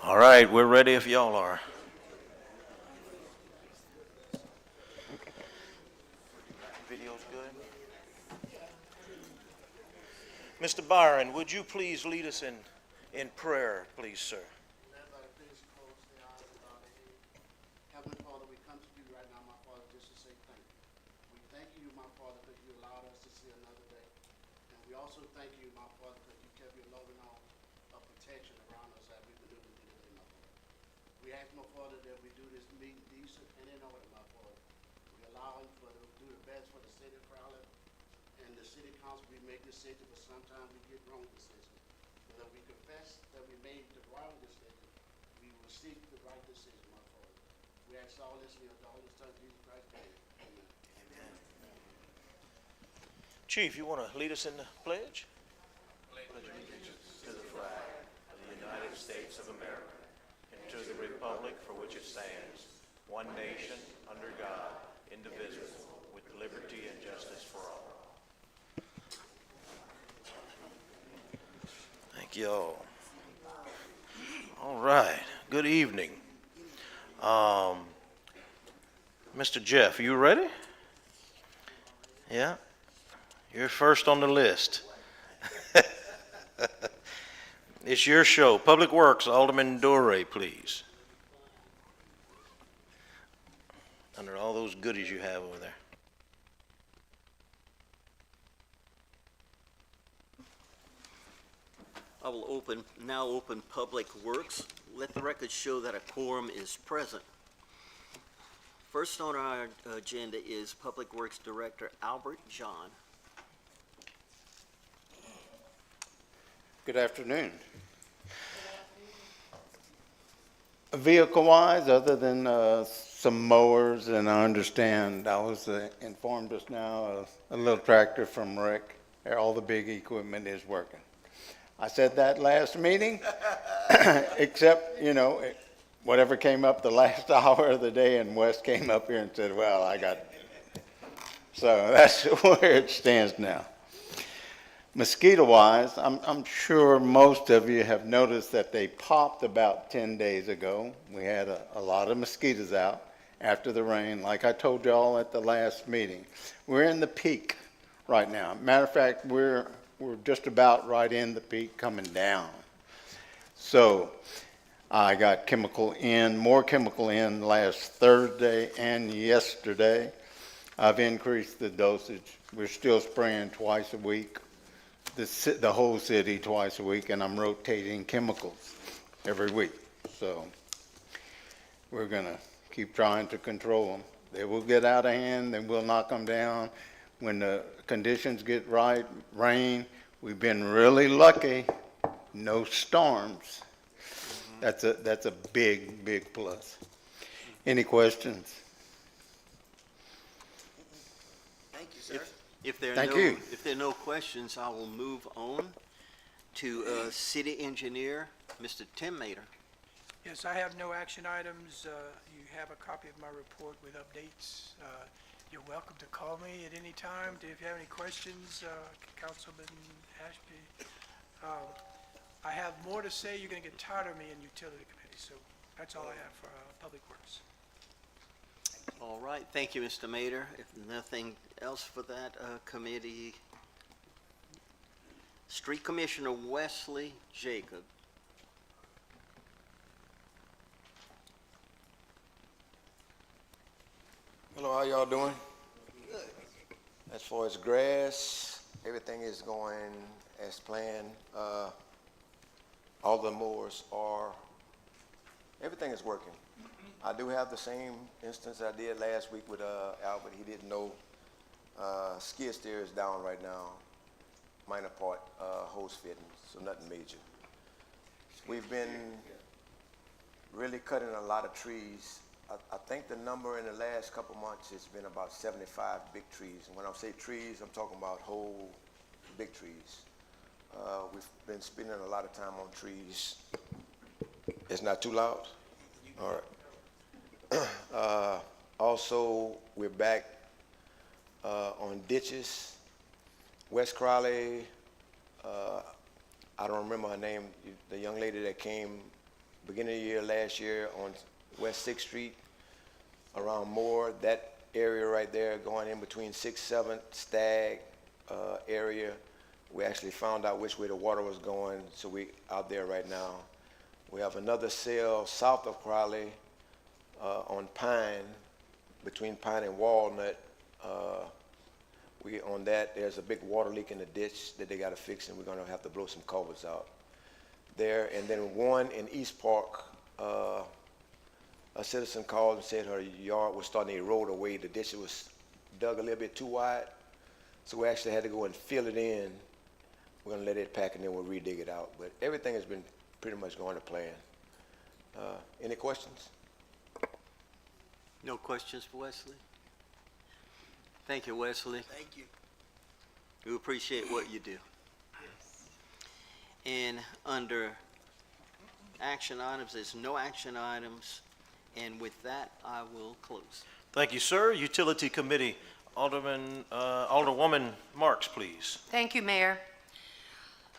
All right, we're ready if y'all are. Video's good. Mr. Byron, would you please lead us in prayer, please, sir? Everybody, please close their eyes and bow their head. Heavenly Father, we come to you right now, my Father, just to say thank you. We thank you, my Father, because you allowed us to see another day. And we also thank you, my Father, because you kept your loving arm of protection around us as we maneuver through the day, my Father. We ask, my Father, that we do this meeting decent and in order, my Father. We allow you to do the best for the city of Crowley and the city council. We make decisions, but sometimes we get wrong decisions. But if we confess that we made the wrong decision, we will seek the right decision, my Father. We ask all this in your darling Son, Jesus Christ's name. Amen. Chief, you want to lead us in the pledge? Pledge allegiance to the flag of the United States of America and to the republic for which it stands, one nation, under God, indivisible, with liberty and justice for all. Thank you all. All right, good evening. Mr. Jeff, you ready? Yeah? You're first on the list. It's your show. Public Works, Alderman Dore, please. Under all those goodies you have over there. I will now open Public Works. Let the record show that a quorum is present. First on our agenda is Public Works Director Albert John. Good afternoon. Vehicle-wise, other than some mowers, and I understand, I was informed just now, a little tractor from Rick, all the big equipment is working. I said that last meeting, except, whatever came up the last hour of the day, and Wes came up here and said, well, I got it. So that's where it stands now. Mosquito-wise, I'm sure most of you have noticed that they popped about 10 days ago. We had a lot of mosquitoes out after the rain, like I told y'all at the last meeting. We're in the peak right now. Matter of fact, we're just about right in the peak coming down. So I got more chemical in last Thursday and yesterday. I've increased the dosage. We're still spraying twice a week. The whole city twice a week, and I'm rotating chemicals every week. So we're going to keep trying to control them. They will get out of hand, then we'll knock them down. When the conditions get right, rain, we've been really lucky, no storms. That's a big, big plus. Any questions? Thank you, sir. If there Thank you. If there are no questions, I will move on to City Engineer, Mr. Tim Mater. Yes, I have no action items. You have a copy of my report with updates. You're welcome to call me at any time if you have any questions, Councilman Ashby. I have more to say. You're going to get tired of me in Utility Committee, so that's all I have for Public Works. All right, thank you, Mr. Mater. If nothing else for that committee, Street Commissioner Wesley Jacob. Hello, how y'all doing? Good. As far as grass, everything is going as planned. All the mowers everything is working. I do have the same instance I did last week with Albert. He didn't know skid steer is down right now, minor part, hose fitting, so nothing major. We've been really cutting a lot of trees. I think the number in the last couple months has been about 75 big trees. And when I say trees, I'm talking about whole big trees. We've been spending a lot of time on trees. It's not too loud? All right. Also, we're back on ditches. West Crowley, I don't remember her name, the young lady that came beginning of the year, last year, on West 6th Street, around Moore, that area right there, going in between 6th, 7th, Stag area. We actually found out which way the water was going, so we out there right now. We have another cell south of Crowley on Pine, between Pine and Walnut. We on that, there's a big water leak in the ditch that they got to fix, and we're going to have to blow some culverts out there. And then one in East Park, a citizen called and said her yard was starting to erode away. The ditch was dug a little bit too wide, so we actually had to go and fill it in. We're going to let it pack, and then we'll redig it out. But everything has been pretty much going to plan. Any questions? No questions for Wesley? Thank you, Wesley. Thank you. We appreciate what you do. And under action items, there's no action items. And with that, I will close. Thank you, sir. Utility Committee, Alderwoman Marks, please. Thank you, Mayor.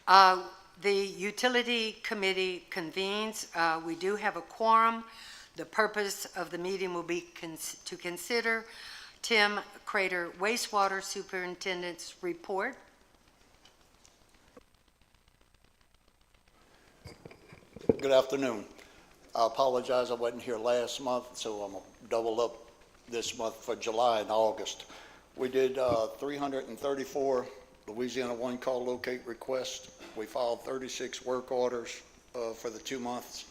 The Utility Committee convenes. We do have a quorum. The purpose of the meeting will be to consider Tim Crater wastewater superintendent's report. Good afternoon. I apologize I wasn't here last month, so I'm going to double up this month for July and August. We did 334 Louisiana One Call Locate requests. We filed 36 work orders for the 2 months.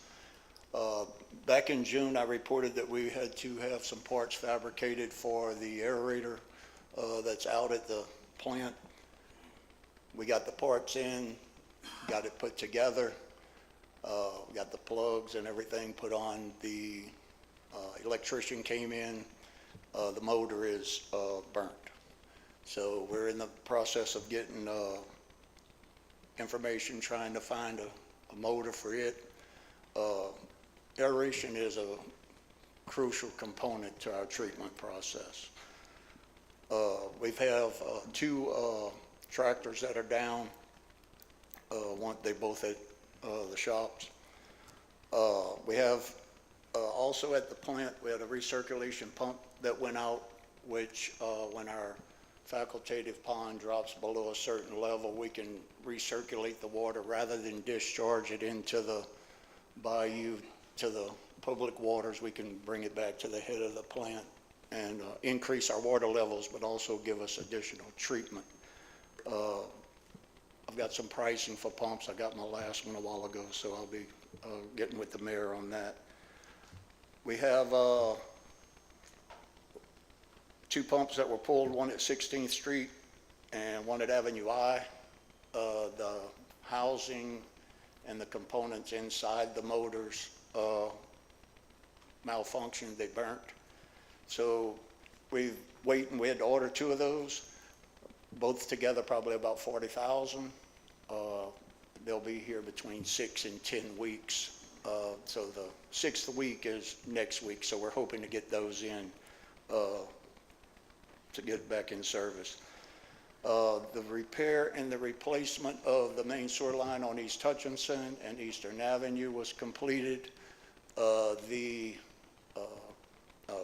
Back in June, I reported that we had to have some parts fabricated for the aerator that's out at the plant. We got the parts in, got it put together. We got the plugs and everything put on. The electrician came in. The motor is burnt. So we're in the process of getting information, trying to find a motor for it. Aeration is a crucial component to our treatment process. We have 2 tractors that are down. They both at the shops. We have also at the plant, we had a recirculation pump that went out, which when our facultative pond drops below a certain level, we can recirculate the water rather than discharge it into the bayou to the public waters. We can bring it back to the head of the plant and increase our water levels, but also give us additional treatment. I've got some pricing for pumps. I got my last one a while ago, so I'll be getting with the mayor on that. We have 2 pumps that were pulled, one at 16th Street and one at Avenue I. The housing and the components inside the motors malfunctioned, they burnt. So we had to order 2 of those, both together probably about 40,000. They'll be here between 6 and 10 weeks. So the 6th week is next week, so we're hoping to get those in to get back in service. The repair and the replacement of the main sewer line on East Hutchinson and Eastern Avenue was completed. The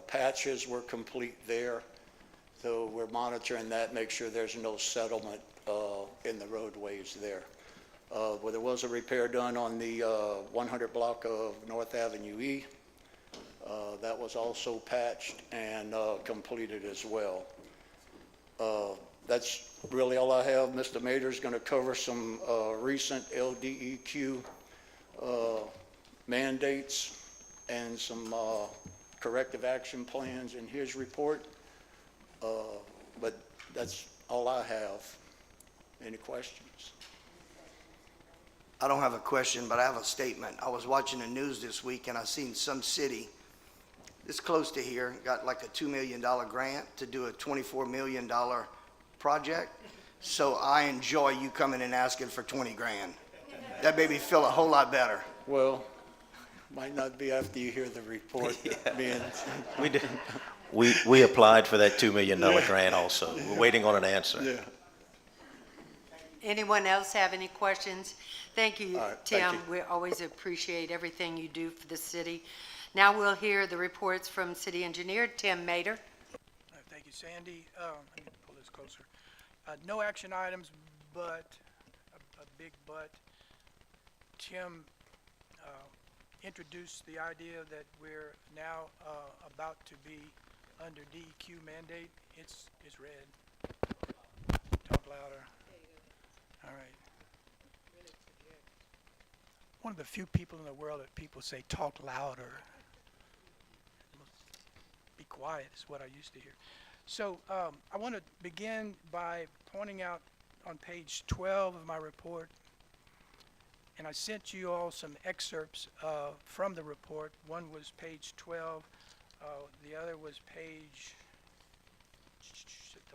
patches were complete there. So we're monitoring that, make sure there's no settlement in the roadways there. Well, there was a repair done on the 100 block of North Avenue E. That was also patched and completed as well. That's really all I have. Mr. Mader's going to cover some recent LDEQ mandates and some corrective action plans in his report. But that's all I have. Any questions? I don't have a question, but I have a statement. I was watching the news this week and I seen some city this close to here got like a $2 million grant to do a $24 million project. So I enjoy you coming and asking for 20 grand. That made me feel a whole lot better. Well, might not be after you hear the report. We did. We applied for that $2 million grant also. We're waiting on an answer. Yeah. Anyone else have any questions? Thank you, All right, thank Tim. you. We always appreciate everything you do for the city. Now we'll hear the reports from City Engineer Tim Mater. Thank you, Sandy. Let me pull this closer. No action items, but, a big but. Tim introduced the idea that we're now about to be under DEQ mandate. It's red. Talk louder. All right. One of the few people in the world that people say talk louder. Be quiet is what I used to hear. So I want to begin by pointing out on page 12 of my report, and I sent you all some excerpts from the report. One was page 12, the other was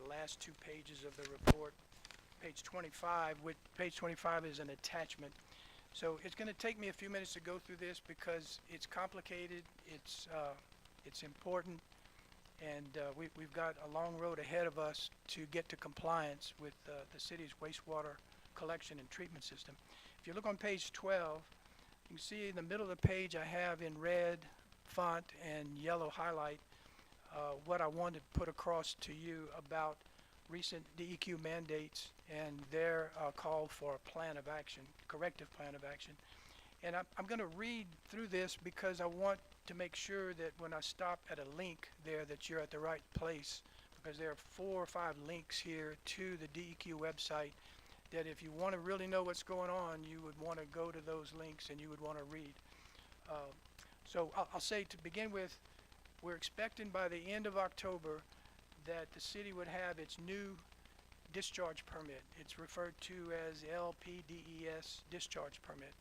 the last two pages of the report, page 25, which page 25 is an attachment. So it's going to take me a few minutes to go through this because it's complicated, it's important, and we've got a long road ahead of us to get to compliance with the city's wastewater collection and treatment system. If you look on page 12, you can see in the middle of the page I have in red font and yellow highlight what I wanted to put across to you about recent DEQ mandates and their call for a plan of action, corrective plan of action. And I'm going to read through this because I want to make sure that when I stop at a link there that you're at the right place, because there are 4 or 5 links here to the DEQ website that if you want to really know what's going on, you would want to go to those links and you would want to read. So I'll say to begin with, we're expecting by the end of October that the city would have its new discharge permit. It's referred to as LPDES discharge permit.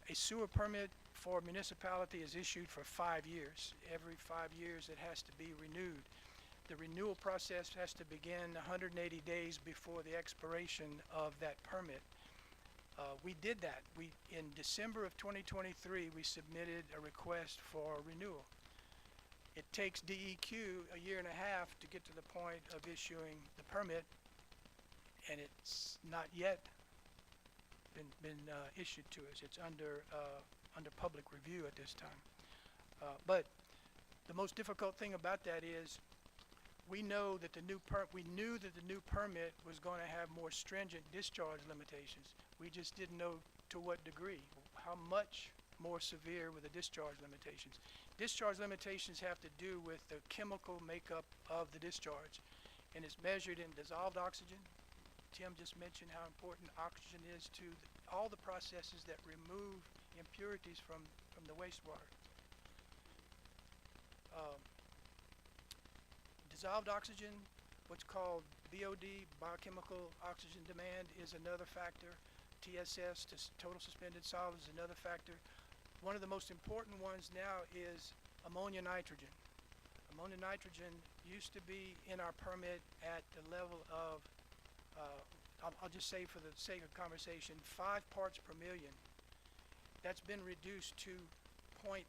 A sewer permit for a municipality is issued for 5 years. Every 5 years it has to be renewed. The renewal process has to begin 180 days before the expiration of that permit. We did that. In December of 2023, we submitted a request for renewal. It takes DEQ a year and a half to get to the point of issuing the permit, and it's not yet been issued to us. It's under public review at this time. But the most difficult thing about that is we knew that the new permit was going to have more stringent discharge limitations. We just didn't know to what degree, how much more severe were the discharge limitations. Discharge limitations have to do with the chemical makeup of the discharge, and it's measured in dissolved oxygen. Tim just mentioned how important oxygen is to all the processes that remove impurities from the wastewater. Dissolved oxygen, what's called BOD, biochemical oxygen demand, is another factor. TSS, total suspended solids, is another factor. One of the most important ones now is ammonia nitrogen. Ammonia nitrogen used to be in our permit at the level of, I'll just say for the sake of conversation, 5 parts per million. That's been reduced to 0.8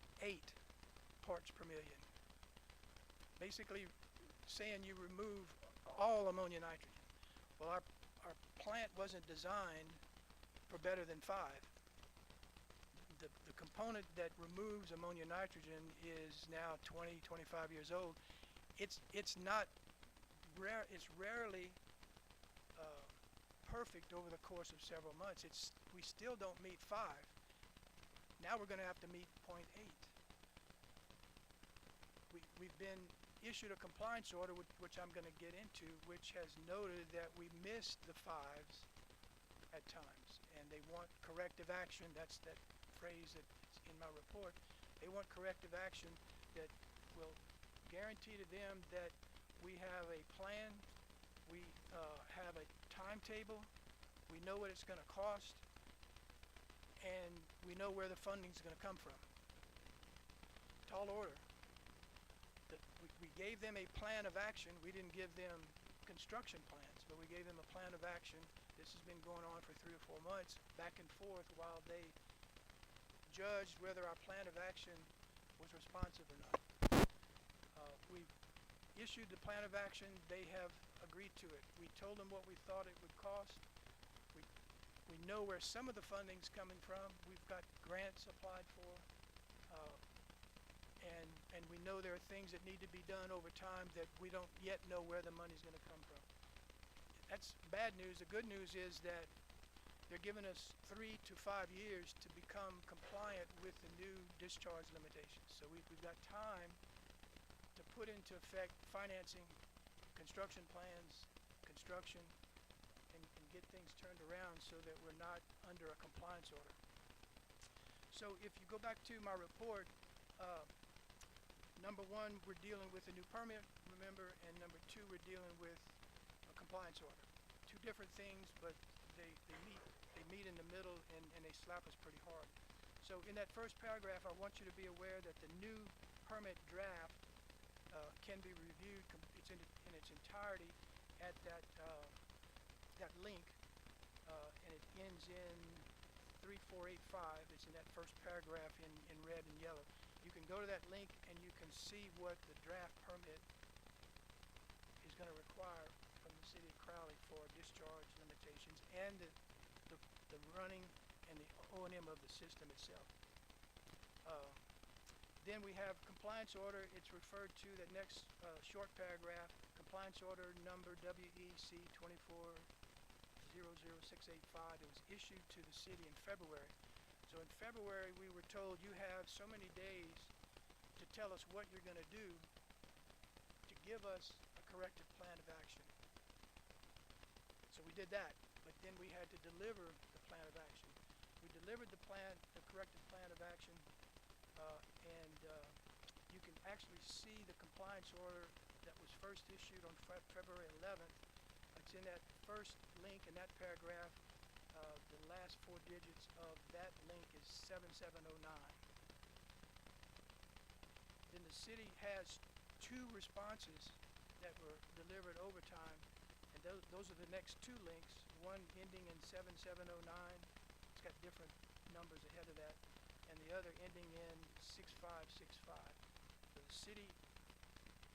parts per million. Basically saying you remove all ammonia nitrogen. Well, our plant wasn't designed for better than 5. The component that removes ammonia nitrogen is now 20, 25 years old. It's not rare. It's rarely perfect over the course of several months. We still don't meet 5. Now we're going to have to meet 0.8. We've been issued a compliance order, which I'm going to get into, which has noted that we missed the 5s at times, and they want corrective action. That's that phrase that's in my report. They want corrective action that will guarantee to them that we have a plan, we have a timetable, we know what it's going to cost, and we know where the funding is going to come from. Tall order. We gave them a plan of action. We didn't give them construction plans, but we gave them a plan of action. This has been going on for 3 or 4 months, back and forth, while they judged whether our plan of action was responsive or not. issued the plan of action. They have agreed to it. We told them what we thought it would cost. We know where some of the funding's coming from. We've got grants applied for. And we know there are things that need to be done over time that we don't yet know where the money's gonna come from. That's bad news. The good news is that they're giving us 3 to 5 years to become compliant with the new discharge limitations. So we've got time to put into effect financing, construction plans, construction, and get things turned around so that we're not under a compliance order. So if you go back to my report, number one, we're dealing with a new permit, remember, and number two, we're dealing with a compliance order. Two different things, but they meet in the middle and they slap us pretty hard. So in that first paragraph, I want you to be aware that the new permit draft can be reviewed. It's in its entirety at that link, and it ends in 3485. It's in that first paragraph in red and yellow. You can go to that link and you can see what the draft permit is going to require from the city of Crowley for discharge limitations and the running and the O&M of the system itself. Then we have compliance order. It's referred to the next short paragraph, compliance order number WEC 2400685. It was issued to the city in February. So in February, we were told you have so many days to tell us what you're going to do to give us a corrective plan of action. So we did that, but then we had to deliver the plan of action. We delivered the corrective plan of action, and you can actually see the compliance order that was first issued on February 11th. It's in that first link in that paragraph. The last 4 digits of that link is 7709. Then the city has 2 responses that were delivered over time, and those are the next 2 links, one ending in 7709. It's got different numbers ahead of that, and the other ending in 6565. So the city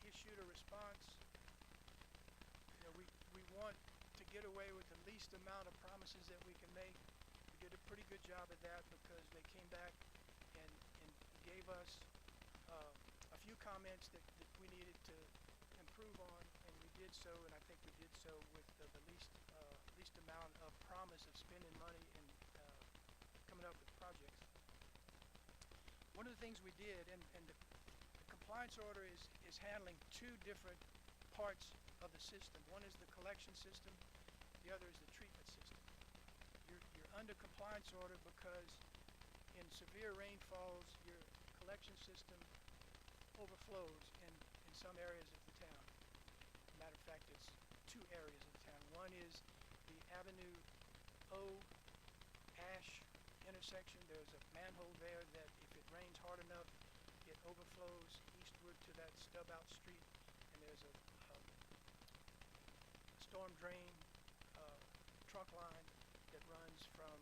issued a response. You know, we want to get away with the least amount of promises that we can make. We did a pretty good job at that because they came back and gave us a few comments that we needed to improve on, and we did so, and I think we did so with the least amount of promise of spending money and coming up with projects. One of the things we did, and the compliance order is handling 2 different parts of the system. One is the collection system, the other is the treatment system. You're under compliance order because in severe rainfalls, your collection system overflows in some areas of the town. Matter of fact, it's 2 areas of the town. One is the Avenue O Ash intersection. There's a manhole there that if it rains hard enough, it overflows eastward to that stub out street, and there's a storm drain trunk line that runs from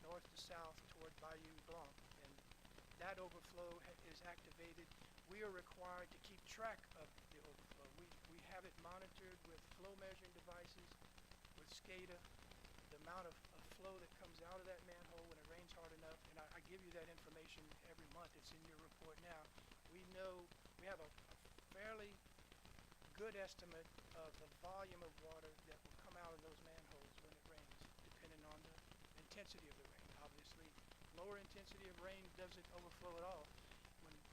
north to south toward Bayou Blanc, and that overflow is activated. We are required to keep track of the overflow. We have it monitored with flow measuring devices, with SCADA, the amount of flow that comes out of that manhole when it rains hard enough, and I give you that information every month. It's in your report now. We know we have a fairly good estimate of the volume of water that will come out of those manholes when it rains, depending on the intensity of the rain. Obviously, lower intensity of rain doesn't overflow at all.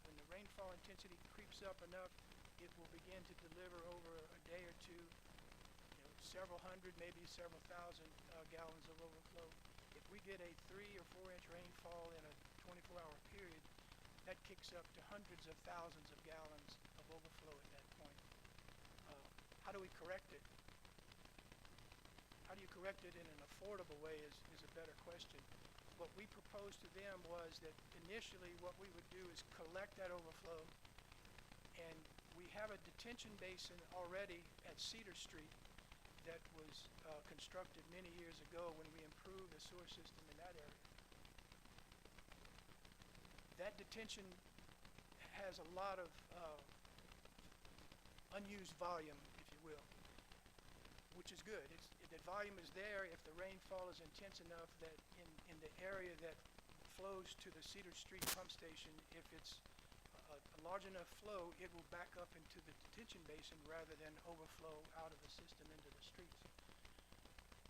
When the rainfall intensity creeps up enough, it will begin to deliver over a day or two, several hundred, maybe several thousand gallons of overflow. If we get a 3 or 4 inch rainfall in a 24-hour period, that kicks up to hundreds of thousands of gallons of overflow at that point. How do we correct it? How do you correct it in an affordable way is a better question. What we proposed to them was that initially what we would do is collect that overflow, and we have a detention basin already at Cedar Street that was constructed many years ago when we improved the sewer system in that area. That detention has a lot of unused volume, if you will, which is good. The volume is there if the rainfall is intense enough that in the area that flows to the Cedar Street pump station, if it's a large enough flow, it will back up into the detention basin rather than overflow out of the system into the streets.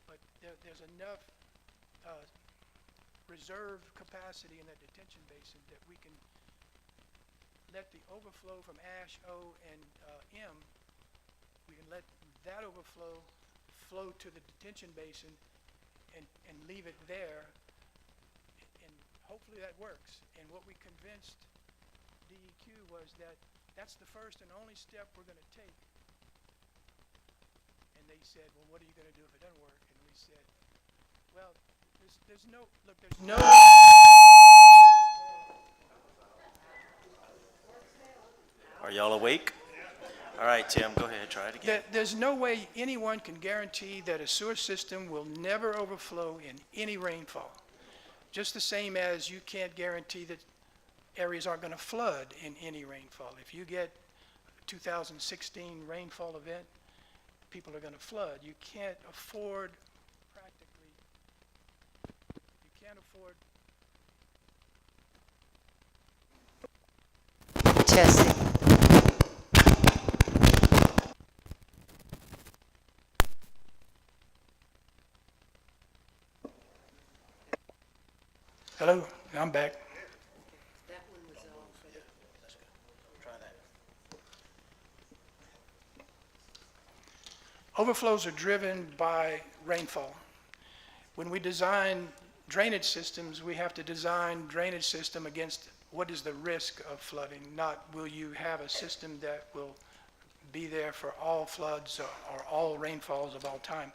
But there's enough reserve capacity in that detention basin that we can let the overflow from Ash, O, and M, we can let that overflow flow to the detention basin and leave it there, and hopefully that works. And what we convinced DEQ was that that's the first and only step we're going to take. And they said, well, what are you going to do if it doesn't work? And we said, well, there's no, Are y'all awake? All right, Tim, go ahead, try it again. there's no way anyone can guarantee that a sewer system will never overflow in any rainfall. Just the same as you can't guarantee that areas aren't going to flood in any rainfall. If you get a 2016 rainfall event, people are going to flood. You can't afford Testing. Hello, I'm back. That one was all for the That's good. Try that. Overflows are driven by rainfall. When we design drainage systems, we have to design drainage system against what is the risk of flooding, not will you have a system that will be there for all floods or all rainfalls of all time.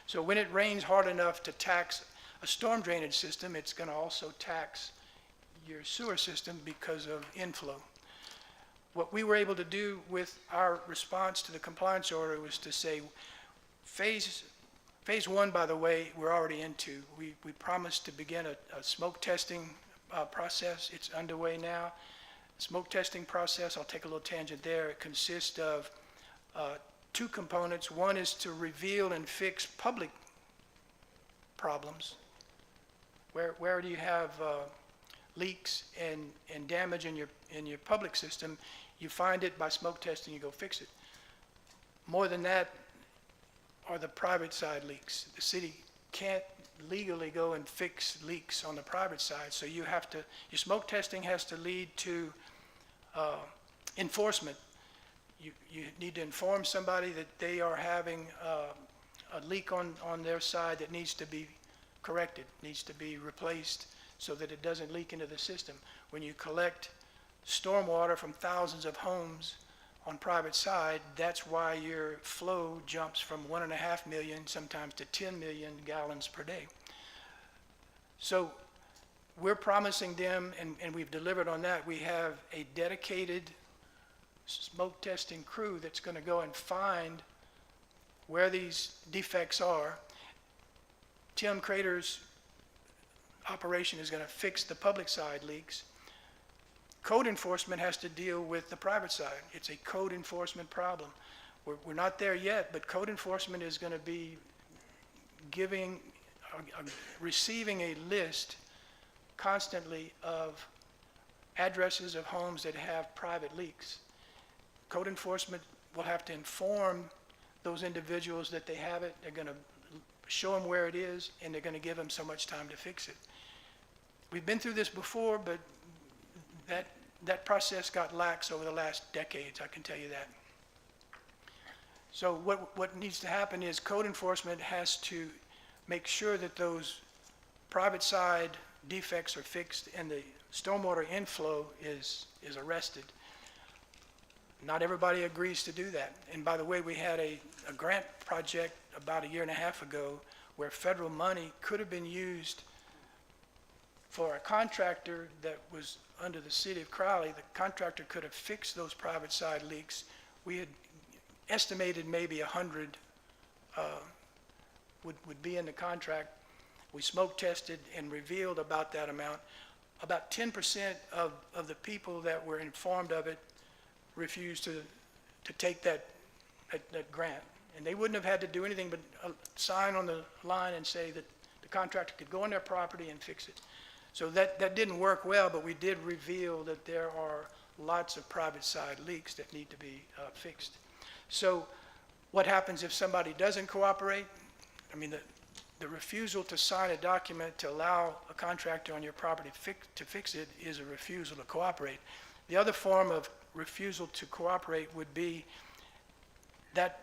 So when it rains hard enough to tax a storm drainage system, it's going to also tax your sewer system because of inflow. What we were able to do with our response to the compliance order was to say, phase one, by the way, we're already into. We promised to begin a smoke testing process. It's underway now. Smoke testing process, I'll take a little tangent there. It consists of two components. One is to reveal and fix public problems. Where do you have leaks and damage in your public system? You find it by smoke testing, you go fix it. More than that are the private side leaks. The city can't legally go and fix leaks on the private side, so you have to, your smoke testing has to lead to enforcement. You need to inform somebody that they are having a leak on their side that needs to be corrected, needs to be replaced so that it doesn't leak into the system. When you collect stormwater from thousands of homes on private side, that's why your flow jumps from 1.5 million sometimes to 10 million gallons per day. So we're promising them, and we've delivered on that, we have a dedicated smoke testing crew that's going to go and find where these defects are. Tim Crater's operation is going to fix the public side leaks. Code enforcement has to deal with the private side. It's a code enforcement problem. We're not there yet, but code enforcement is going to be receiving a list constantly of addresses of homes that have private leaks. Code enforcement will have to inform those individuals that they have it. They're going to show them where it is, and they're going to give them so much time to fix it. We've been through this before, but that process got lax over the last decades, I can tell you that. So what needs to happen is code enforcement has to make sure that those private side defects are fixed and the stormwater inflow is arrested. Not everybody agrees to do that. And by the way, we had a grant project about 1.5 years ago where federal money could have been used for a contractor that was under the city of Crowley. The contractor could have fixed those private side leaks. We had estimated maybe 100 would be in the contract. We smoke tested and revealed about that amount. About 10% of the people that were informed of it refused to take that that grant. And they wouldn't have had to do anything but sign on the line and say that the contractor could go on their property and fix it. So that didn't work well, but we did reveal that there are lots of private side leaks that need to be fixed. So what happens if somebody doesn't cooperate? I mean, the refusal to sign a document to allow a contractor on your property to fix it is a refusal to cooperate. The other form of refusal to cooperate would be that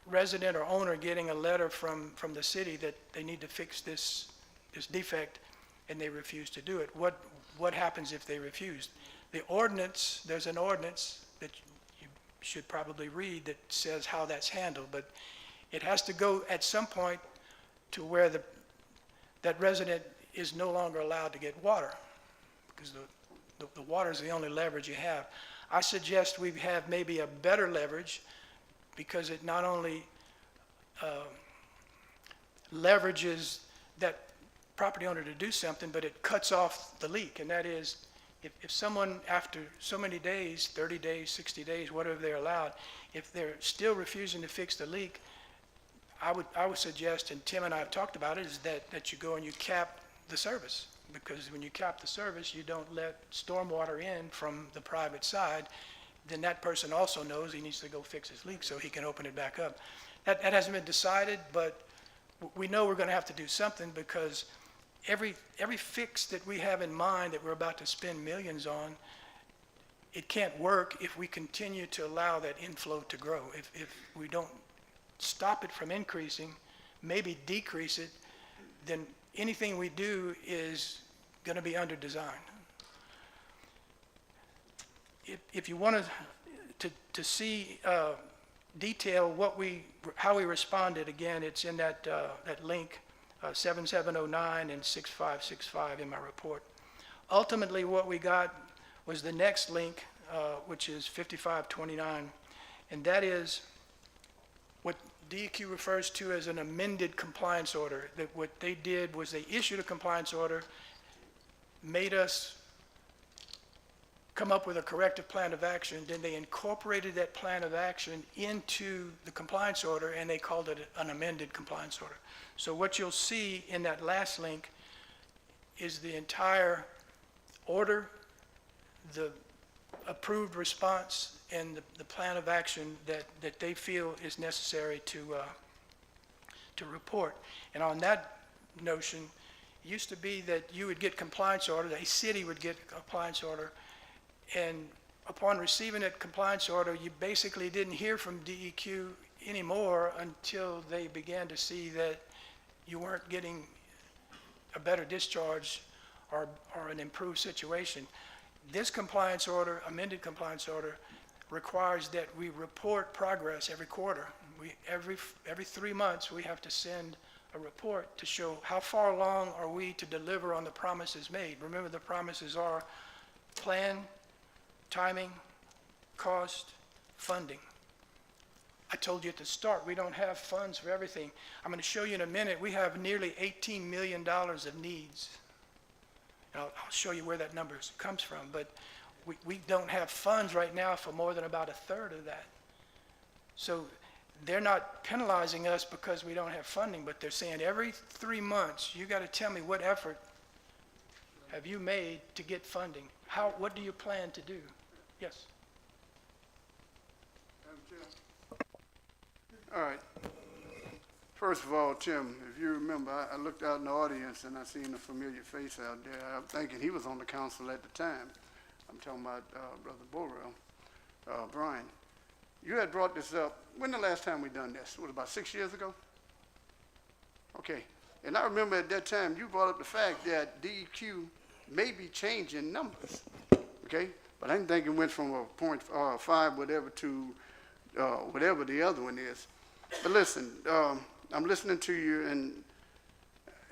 resident or owner getting a letter from the city that they need to fix this defect, and they refuse to do it. What happens if they refuse? The ordinance, there's an ordinance that you should probably read that says how that's handled, but it has to go at some point to where that resident is no longer allowed to get water, because the water is the only leverage you have. I suggest we have maybe a better leverage, because it not only leverages that property owner to do something, but it cuts off the leak. And that is, if someone after so many days, 30 days, 60 days, whatever they're allowed, if they're still refusing to fix the leak, I would suggest, and Tim and I have talked about it, is that you go and you cap the service. Because when you cap the service, you don't let stormwater in from the private side. Then that person also knows he needs to go fix his leak so he can open it back up. That hasn't been decided, but we know we're going to have to do something, because every fix that we have in mind that we're about to spend millions on, it can't work if we continue to allow that inflow to grow. If we don't stop it from increasing, maybe decrease it, then anything we do is going to be under design. If you want to see detail how we responded, again, it's in that link, 7709 and 6565 in my report. Ultimately, what we got was the next link, which is 5529, and that is what DEQ refers to as an amended compliance order. That what they did was they issued a compliance order, made us come up with a corrective plan of action, then they incorporated that plan of action into the compliance order, and they called it an amended compliance order. So what you'll see in that last link is the entire order, the approved response, and the plan of action that they feel is necessary to report. And on that notion, it used to be that you would get compliance order, a city would get a compliance order, and upon receiving that compliance order, you basically didn't hear from DEQ anymore until they began to see that you weren't getting a better discharge or an improved situation. This compliance order, amended compliance order, requires that we report progress every quarter. Every 3 months, we have to send a report to show how far along are we to deliver on the promises made. Remember, the promises are plan, timing, cost, funding. I told you at the start, we don't have funds for everything. I'm going to show you in a minute, we have nearly $18 million of needs. And I'll show you where that number comes from, but we don't have funds right now for more than about a third of that. So they're not penalizing us because we don't have funding, but they're saying every 3 months, you got to tell me what effort have you made to get funding? What do you plan to do? Yes. Madam Chair. All right. First of all, Tim, if you remember, I looked out in the audience and I seen a familiar face out there. I'm thinking he was on the council at the time. I'm talking about Brother Borrell, Brian. You had brought this up. When the last time we done this? Was it about 6 years ago? Okay. And I remember at that time you brought up the fact that DEQ may be changing numbers. Okay? But I didn't think it went from a 0.5 whatever to whatever the other one is. But listen, I'm listening to you, and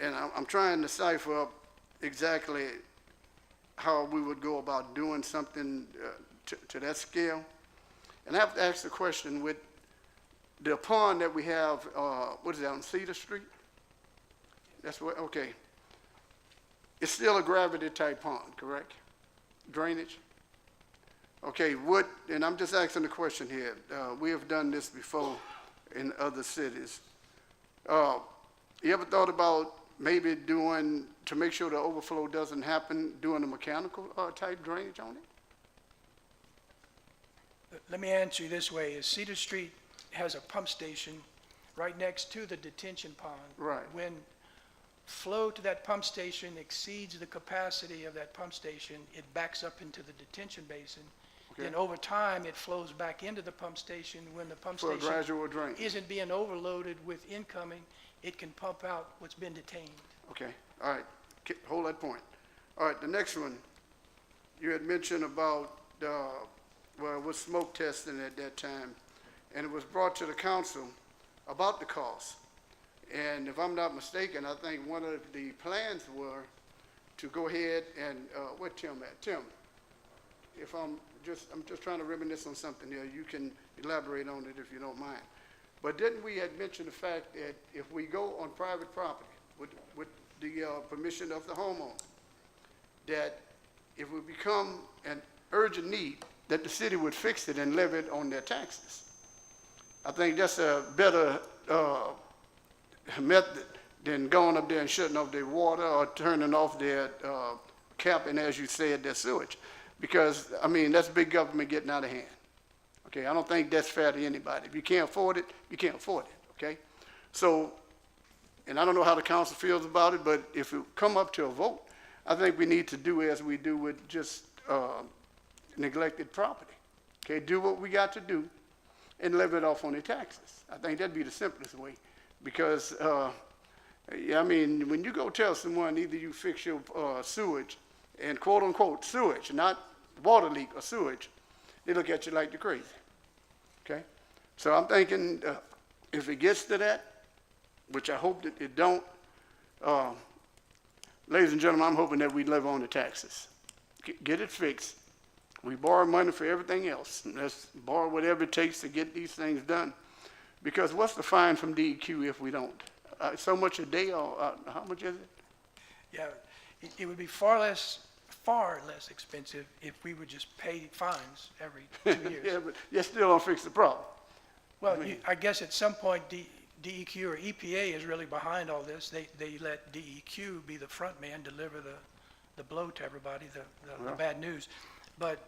I'm trying to cipher up exactly how we would go about doing something to that scale. And I have to ask the question, with the pond that we have, what is that, on Cedar Street? That's what, okay. It's still a gravity type pond, correct? Drainage? Okay, and I'm just asking a question here. We have done this before in other cities. You ever thought about maybe doing, to make sure the overflow doesn't happen, doing a mechanical type drainage on it? Let me answer you this way, is Cedar Street has a pump station right next to the detention pond. Right. When flow to that pump station exceeds the capacity of that pump station, it backs up into the detention basin. Okay. Then over time, it flows back into the pump station. When the pump For a station gradual drain? isn't being overloaded with incoming, it can pump out what's been detained. Okay, all right, hold that point. All right, the next one, you had mentioned about, well, it was smoke testing at that time, and it was brought to the council about the cost. And if I'm not mistaken, I think one of the plans were to go ahead and, where Tim at? Tim, if I'm just trying to reminisce on something here. You can elaborate on it if you don't mind. But didn't we had mentioned the fact that if we go on private property with the permission of the homeowner, that if we become an urgent need, that the city would fix it and levy it on their taxes? I think that's a better method than going up there and shutting off their water or turning off their capping, as you said, their sewage. Because, I mean, that's big government getting out of hand. Okay, I don't think that's fair to anybody. If you can't afford it, you can't afford it, okay? So, and I don't know how the council feels about it, but if it come up to a vote, I think we need to do as we do with just neglected property. Okay, do what we got to do and levy it off on their taxes. I think that'd be the simplest way. Because, yeah, I mean, when you go tell someone either you fix your sewage, and quote unquote sewage, not water leak or sewage, they look at you like you're crazy, okay? So I'm thinking if it gets to that, which I hope that it don't, ladies and gentlemen, I'm hoping that we levy on the taxes. Get it fixed. We borrow money for everything else. Let's borrow whatever it takes to get these things done. Because what's the fine from DEQ if we don't? So much a day, or how much is it? Yeah, it would be far less expensive if we would just pay fines every 2 years. Yeah, but you still don't fix the problem. Well, I guess at some point, DEQ or EPA is really behind all this. They let DEQ be the front man, deliver the blow to everybody, the bad news. But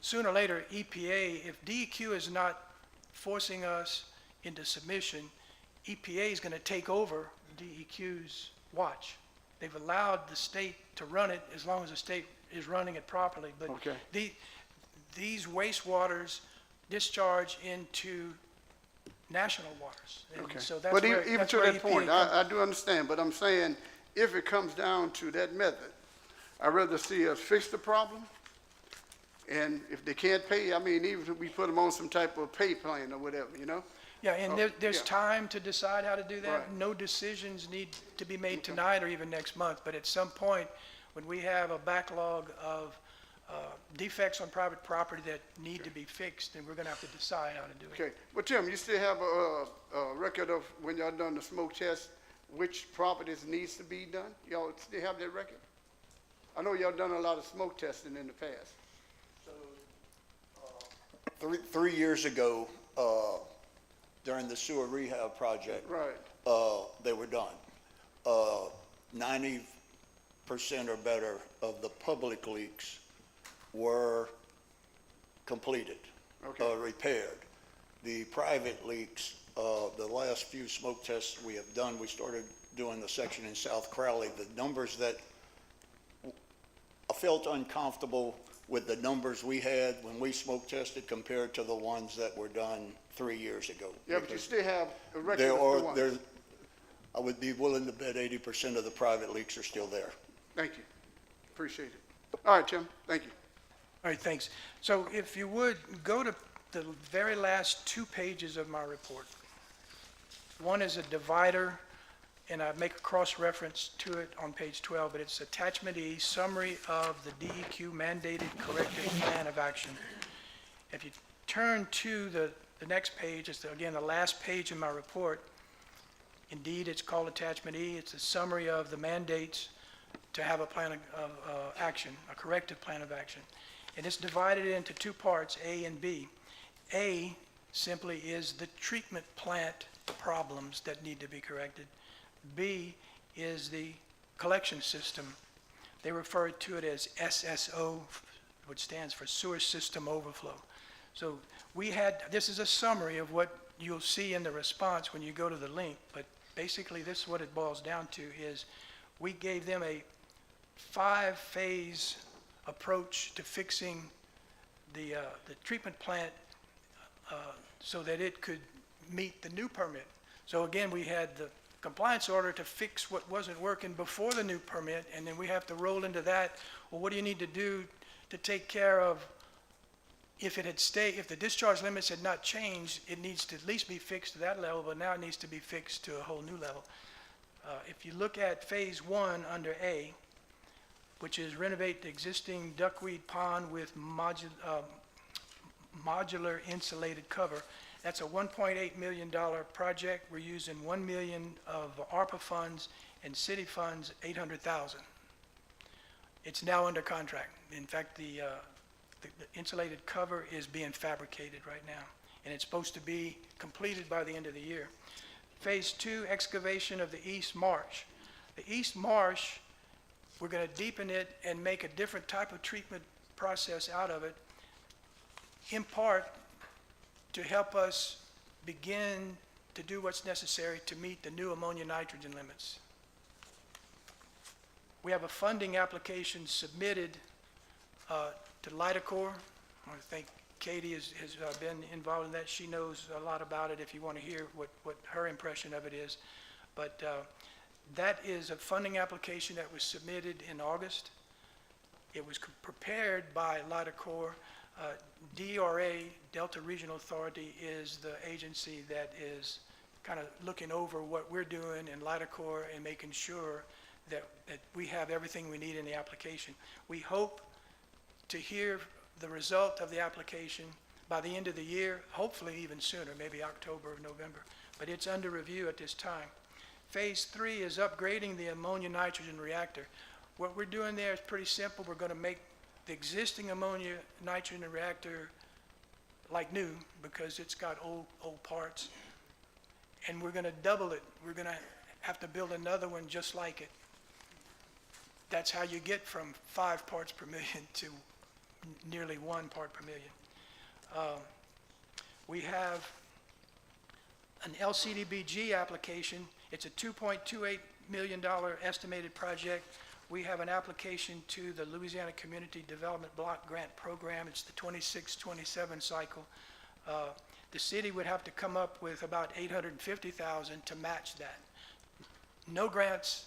sooner or later, EPA, if DEQ is not forcing us into submission, EPA is going to take over DEQ's watch. They've allowed the state to run it as long as the state is running it properly. But Okay. these wastewaters discharge into national waters. And Okay. so that's But where, even that's to where that EPA point, comes- I do understand, but I'm saying if it comes down to that method, I'd rather see us fix the problem. And if they can't pay, I mean, even if we put them on some type of pay plan or whatever, you know? Yeah, and there's yeah. time to decide how to do that. Right. No decisions need to be made tonight or even next month, but at some point, when we have a backlog of defects on private property that need to be fixed, then we're gonna have to decide how to do it. Okay, but Tim, you still have a record of when y'all done the smoke test, which properties needs to be done? Y'all still have that record? I know y'all done a lot of smoke testing in the past. Three years ago, during the sewer rehab project, Right. they were done. 90% or better of the public leaks were completed, Okay. repaired. The private leaks, the last few smoke tests we have done, we started doing the section in South Crowley. The numbers that I felt uncomfortable with the numbers we had when we smoke tested compared to the ones that were done 3 years ago. Yeah, but you still have a record There of the are, ones. I would be willing to bet 80% of the private leaks are still there. Thank you. Appreciate it. All right, Tim, thank you. All right, thanks. So if you would, go to the very last 2 pages of my report. One is a divider, and I make a cross-reference to it on page 12, but it's attachment E, summary of the DEQ mandated corrective plan of action. If you turn to the next page, it's again the last page in my report. Indeed, it's called attachment E. It's a summary of the mandates to have a plan of action, a corrective plan of action. And it's divided into two parts, A and B. A simply is the treatment plant problems that need to be corrected. B is the collection system. They refer to it as SSO, which stands for Sewer System Overflow. So this is a summary of what you'll see in the response when you go to the link, but basically this is what it boils down to is we gave them a 5-phase approach to fixing the treatment plant so that it could meet the new permit. So again, we had the compliance order to fix what wasn't working before the new permit, and then we have to roll into that. Well, what do you need to do to take care of if the discharge limits had not changed, it needs to at least be fixed to that level, but now it needs to be fixed to a whole new level. If you look at phase 1 under A, which is renovate the existing duckweed pond with modular insulated cover, that's a $1.8 million project. We're using $1 million of ARPA funds and city funds, $800,000. It's now under contract. In fact, the insulated cover is being fabricated right now, and it's supposed to be completed by the end of the year. Phase 2, excavation of the East Marsh. The East Marsh, we're going to deepen it and make a different type of treatment process out of it, in part to help us begin to do what's necessary to meet the new ammonia nitrogen limits. We have a funding application submitted to Lidacor. I want to thank Katie has been involved in that. She knows a lot about it if you want to hear what her impression of it is. But that is a funding application that was submitted in August. It was prepared by Lidacor. DRA, Delta Regional Authority, is the agency that is kind of looking over what we're doing in Lidacor and making sure that we have everything we need in the application. We hope to hear the result of the application by the end of the year, hopefully even sooner, maybe October or November, but it's under review at this time. Phase 3 is upgrading the ammonia nitrogen reactor. What we're doing there is pretty simple. We're going to make the existing ammonia nitrogen reactor like new because it's got old parts, and we're going to double it. We're going to have to build another one just like it. That's how you get from 5 parts per million to nearly 1 part per million. We have an LCDBG application. It's a $2.28 million estimated project. We have an application to the Louisiana Community Development Block Grant Program. It's the 26-27 cycle. The city would have to come up with about $850,000 to match that. No grants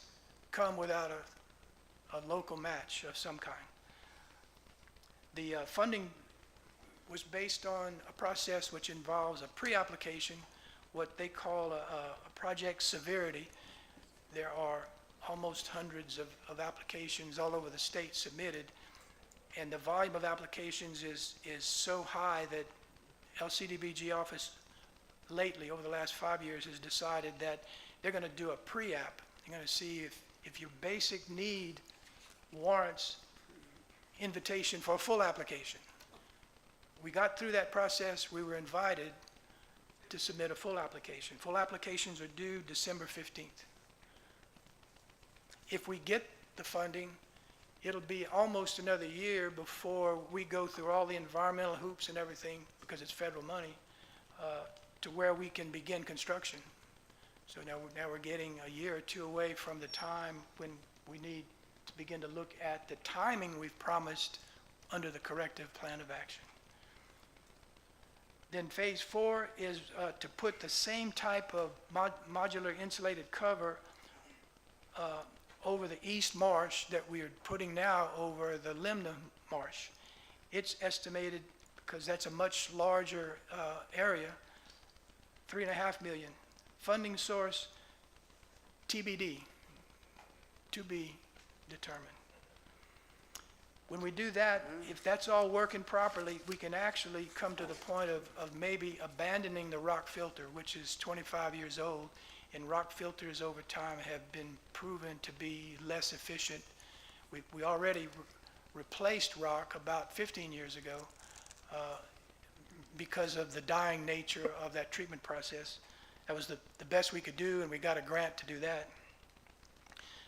come without a local match of some kind. The funding was based on a process which involves a pre-application, what they call a project severity. There are almost hundreds of applications all over the state submitted, and the volume of applications is so high that LCDBG office lately, over the last 5 years, has decided that they're going to do a pre-app. They're going to see if your basic need warrants invitation for a full application. We got through that process. We were invited to submit a full application. Full applications are due December 15th. If we get the funding, it'll be almost another year before we go through all the environmental hoops and everything, because it's federal money, to where we can begin construction. So now we're getting a year or two away from the time when we need to begin to look at the timing we've promised under the corrective plan of action. Then phase 4 is to put the same type of modular insulated cover over the East Marsh that we are putting now over the Limna Marsh. It's estimated, because that's a much larger area, $3.5 million. Funding source, TBD, to be determined. When we do that, if that's all working properly, we can actually come to the point of maybe abandoning the rock filter, which is 25 years old, and rock filters over time have been proven to be less efficient. We already replaced rock about 15 years ago because of the dying nature of that treatment process. That was the best we could do, and we got a grant to do that.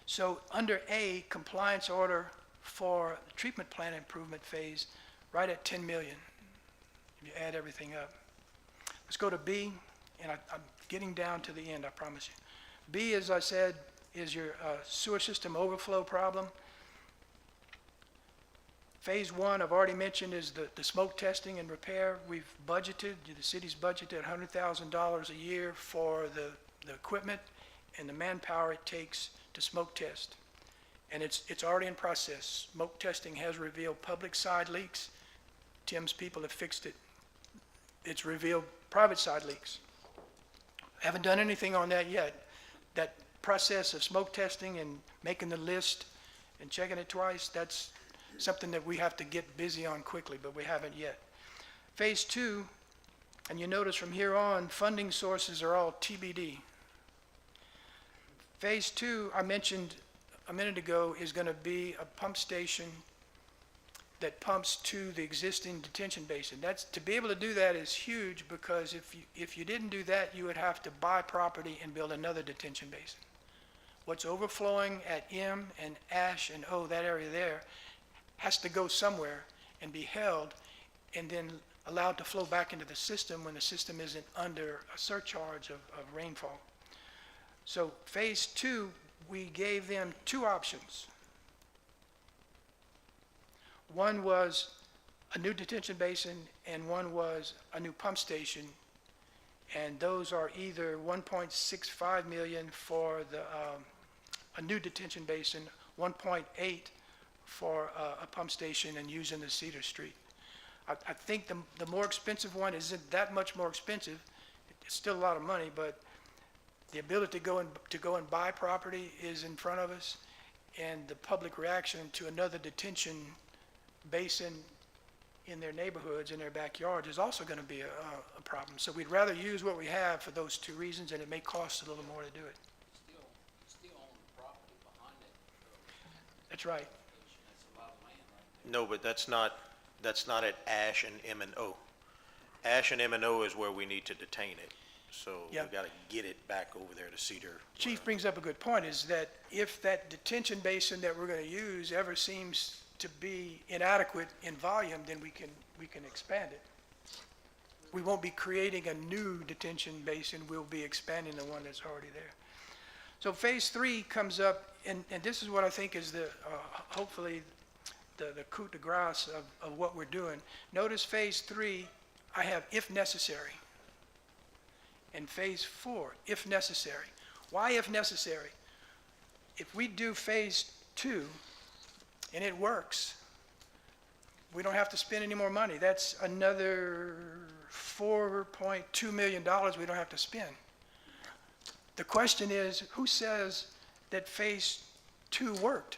So under A, compliance order for the treatment plant improvement phase, right at 10 million. If you add everything up. Let's go to B, and I'm getting down to the end, I promise you. B, as I said, is your sewer system overflow problem. Phase 1, I've already mentioned, is the smoke testing and repair. We've budgeted, the city's budgeted $100,000 a year for the equipment and the manpower it takes to smoke test. And it's already in process. Smoke testing has revealed public side leaks. Tim's people have fixed it. It's revealed private side leaks. Haven't done anything on that yet. That process of smoke testing and making the list and checking it twice, that's something that we have to get busy on quickly, but we haven't yet. Phase 2, and you notice from here on, funding sources are all TBD. Phase 2, I mentioned a minute ago, is going to be a pump station that pumps to the existing detention basin. To be able to do that is huge, because if you didn't do that, you would have to buy property and build another detention basin. What's overflowing at M and Ash and O, that area there, has to go somewhere and be held and then allowed to flow back into the system when the system isn't under a surcharge of rainfall. So phase 2, we gave them 2 options. One was a new detention basin and one was a new pump station. And those are either 1.65 million for a new detention basin, 1.8 for a pump station and using the Cedar Street. I think the more expensive one isn't that much more expensive. It's still a lot of money, but the ability to go and buy property is in front of us, and the public reaction to another detention basin in their neighborhoods, in their backyards, is also going to be a problem. So we'd rather use what we have for those 2 reasons, and it may cost a little more to do it. Still own the property behind it. That's right. That's a lot of land right No, but that's not at Ash and M and O. Ash and M and O is where we need to detain it. So we Yeah. got to get it back over there to Cedar. Chief brings up a good point, is that if that detention basin that we're going to use ever seems to be inadequate in volume, then we can expand it. We won't be creating a new detention basin, we'll be expanding the one that's already there. So phase 3 comes up, and this is what I think is hopefully the coup de grace of what we're doing. Notice phase 3, I have if necessary. And phase 4, if necessary. Why if necessary? If we do phase 2 and it works, we don't have to spend any more money. That's another $4.2 million we don't have to spend. The question is, who says that phase 2 worked?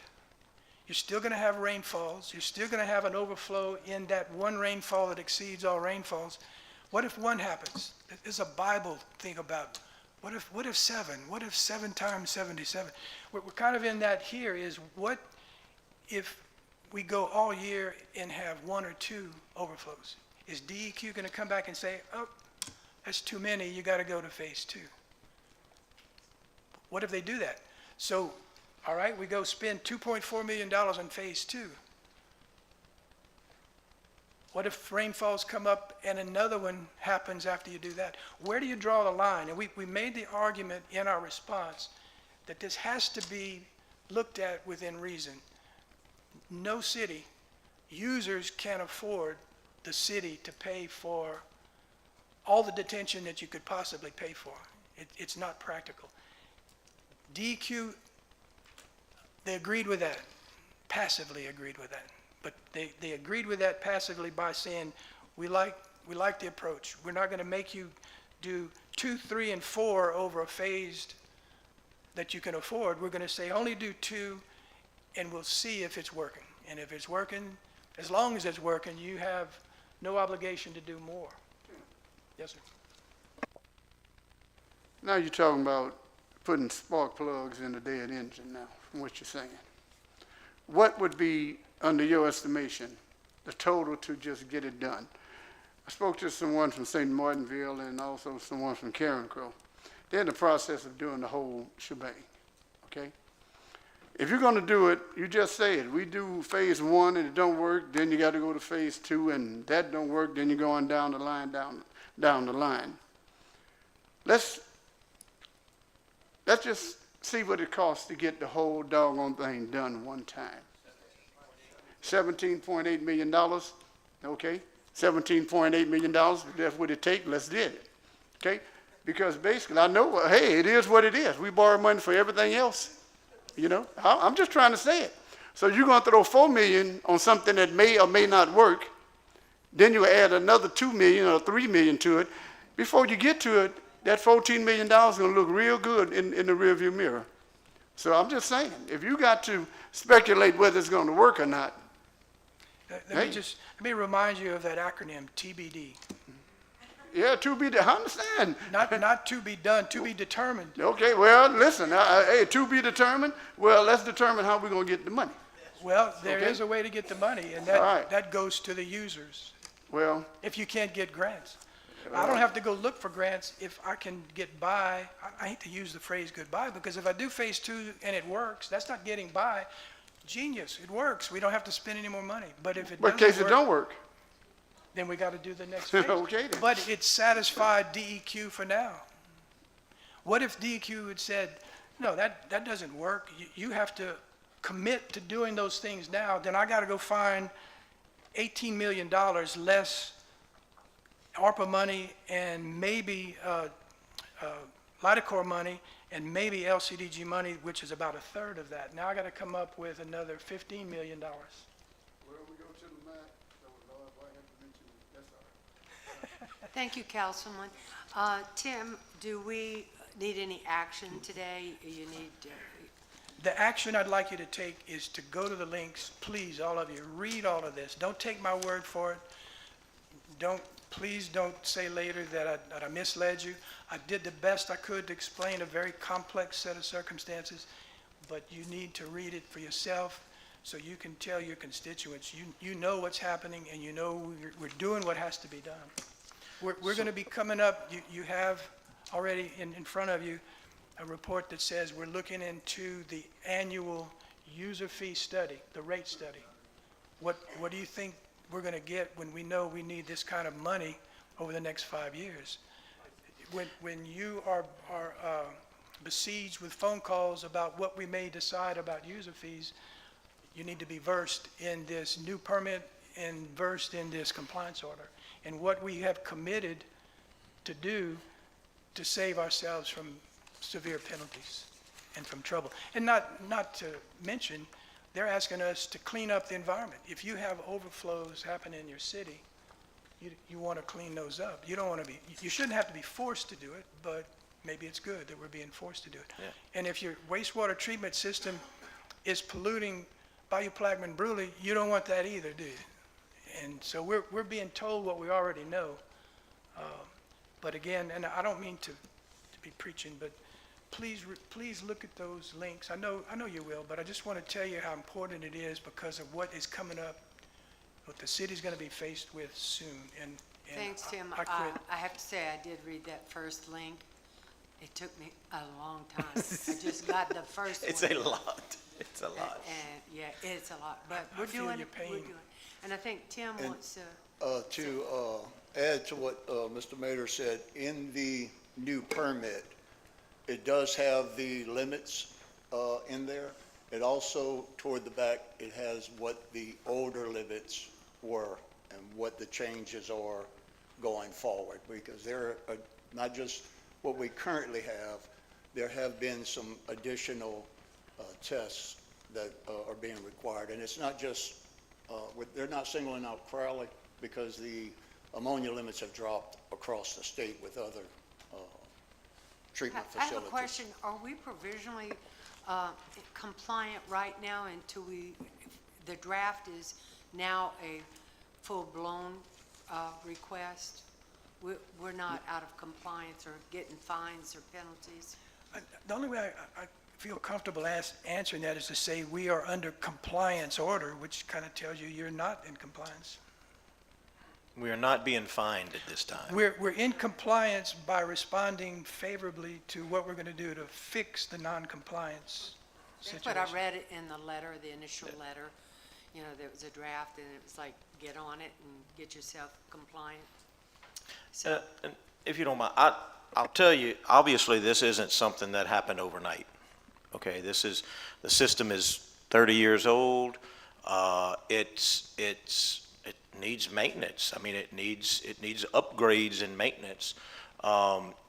You're still going to have rainfalls. You're still going to have an overflow in that one rainfall that exceeds all rainfalls. What if 1 happens? There's a Bible thing about, what if 7? What if 7 times 77? We're kind of in that here is, what if we go all year and have 1 or 2 overflows? Is DEQ going to come back and say, oh, that's too many, you got to go to phase 2? What if they do that? So, all right, we go spend $2.4 million on phase 2. What if rainfalls come up and another one happens after you do that? Where do you draw the line? And we made the argument in our response that this has to be looked at within reason. No city, users can't afford the city to pay for all the detention that you could possibly pay for. It's not practical. DEQ, they agreed with that, passively agreed with that. But they agreed with that passively by saying, we like the approach. We're not going to make you do 2, 3, and 4 over a phased that you can afford. We're going to say only do 2, and we'll see if it's working. And if it's working, as long as it's working, you have no obligation to do more. Yes, sir. Now you're talking about putting spark plugs in the dead engine now, from what you're saying. What would be under your estimation, the total to just get it done? I spoke to someone from St. Martinville and also someone from Crow. They're in the process of doing the whole shebang, okay? If you're gonna do it, you just say it. We do phase 1 and it don't work, then you gotta go to phase 2 and that don't work, then you're going down the line, down the line. Let's just see what it costs to get the whole doggone thing done one time. $17.8 million, okay? $17.8 million, if that's what it takes, let's do it, okay? Because basically, I know, hey, it is what it is. We borrow money for everything else, you know? I'm just trying to say it. So you're gonna throw $4 million on something that may or may not work, then you add another $2 million or $3 million to it. Before you get to it, that $14 million is gonna look real good in the rearview mirror. So I'm just saying, if you got to speculate whether it's gonna work or not, Let me remind you of that acronym, TBD. yeah, to be, I understand. Not to be done, to be determined. Okay, well, listen, hey, to be determined, well, let's determine how we're gonna get the money. Well, there Okay. is a way to get the money, and All right. that goes to the users, Well, if you can't get grants. I don't have to go look for grants if I can get by. I hate to use the phrase goodbye, because if I do phase 2 and it works, that's not getting by. Genius, it works. We don't have to spend any more money. But if it but in case it doesn't don't work, work, then we got to do the next phase. Okay, then. But it satisfied DEQ for now. What if DEQ had said, no, that doesn't work. You have to commit to doing those things now. Then I got to go find $18 million less ARPA money and maybe LIDACOR money and maybe LCDG money, which is about a third of that. Now I got to come up with another $15 million. Well, we go to the mat, so Lord, why have to mention it? That's all right. Thank you, Councilman. Tim, do we need any action today? You need, The action I'd like you to take is to go to the links. Please, all of you, read all of this. Don't take my word for it. Please don't say later that I misled you. I did the best I could to explain a very complex set of circumstances, but you need to read it for yourself so you can tell your constituents. You know what's happening, and you know we're doing what has to be done. We're going to be coming up. You have already in front of you a report that says we're looking into the annual user fee study, the rate study. What do you think we're going to get when we know we need this kind of money over the next 5 years? When you are besieged with phone calls about what we may decide about user fees, you need to be versed in this new permit and versed in this compliance order and what we have committed to do to save ourselves from severe penalties and from trouble. And not to mention, they're asking us to clean up the environment. If you have overflows happen in your city, you want to clean those up. You don't want to you shouldn't have to be forced to do it, but maybe it's good that we're being forced to do it. Yeah. And if your wastewater treatment system is polluting Bayou Plaquemine Brûlé, you don't want that either, do you? And so we're being told what we already know. But again, and I don't mean to be preaching, but please look at those links. I know you will, but I just want to tell you how important it is because of what is coming up, what the city's going to be faced with soon. And thanks, Tim. I quit. I have to say, I did read that first link. It took me a long time. I just got the first one. It's a lot. It's a lot. And, yeah, it's a lot, but I we're feel doing your it. We're pain. doing it. And I think Tim wants to. To add to what Mr. Mayor said, in the new permit, it does have the limits in there. It also, toward the back, it has what the older limits were and what the changes are going forward. Because there are not just what we currently have, there have been some additional tests that are being required. And it's not just, they're not singling out Crowley because the ammonia limits have dropped across the state with other treatment I have facilities. a question. Are we provisionally compliant right now until the draft is now a full-blown request? We're not out of compliance or getting fines or penalties? The only way feel comfortable answering that is to say we are under compliance order, which kind of tells you you're not in compliance. We are not being fined at this time. We're in compliance by responding favorably to what we're going to do to fix the non-compliance That's situation. what I read in the letter, the initial letter. You know, there was a draft, and it was like, get on it and get yourself compliant. So, And if you don't mind, I'll tell you, obviously, this isn't something that happened overnight. Okay, the system is 30 years old. It needs maintenance. I mean, it needs upgrades and maintenance.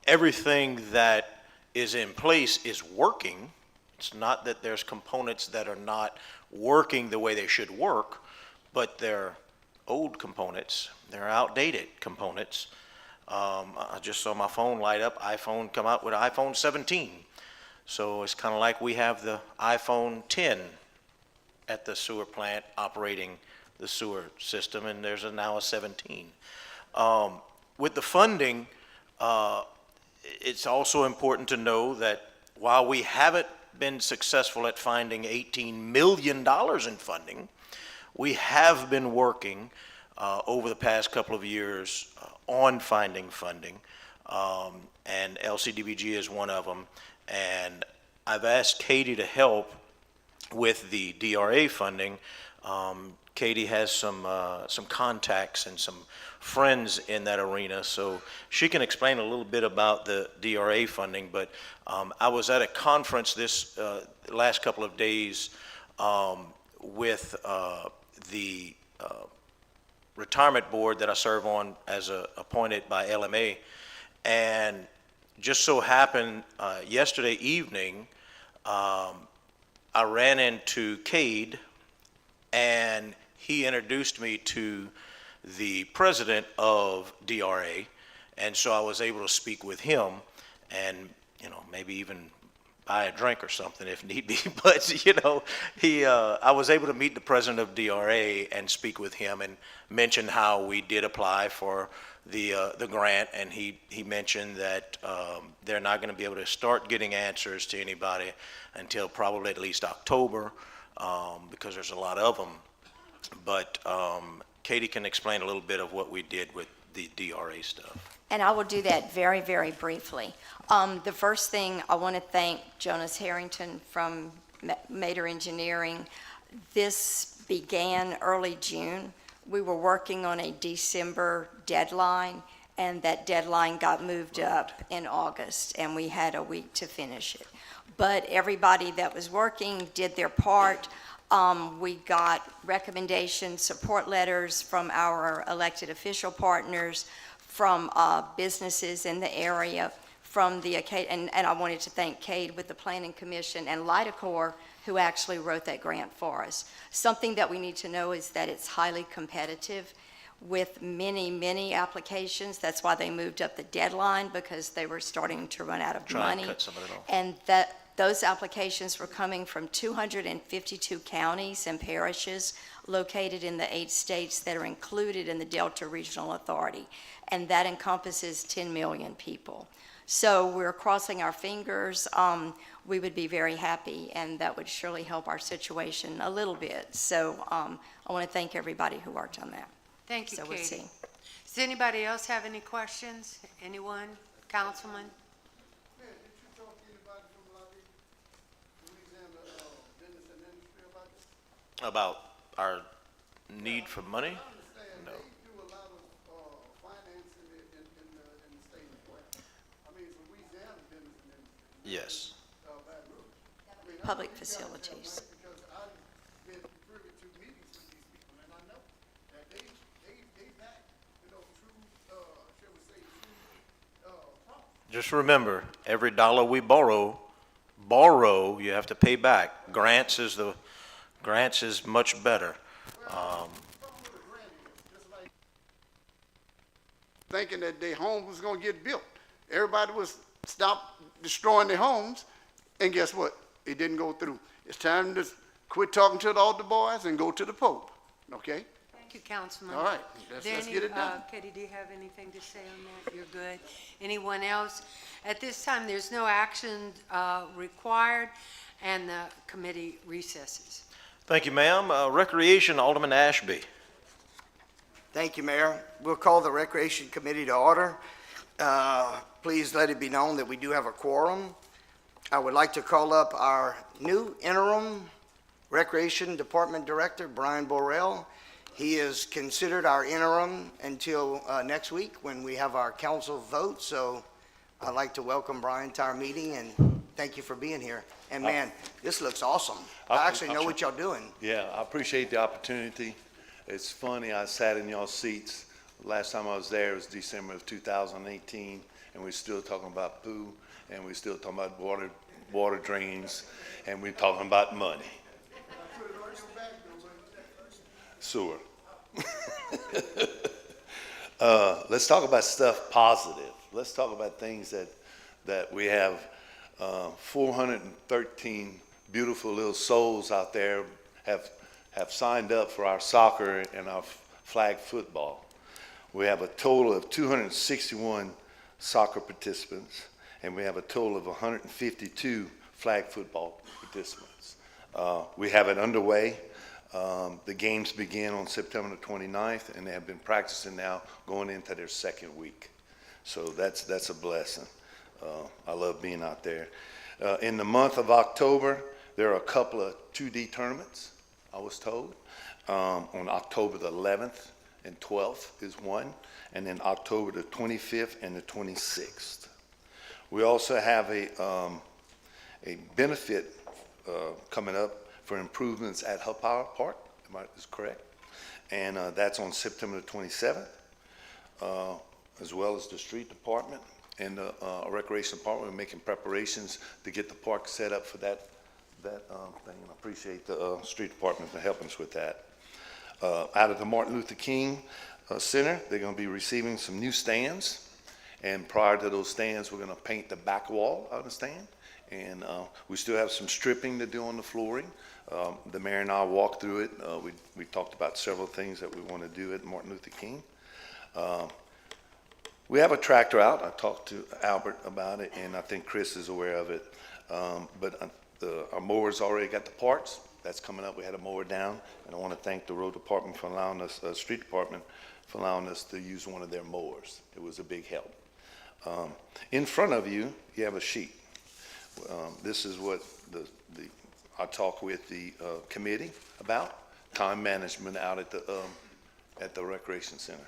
Everything that is in place is working. It's not that there's components that are not working the way they should work, but they're old components. They're outdated components. I just saw my phone light up. iPhone come out with iPhone 17. So it's kind of like we have the iPhone 10 at the sewer plant operating the sewer system, and there's now a 17. With the funding, it's also important to know that while we haven't been successful at finding $18 million in funding, we have been working over the past couple of years on finding funding, and LCDBG is one of them. And I've asked Katie to help with the DRA funding. Katie has some contacts and some friends in that arena, so she can explain a little bit about the DRA funding. But I was at a conference this last couple of days with the retirement board that I serve on as appointed by LMA, and just so happened yesterday evening I ran into Cade, and he introduced me to the president of DRA, and so I was able to speak with him and, you know, maybe even buy a drink or something if need be. But, you know, I was able to meet the president of DRA and speak with him and mention how we did apply for the grant, and he mentioned that they're not going to be able to start getting answers to anybody until probably at least October, because there's a lot of them. But Katie can explain a little bit of what we did with the DRA stuff. And I will do that very, very briefly. The first thing, I want to thank Jonas Harrington from Mater Engineering. This began early June. We were working on a December deadline, and that deadline got moved up in August, and we had a week to finish it. But everybody that was working did their part. We got recommendations, support letters from our elected official partners, from businesses in the area, from the, and I wanted to thank Cade with the Planning Commission and Lidacor, who actually wrote that grant for us. Something that we need to know is that it's highly competitive with many, many applications. That's why they moved up the deadline, because they were starting to run out of Try and money. cut some of it off. And those applications were coming from 252 counties and parishes located in the 8 states that are included in the Delta Regional Authority, and that encompasses 10 million people. So we're crossing our fingers. We would be very happy, and that would surely help our situation a little bit. So I want to thank everybody who worked on that. thank you, So we'll Katie. see. Does anybody else have any questions? Anyone? Councilman? Man, did you talk to anybody from Louisiana Business and Industry about this? About our need for money? I understand No. they do a lot of financing in the state as well. I mean, it's Louisiana Business and Industry. Yes. Baton Rouge. I mean, I Public know you guys have facilities. money because I've been privy to meetings with these people, and I know that they back, you know, true, shall we say, true, profit. Just remember, every dollar we borrow, you have to pay back. Grants is much better. Thinking that their home was gonna get built. Everybody was stop destroying their homes, and guess what? It didn't go through. It's time to quit talking to the altar boys and go to the Pope, okay? Thank Thank you, Councilman. All right, let's get it done. Katie, do you have anything to say on that? You're good. Anyone else? At this time, there's no action required, and the committee recesses. Thank you, ma'am. Recreation, Alderman Ashby. Thank you, Mayor. We'll call the Recreation Committee to order. Please let it be known that we do have a quorum. I would like to call up our new interim Recreation Department Director, Brian Borrell. He is considered our interim until next week when we have our council vote. So I'd like to welcome Brian to our meeting and thank you for being here. And man, this looks awesome. I actually know what y'all doing. Yeah, I appreciate the opportunity. It's funny, I sat in y'all's seats. Last time I was there was December of 2018, and we're still talking about poo, and we're still talking about water drains, and we're talking about money. Sewer. Let's talk about stuff positive. Let's talk about things that we have 413 beautiful little souls out there have signed up for our soccer and our flag football. We have a total of 261 soccer participants, and we have a total of 152 flag football participants. We have it underway. The games begin on September the 29th, and they have been practicing now going into their second week. So that's a blessing. I love being out there. In the month of October, there are a couple of 2D tournaments, I was told. On October the 11th and 12th is one, and then October the 25th and the 26th. We also have a benefit coming up for improvements at Huppauer Park, is correct? And that's on September the 27th, as well as the street department and the recreation department. We're making preparations to get the park set up for that thing. And I appreciate the street department for helping us with that. Out of the Martin Luther King Center, they're going to be receiving some new stands. And prior to those stands, we're going to paint the back wall of the stand. And we still have some stripping to do on the flooring. The mayor and I walked through it. We talked about several things that we want to do at Martin Luther King. We have a tractor out. I talked to Albert about it, and I think Chris is aware of it. But our mower's already got the parts. That's coming up. We had a mower down, and I want to thank the road department for allowing us, street department, for allowing us to use one of their mowers. It was a big help. In front of you, you have a sheet. This is what I talked with the committee about, time management out at the recreation center.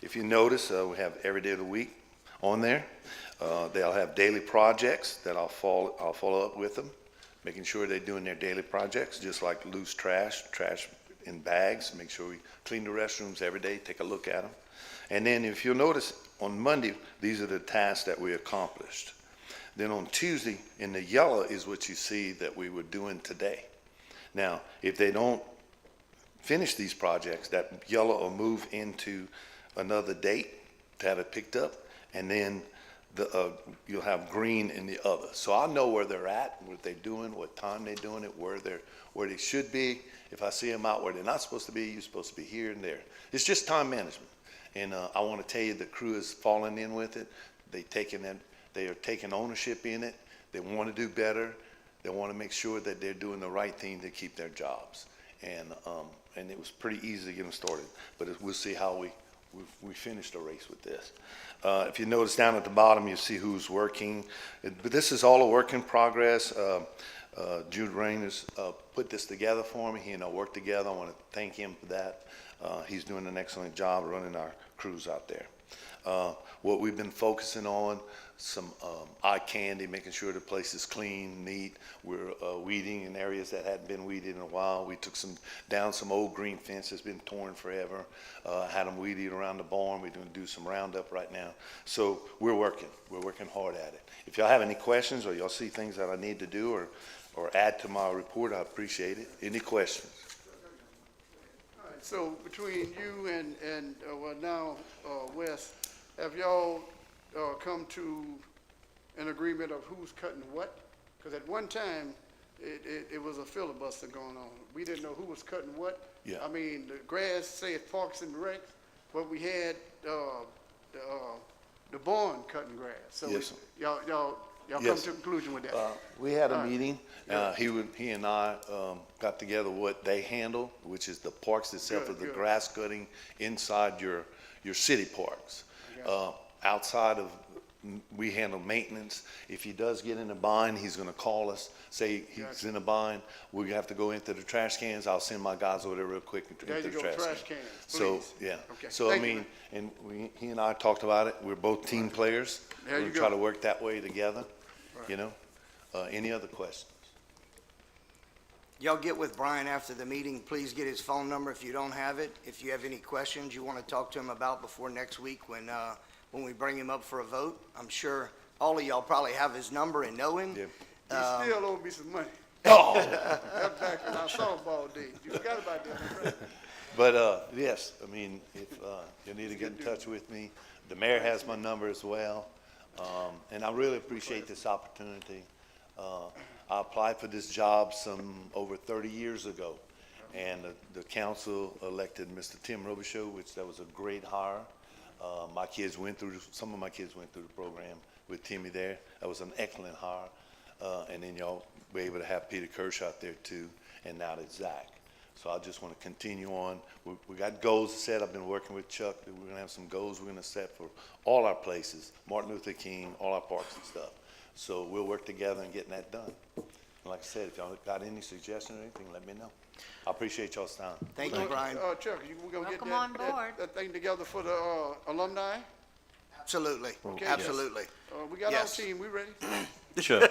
If you notice, we have every day of the week on there. They'll have daily projects that I'll follow up with them, making sure they're doing their daily projects, just like loose trash in bags. Make sure we clean the restrooms every day, take a look at them. And then if you'll notice, on Monday, these are the tasks that we accomplished. Then on Tuesday, in the yellow is what you see that we were doing today. Now, if they don't finish these projects, that yellow will move into another date to have it picked up, and then you'll have green in the other. So I know where they're at, what they're doing, what time they're doing it, where they should be. If I see them out where they're not supposed to be, you're supposed to be here and there. It's just time management. And I want to tell you the crew is falling in with it. They are taking ownership in it. They want to do better. They want to make sure that they're doing the right thing to keep their jobs. And it was pretty easy to get them started. But we'll see how we finish the race with this. If you notice down at the bottom, you see who's working. But this is all a work in progress. Jude Rayner's put this together for me. He and I worked together. I want to thank him for that. He's doing an excellent job running our crews out there. What we've been focusing on, some eye candy, making sure the place is clean, neat. We're weeding in areas that hadn't been weeded in a while. We took down some old green fence that's been torn forever, had them weeded around the barn. We're going to do some roundup right now. So we're working hard at it. If y'all have any questions or y'all see things that I need to do or add to my report, I appreciate it. Any questions? All right, so between you and now Wes, have y'all come to an agreement of who's cutting what? Because at one time, it was a filibuster going on. We didn't know who was cutting what. Yeah. I mean, the grass said Parks and Recs, but we had, the barn cutting grass. So Yes, sir. y'all come Yes. to a conclusion with that. We had a All right. meeting. He and I got together what they handle, which is the parks itself, Good, of the good. grass cutting inside your city parks. Outside of, we handle maintenance. If he does get in a bind, he's gonna call us, say he's Gotcha. in a bind. We have to go into the trash cans. I'll send my guys over there real quick and There into you the go, trash trash can. cans, So, please. yeah. Okay. So, I Thank you, mean, and he and I talked about it. We're both team players. There We're you gonna try go. to work that way together, Right. you know? Any other questions? Y'all get with Brian after the meeting. Please get his phone number if you don't have it. If you have any questions you want to talk to him about before next week when we bring him up for a vote. I'm sure all of y'all probably have his number and know him. Yeah. He still owe me some money. That's back in our softball days. You forgot about that, right? But, yes, I mean, if, you need to get in touch with me, the mayor has my number as well. And I really appreciate this opportunity. I applied for this job over 30 years ago. And the council elected Mr. Tim Robichaud, which that was a great hire. Some of my kids went through the program with Timmy there. That was an excellent hire. And then y'all were able to have Peter Kirsch out there too, and now it's Zach. So I just want to continue on. We got goals set. I've been working with Chuck. We're going to have some goals we're going to set for all our places, Martin Luther King, all our parks and stuff. So we'll work together in getting that done. And like I said, if y'all got any suggestions or anything, let me know. I appreciate y'all's time. Thank you, Brian. Chuck, we're gonna get Welcome on board. that thing together for the alumni? Absolutely, Okay. absolutely. We got Yes. our team, we ready? Sure.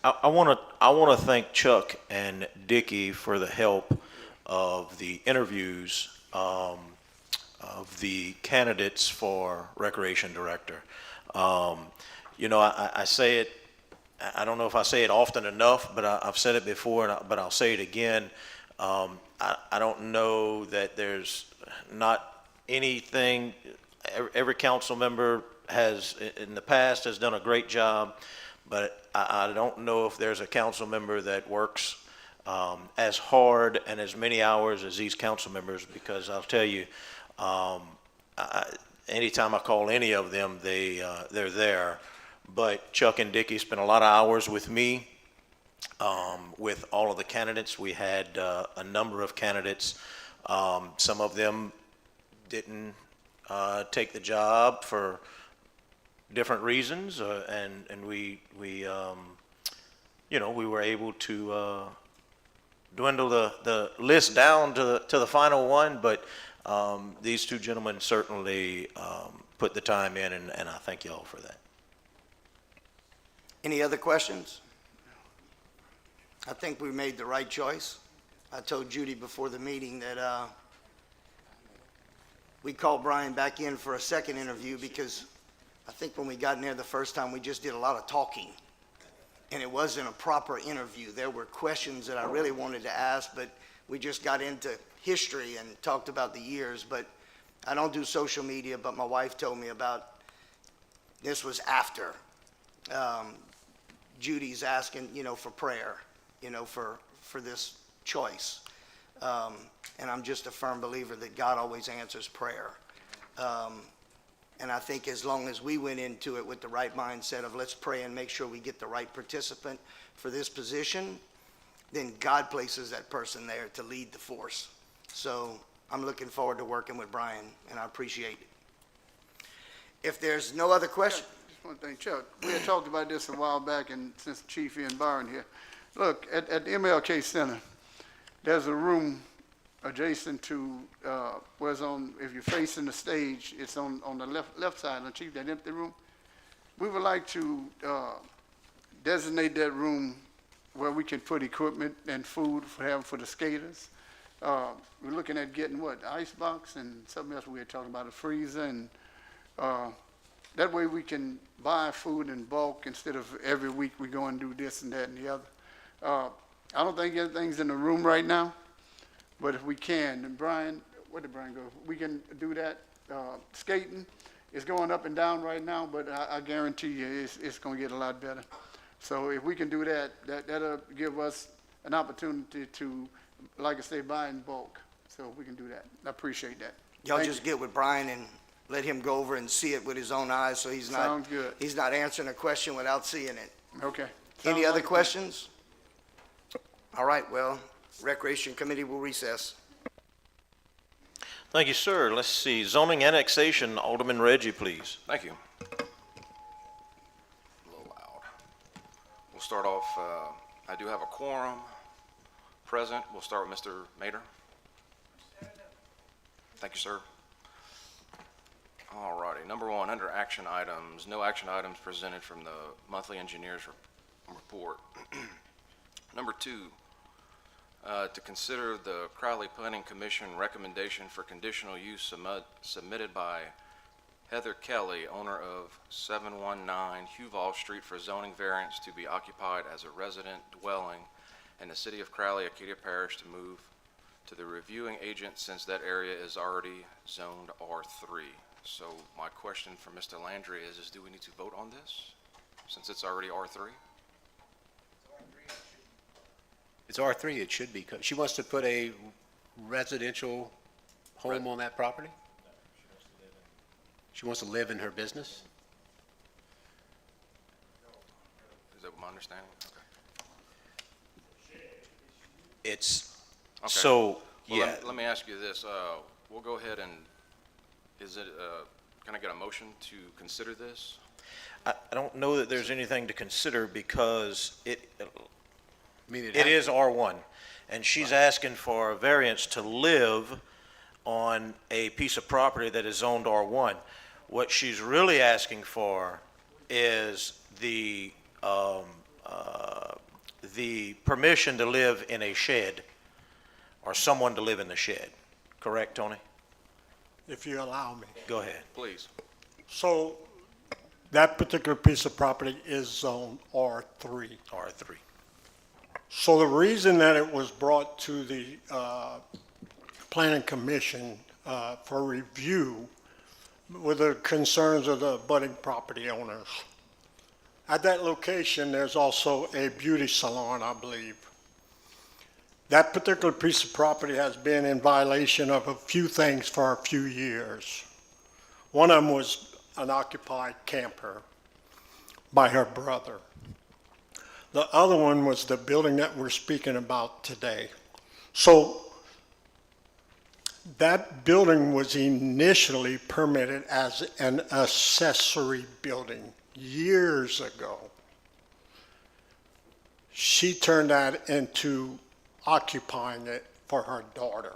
I want to thank Chuck and Dickie for the help of the interviews of the candidates for Recreation Director. You know, I say it, I don't know if I say it often enough, but I've said it before, but I'll say it again. I don't know that there's not anything, every council member has, in the past, has done a great job, but I don't know if there's a council member that works as hard and as many hours as these council members, because I'll tell you, anytime I call any of them, they're there. But Chuck and Dickie spent a lot of hours with me, with all of the candidates. We had a number of candidates. Some of them didn't take the job for different reasons, and we you know, we were able to dwindle the list down to the final one. But these two gentlemen certainly put the time in, and I thank you all for that. Any other questions? I think we made the right choice. I told Judy before the meeting that we called Brian back in for a second interview because I think when we got in there the first time, we just did a lot of talking. And it wasn't a proper interview. There were questions that I really wanted to ask, but we just got into history and talked about the years. But I don't do social media, but my wife told me about, this was after. Judy's asking, you know, for prayer, you know, for this choice. And I'm just a firm believer that God always answers prayer. And I think as long as we went into it with the right mindset of let's pray and make sure we get the right participant for this position, then God places that person there to lead the force. So I'm looking forward to working with Brian, and I appreciate it. If there's no other question, Just one thing, Chuck, we had talked about this a while back, and since Chief Ian Byron here, look, at the MLK Center, there's a room adjacent to, where it's on, if you're facing the stage, it's on the left side, Chief, that empty room. We would like to designate that room where we can put equipment and food for the skaters. We're looking at getting what, ice box and something else we had talked about, a freezer, and that way we can buy food in bulk instead of every week we go and do this and that and the other. I don't think anything's in the room right now, but if we can, and Brian, where did Brian go? We can do that. Skating is going up and down right now, but I guarantee you it's going to get a lot better. So if we can do that, that'll give us an opportunity to, like I say, buy in bulk. So we can do that. I appreciate that. Y'all Thank just you. get with Brian and let him go over and see it with his own eyes, so he's not. Sounds good. He's not answering a question without seeing it. Okay. Any Sounds other like a plan. questions? All right, well, Recreation Committee will recess. Thank you, sir. Let's see, zoning annexation, Alderman Reggie, please. Thank you. A little loud. We'll start off, I do have a quorum present. We'll start with Mr. Mader. Thank you, sir. All righty, number one, under action items, no action items presented from the monthly engineers report. Number two, to consider the Crowley Planning Commission recommendation for conditional use submitted by Heather Kelly, owner of 719 Huval Street, for zoning variance to be occupied as a resident dwelling in the city of Crowley, Acadia Parish, to move to the reviewing agent since that area is already zoned R3. So my question for Mr. Landry is do we need to vote on this since it's already R3? It's R3, it should be. She wants to put a residential home on that property? She wants to live in her business? Is that my understanding? Okay. It's, Okay. so, Well, yeah. let me ask you this. We'll go ahead and, can I get a motion to consider this? I don't know that there's anything to consider because I mean, it is R1, and she's asking for a variance to live on a piece of property that is zoned R1. What she's really asking for is the permission to live in a shed, or someone to live in the shed. Correct, Tony? If you allow me. Go ahead. Please. So that particular piece of property is zone R3. R3. So the reason that it was brought to the Planning Commission for review were the concerns of the budding property owners. At that location, there's also a beauty salon, I believe. That particular piece of property has been in violation of a few things for a few years. One of them was an occupied camper by her brother. The other one was the building that we're speaking about today. So that building was initially permitted as an accessory building years ago. She turned that into occupying it for her daughter.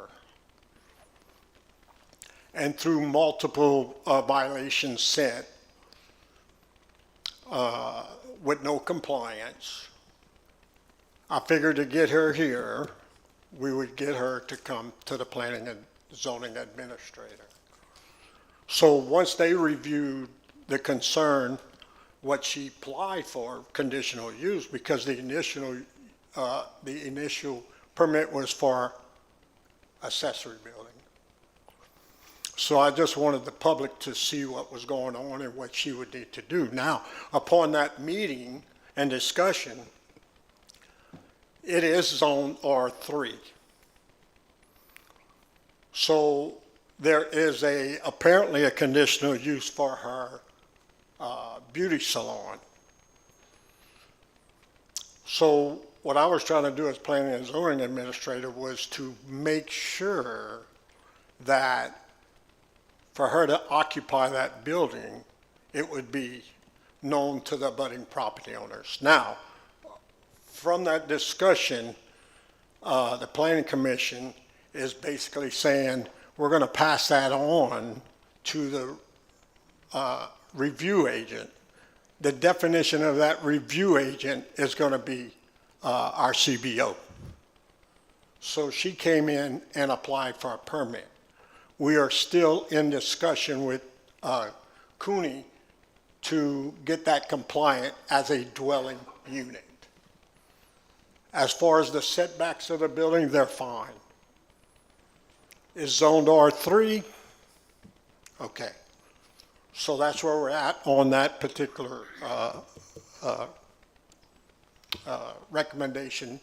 And through multiple violations set with no compliance, I figured to get her here, we would get her to come to the planning and zoning administrator. So once they reviewed the concern, what she applied for, conditional use, because the initial permit was for accessory building. So I just wanted the public to see what was going on and what she would need to do. Now, upon that meeting and discussion, it is zone R3. So there is apparently a conditional use for her beauty salon. So what I was trying to do as planning and zoning administrator was to make sure that for her to occupy that building, it would be known to the budding property owners. Now, from that discussion, the Planning Commission is basically saying, we're going to pass that on to the review agent. The definition of that review agent is going to be our CBO. So she came in and applied for a permit. We are still in discussion with Cooney to get that compliant as a dwelling unit. As far as the setbacks of the building, they're fine. Is zoned R3? Okay. So that's where we're at on that particular recommendation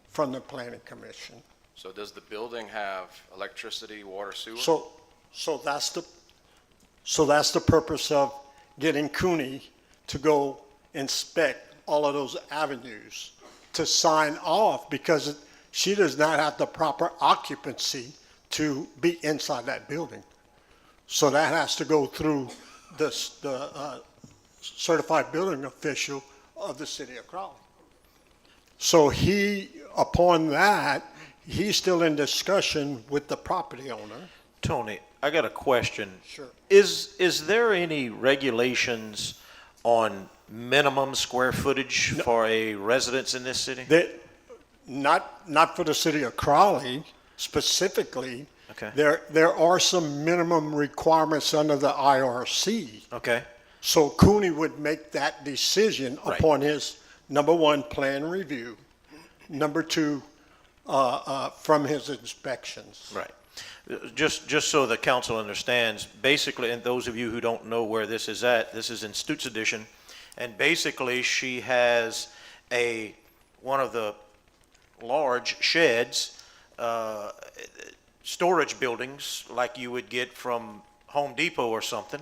from the planning commission. So does the building have electricity, water, sewer? So that's the purpose of getting Cooney to go inspect all of those avenues to sign off, because she does not have the proper occupancy to be inside that building. So that has to go through the certified building official of the city of Crowley. So upon that, he's still in discussion with the property owner. Tony, I got a question. Sure. Is there any regulations on minimum square footage for a residence in this city? Not for the city of Crowley specifically. Okay. There are some minimum requirements under the IRC. Okay. So Cooney would make that decision Right. upon his, number one, plan review, number two, from his inspections. Right. Just so the council understands, basically, and those of you who don't know where this is at, this is in Stutz Edition, and basically she has one of the large sheds, storage buildings like you would get from Home Depot or something,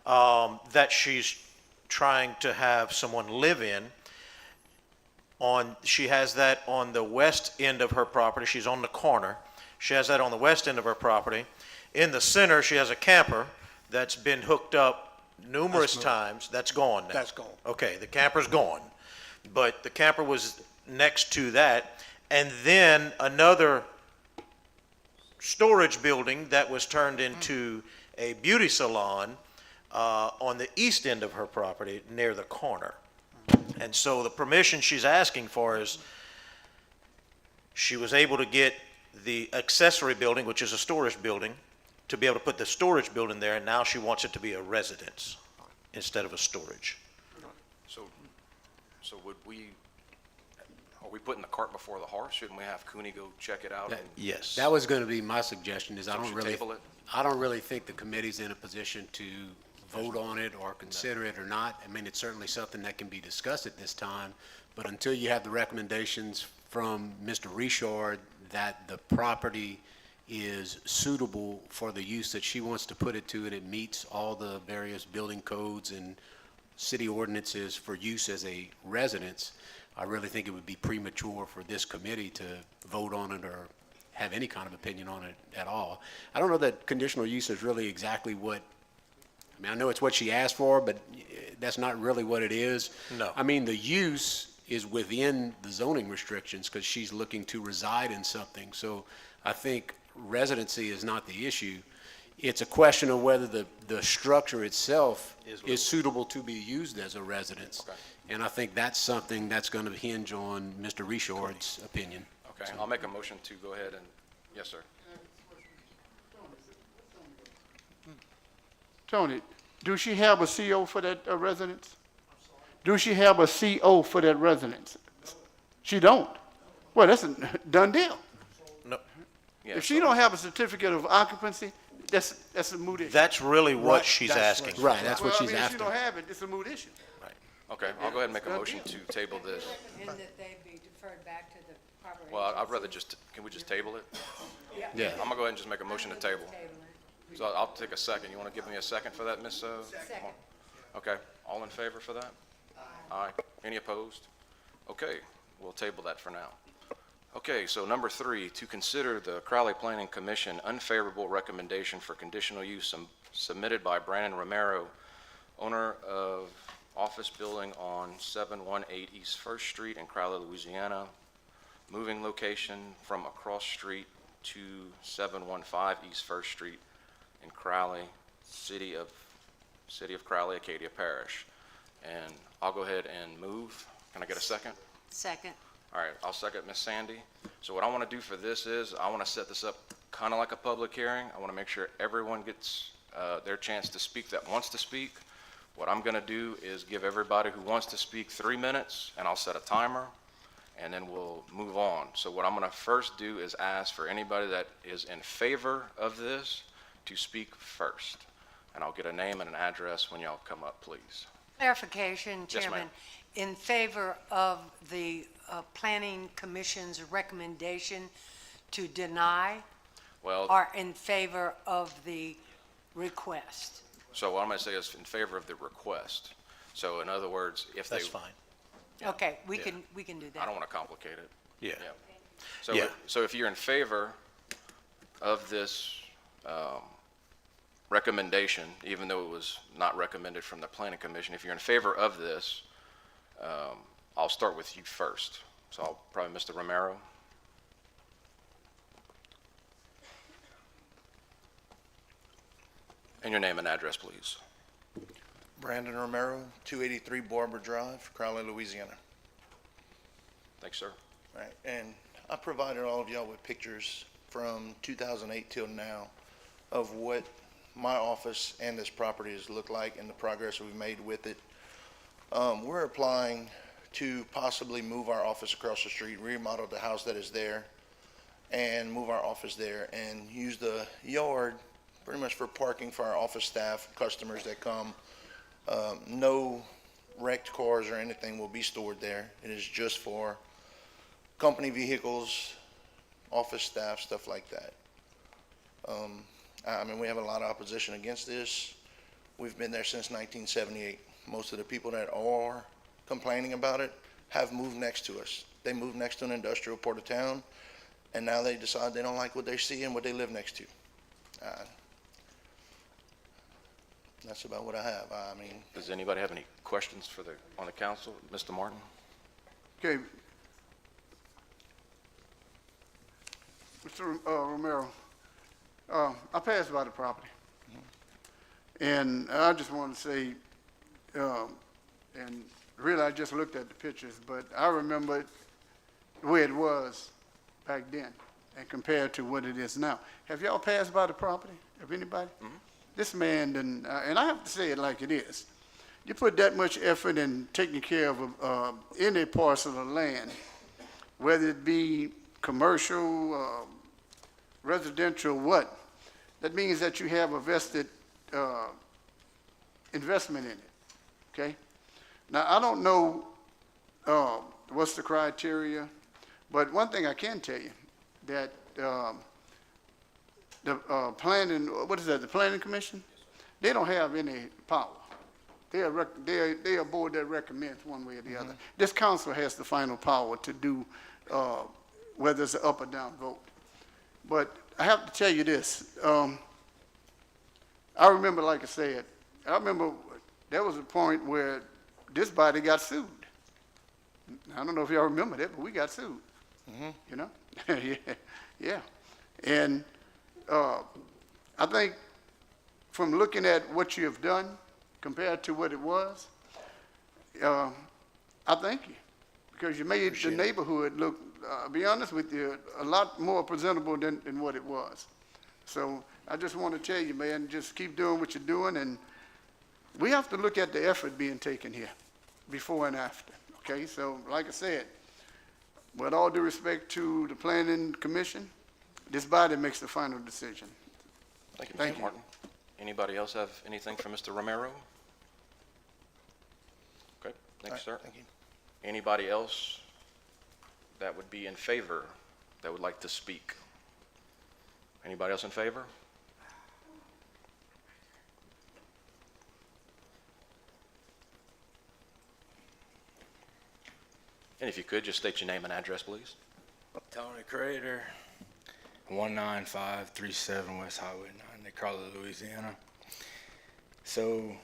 that she's trying to have someone live in. She has that on the west end of her property. She's on the corner. She has that on the west end of her property. In the center, she has a camper that's been hooked up numerous times. That's gone now. That's gone. Okay, the camper's gone. But the camper was next to that. And then another storage building that was turned into a beauty salon on the east end of her property near the corner. And so the permission she's asking for is, she was able to get the accessory building, which is a storage building, to be able to put the storage building there, and now she wants it to be a residence instead of a storage. So are we putting the cart before the horse? Shouldn't we have Cooney go check it out? Yes. That was going to be my suggestion, is So we should table it? I don't really think the committee's in a position to vote on it or consider it or not. I mean, it's certainly something that can be discussed at this time, but until you have the recommendations from Mr. Richard that the property is suitable for the use that she wants to put it to, and it meets all the various building codes and city ordinances for use as a residence, I really think it would be premature for this committee to vote on it or have any kind of opinion on it at all. I don't know that conditional use is really exactly what, I mean, I know it's what she asked for, but that's not really what it is. No. I mean, the use is within the zoning restrictions because she's looking to reside in something. So I think residency is not the issue. It's a question of whether the structure itself is suitable to be used as a residence. Okay. And I think that's something that's going to hinge on Mr. Richard's opinion. Okay, I'll make a motion to go ahead and, yes, sir. Tony, do she have a CO for that residence? Do she have a CO for that residence? She don't. Well, that's a done deal. No. Yeah, If she don't have a certificate of occupancy, that's a moot issue. That's really what Right, she's that's asking. Right, that's what Well, she's I mean, if she after. don't have it, it's a moot issue. Okay, I'll go ahead and make a motion to table this. And that they be deferred back to the proper. Well, I'd rather just, can we just table it? Yeah. I'm gonna go ahead and just make a motion to table. So I'll take a second. You wanna give me a second for that, Ms. Second. Okay, all in favor for that? Aye. Any opposed? Okay, we'll table that for now. Okay, so number 3, to consider the Crowley Planning Commission unfavorable recommendation for conditional use submitted by Brandon Romero, owner of office building on 718 East First Street in Crowley, Louisiana, moving location from across street to 715 East First Street in Crowley, City of Crowley, Acadia Parish. And I'll go ahead and move. Can I get a second? Second. All right, I'll second Ms. Sandy. So what I want to do for this is, I want to set this up kind of like a public hearing. I want to make sure everyone gets their chance to speak that wants to speak. What I'm going to do is give everybody who wants to speak 3 minutes, and I'll set a timer, and then we'll move on. So what I'm going to first do is ask for anybody that is in favor of this to speak first. And I'll get a name and an address when y'all come up, please. Clarification, Yes, ma'am. Chairman. In favor of the Planning Commission's recommendation to deny, Well, or in favor of the request? so what I'm going to say is in favor of the request. So in other words, if they. That's fine. Yeah. Okay, we Yeah. can do that. I don't want to complicate it. Yeah. So, Yeah. so if you're in favor of this recommendation, even though it was not recommended from the Planning Commission, if you're in favor of this, I'll start with you first. So I'll probably Mr. Romero. And your name and address, please. Brandon Romero, 283 Barber Drive, Crowley, Louisiana. Thanks, sir. Right, and I provided all of y'all with pictures from 2008 till now of what my office and this property has looked like and the progress we've made with it. We're applying to possibly move our office across the street, remodel the house that is there, and move our office there and use the yard pretty much for parking for our office staff, customers that come. No wrecked cars or anything will be stored there. It is just for company vehicles, office staff, stuff like that. I mean, we have a lot of opposition against this. We've been there since 1978. Most of the people that are complaining about it have moved next to us. They moved next to an industrial part of town, and now they decide they don't like what they see and what they live next to. That's about what I have. I mean, Does anybody have any questions on the council? Mr. Martin? Okay. Mr. Romero, I passed by the property. And I just want to say, and really I just looked at the pictures, but I remember the way it was back then and compared to what it is now. Have y'all passed by the property? Have anybody? This man didn't, and I have to say it like it is. You put that much effort in taking care of any parcel of land, whether it be commercial, residential, what, that means that you have a vested investment in it, okay? Now, I don't know what's the criteria, but one thing I can tell you, that the planning, what is that, the Planning Commission? They don't have any power. They're a board that recommends one way or the other. This council has the final power to do whether it's an up or down vote. But I have to tell you this. I remember, like I said, I remember there was a point where this body got sued. I don't know if y'all remember that, but we got sued. You know? Yeah. And I think from looking at what you have done compared to what it was, I thank you, because you made the neighborhood look, I'll be honest with you, a lot more presentable than what it was. So I just want to tell you, man, just keep doing what you're doing, and we have to look at the effort being taken here, before and after, okay? So like I said, with all due respect to the Planning Commission, this body makes the final decision. Thank you, Thank Mr. you. Martin. Anybody else have anything for Mr. Romero? Okay, thanks, sir. thank you. Anybody else that would be in favor, that would like to speak? Anybody else in favor? And if you could, just state your name and address, please. Tony Crater, 19537 West Highway 9, Crowley, Louisiana. So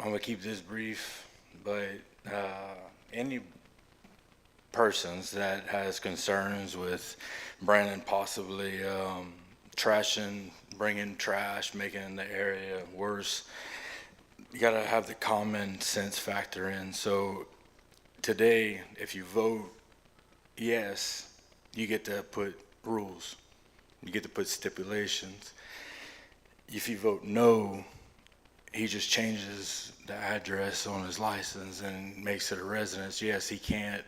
I'm gonna keep this brief, but any persons that has concerns with Brandon possibly trashing, bringing trash, making the area worse, you gotta have the common sense factor in. So today, if you vote yes, you get to put rules. You get to put stipulations. If you vote no, he just changes the address on his license and makes it a residence. Yes, he can't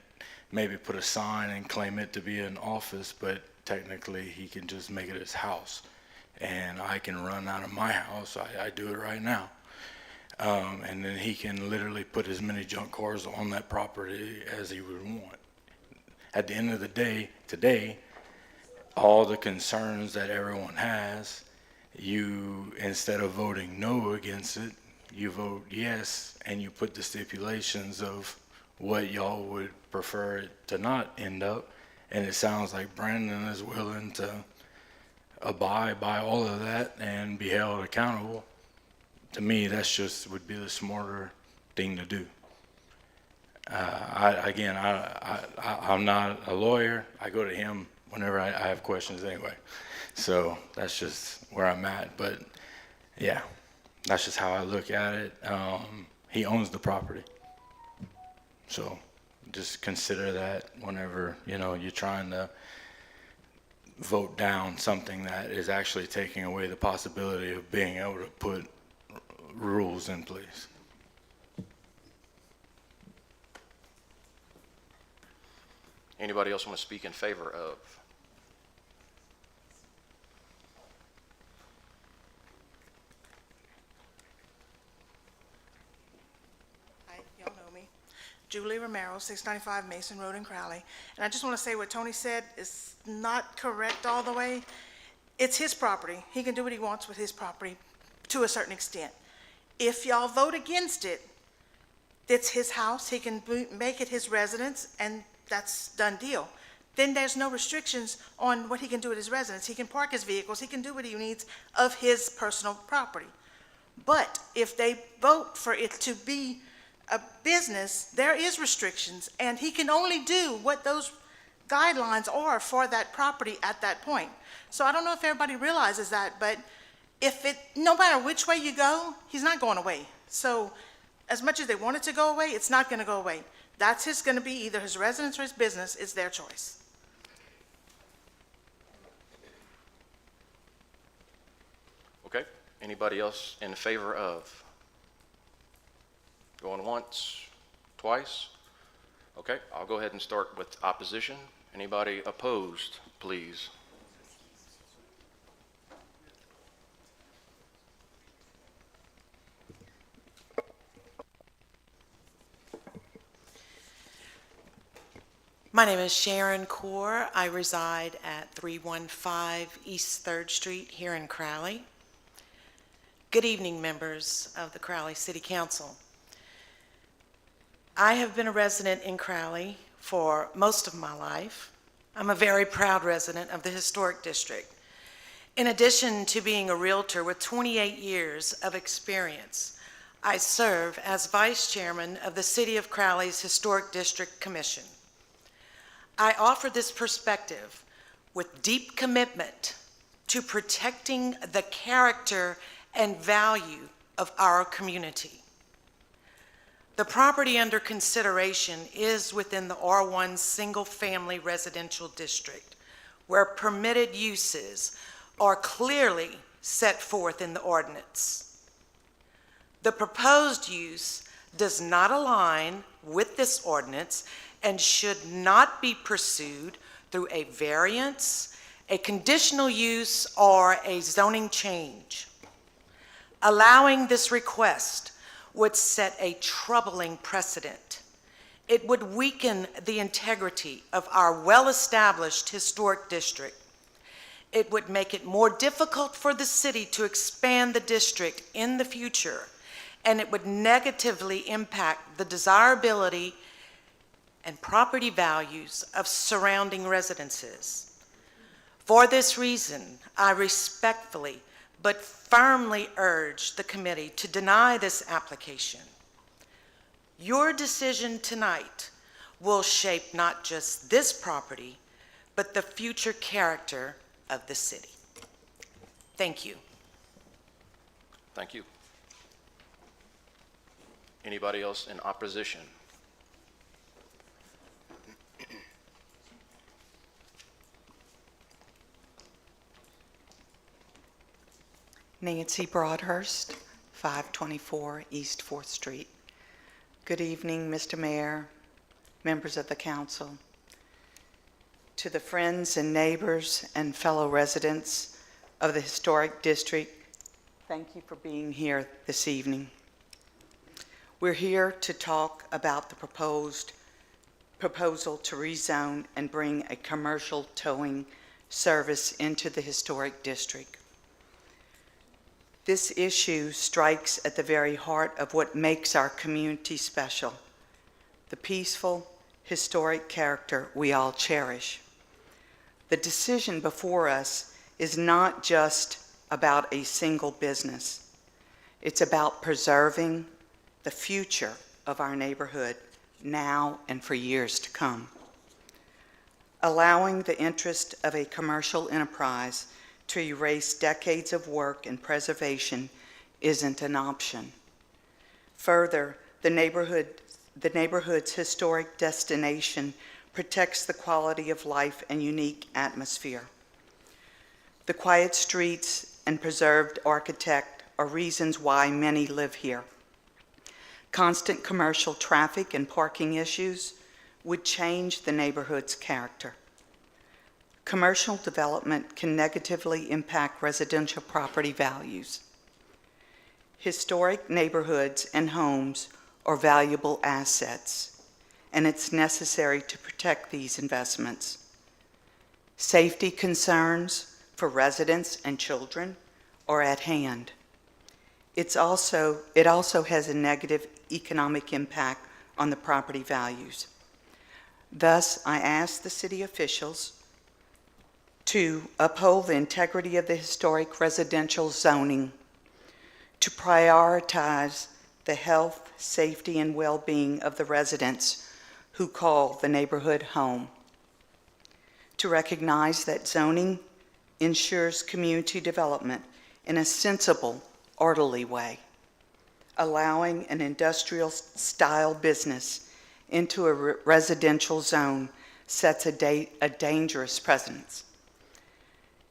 maybe put a sign and claim it to be an office, but technically he can just make it his house. And I can run out of my house. I do it right now. And then he can literally put as many junk cars on that property as he would want. At the end of the day, today, all the concerns that everyone has, you, instead of voting no against it, you vote yes, and you put the stipulations of what y'all would prefer it to not end up. And it sounds like Brandon is willing to abide by all of that and be held accountable. To me, that's just would be the smarter thing to do. I'm not a lawyer. I go to him whenever I have questions anyway. So that's just where I'm at. But yeah, that's just how I look at it. He owns the property. So just consider that whenever, you're trying to vote down something that is actually taking away the possibility of being able to put rules in place. Anybody else want to speak in favor of? Hi, y'all know me. Julie Romero, 695 Mason Road in Crowley. And I just want to say what Tony said is not correct all the way. It's his property. He can do what he wants with his property to a certain extent. If y'all vote against it, it's his house. He can make it his residence, and that's done deal. Then there's no restrictions on what he can do at his residence. He can park his vehicles. He can do what he needs of his personal property. But if they vote for it to be a business, there is restrictions, and he can only do what those guidelines are for that property at that point. So I don't know if everybody realizes that, but no matter which way you go, he's not going away. So as much as they want it to go away, it's not going to go away. That's going to be either his residence or his business. It's their choice. Okay, anybody else in favor of? Going once, twice? Okay, I'll go ahead and start with opposition. Anybody opposed, please? My name is Sharon Kaur. I reside at 315 East 3rd Street here in Crowley. Good evening, members of the Crowley City Council. I have been a resident in Crowley for most of my life. I'm a very proud resident of the Historic District. In addition to being a realtor with 28 years of experience, I serve as Vice Chairman of the City of Crowley's Historic District Commission. I offer this perspective with deep commitment to protecting the character and value of our community. The property under consideration is within the R1 single-family residential district, where permitted uses are clearly set forth in the ordinance. The proposed use does not align with this ordinance and should not be pursued through a variance, a conditional use, or a zoning change. Allowing this request would set a troubling precedent. It would weaken the integrity of our well-established historic district. It would make it more difficult for the city to expand the district in the future, and it would negatively impact the desirability and property values of surrounding residences. For this reason, I respectfully but firmly urge the committee to deny this application. Your decision tonight will shape not just this property, but the future character of the city. Thank you. Thank you. Anybody else in opposition? Nancy Broadhurst, 524 East 4th Street. Good evening, Mr. Mayor, members of the council. To the friends and neighbors and fellow residents of the Historic District, thank you for being here this evening. We're here to talk about the proposal to rezone and bring a commercial towing service into the historic district. This issue strikes at the very heart of what makes our community special, the peaceful, historic character we all cherish. The decision before us is not just about a single business. It's about preserving the future of our neighborhood now and for years to come. Allowing the interest of a commercial enterprise to erase decades of work and preservation isn't an option. Further, the neighborhood's historic destination protects the quality of life and unique atmosphere. The quiet streets and preserved architect are reasons why many live here. Constant commercial traffic and parking issues would change the neighborhood's character. Commercial development can negatively impact residential property values. Historic neighborhoods and homes are valuable assets, and it's necessary to protect these investments. Safety concerns for residents and children are at hand. It also has a negative economic impact on the property values. Thus, I ask the city officials to uphold the integrity of the historic residential zoning, to prioritize the health, safety, and well-being of the residents who call the neighborhood home, to recognize that zoning ensures community development in a sensible, orderly way. Allowing an industrial-style business into a residential zone sets a dangerous precedent.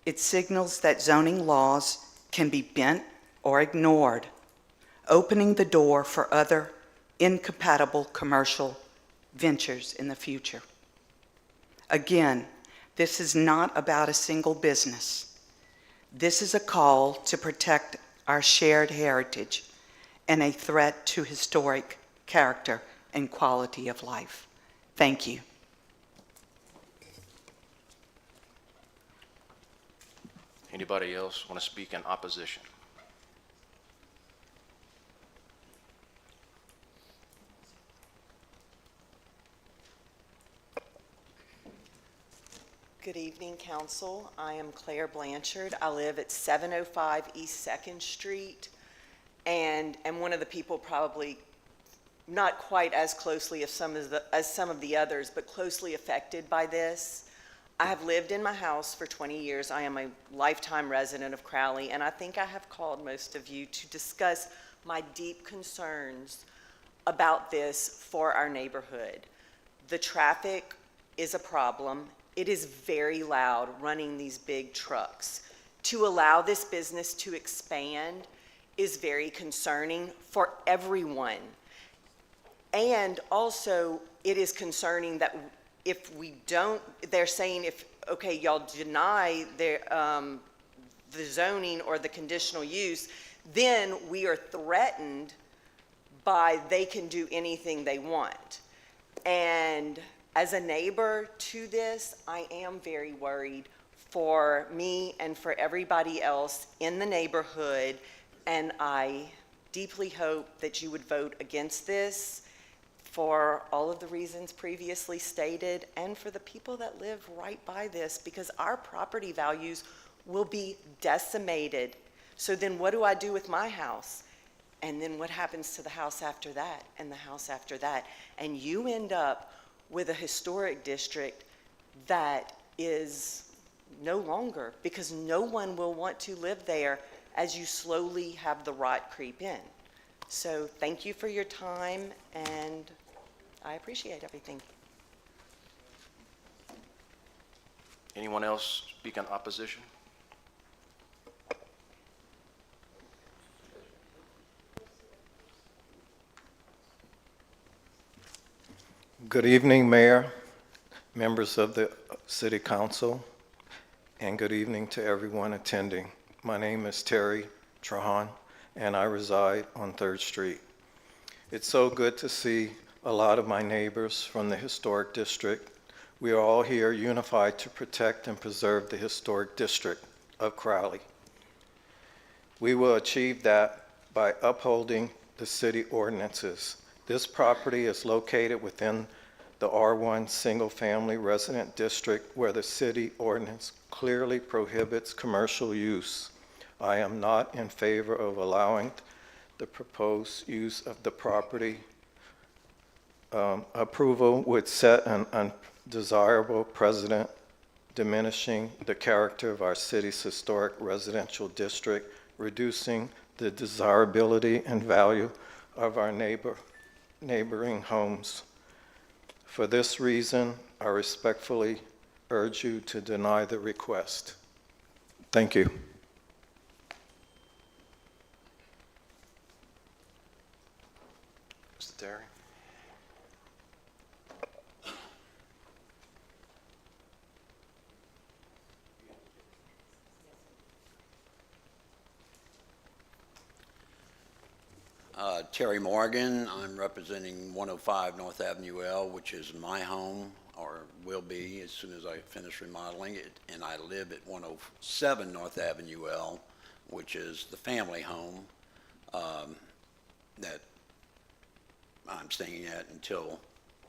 It signals that zoning laws can be bent or ignored, opening the door for other incompatible commercial ventures in the future. Again, this is not about a single business. This is a call to protect our shared heritage and a threat to historic character and quality of life. Thank you. Anybody else want to speak in opposition? Good evening, Council. I am Claire Blanchard. I live at 705 East 2nd Street, and am one of the people probably not quite as closely as some of the others, but closely affected by this. I have lived in my house for 20 years. I am a lifetime resident of Crowley, and I think I have called most of you to discuss my deep concerns about this for our neighborhood. The traffic is a problem. It is very loud running these big trucks. To allow this business to expand is very concerning for everyone. And also, it is concerning that if we don't, they're saying okay, y'all deny the zoning or the conditional use, then we are threatened by they can do anything they want. And as a neighbor to this, I am very worried for me and for everybody else in the neighborhood, and I deeply hope that you would vote against this for all of the reasons previously stated, and for the people that live right by this, because our property values will be decimated. So then what do I do with my house? And then what happens to the house after that, and the house after that? And you end up with a historic district that is no longer, because no one will want to live there as you slowly have the rot creep in. So thank you for your time, and I appreciate everything. Anyone else speak in opposition? Good evening, Mayor, members of the City Council, and good evening to everyone attending. My name is Terry Trahan, and I reside on 3rd Street. It's so good to see a lot of my neighbors from the historic district. We are all here unified to protect and preserve the historic district of Crowley. We will achieve that by upholding the city ordinances. This property is located within the R1 single-family resident district where the city ordinance clearly prohibits commercial use. I am not in favor of allowing the proposed use of the property. Approval would set an undesirable precedent, diminishing the character of our city's historic residential district, reducing the desirability and value of our neighboring homes. For this reason, I respectfully urge you to deny the request. Thank you. Mr. Terry? Terry Morgan, I'm representing 105 North Avenue L, which is my home, or will be as soon as I finish remodeling it, and I live at 107 North Avenue L, which is the family home that I'm staying at until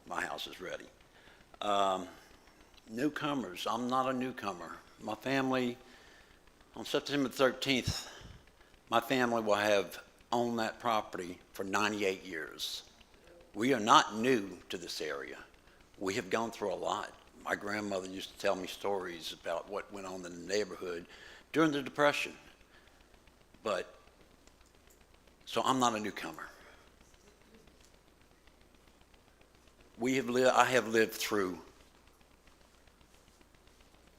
my house is ready. Newcomers, I'm not a newcomer. My family, on September 13th, my family will have owned that property for 98 years. We are not new to this area. We have gone through a lot. My grandmother used to tell me stories about what went on in the neighborhood during the Depression. So I'm not a newcomer. I have lived through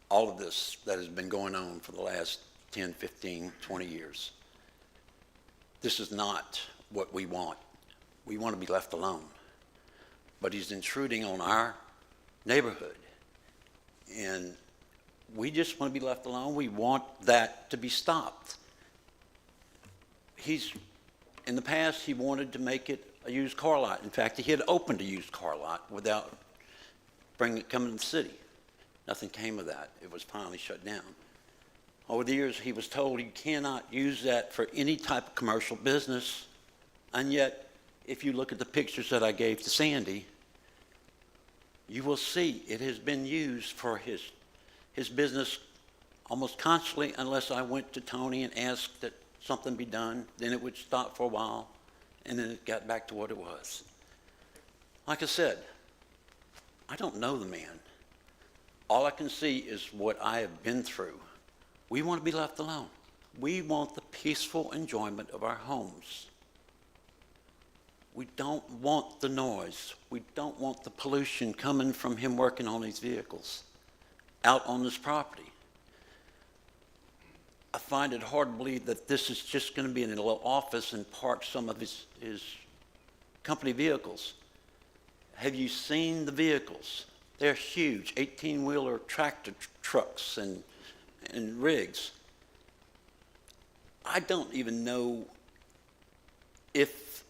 all of this that has been going on for the last 10, 15, 20 years. This is not what we want. We want to be left alone. But he's intruding on our neighborhood. And we just want to be left alone. We want that to be stopped. In the past, he wanted to make it a used car lot. In fact, he had opened a used car lot without coming to the city. Nothing came of that. It was finally shut down. Over the years, he was told he cannot use that for any type of commercial business. And yet, if you look at the pictures that I gave to Sandy, you will see it has been used for his business almost constantly, unless I went to Tony and asked that something be done. Then it would stop for a while, and then it got back to what it was. Like I said, I don't know the man. All I can see is what I have been through. We want to be left alone. We want the peaceful enjoyment of our homes. We don't want the noise. We don't want the pollution coming from him working on these vehicles out on this property. I find it hard to believe that this is just going to be in a little office and park some of his company vehicles. Have you seen the vehicles? They're huge, 18-wheeler tractor trucks and rigs. I don't even know if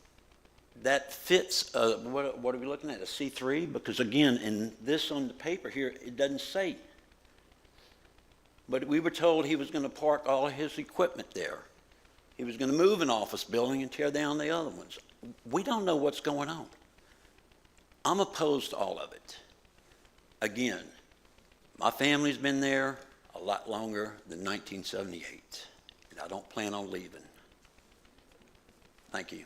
that fits, what are we looking at, a C3? Because again, in this on the paper here, it doesn't say. But we were told he was going to park all of his equipment there. He was going to move an office building and tear down the other ones. We don't know what's going on. I'm opposed to all of it. Again, my family's been there a lot longer than 1978, and I don't plan on leaving. Thank you.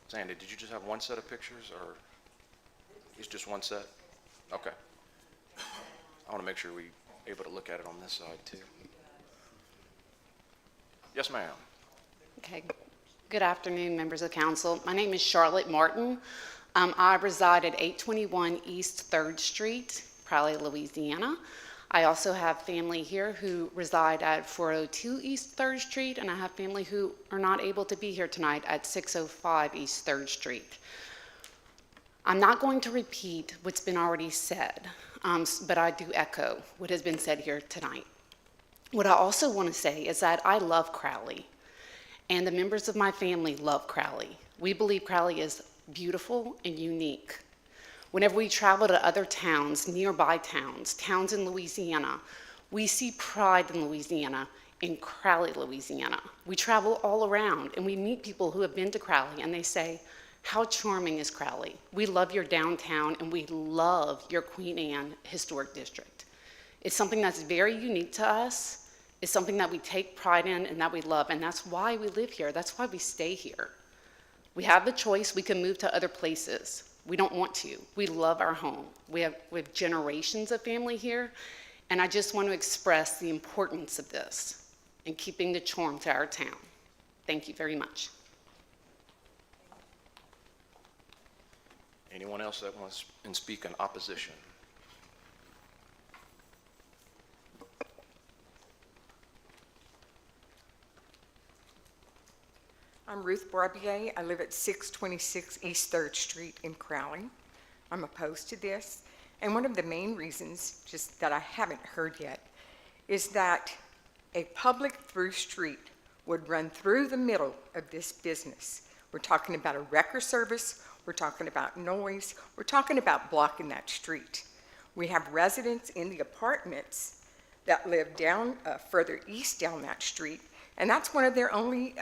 Sandy, did you just have one set of pictures, or it's just one set? Okay. I want to make sure we're able to look at it on this side, too. Yes, ma'am. Okay. Good afternoon, members of council. My name is Charlotte Martin. I reside at 821 East 3rd Street, Crowley, Louisiana. I also have family here who reside at 402 East 3rd Street, and I have family who are not able to be here tonight at 605 East 3rd Street. I'm not going to repeat what's been already said, but I do echo what has been said here tonight. What I also want to say is that I love Crowley, and the members of my family love Crowley. We believe Crowley is beautiful and unique. Whenever we travel to other towns, nearby towns, towns in Louisiana, we see pride in Louisiana, in Crowley, Louisiana. We travel all around and we meet people who have been to Crowley and they say, how charming is Crowley? We love your downtown and we love your Queen Anne Historic District. It's something that's very unique to us. It's something that we take pride in and that we love, and that's why we live here. That's why we stay here. We have the choice. We can move to other places. We don't want to. We love our home. We have generations of family here, and I just want to express the importance of this and keeping the charm to our town. Thank you very much. Anyone else that wants to speak in opposition? I'm Ruth Barbier. I live at 626 East 3rd Street in Crowley. I'm opposed to this. And one of the main reasons, just that I haven't heard yet, is that a public through street would run through the middle of this business. We're talking about a wrecker service. We're talking about noise. We're talking about blocking that street. We have residents in the apartments that live down further east down that street, and that's one of their only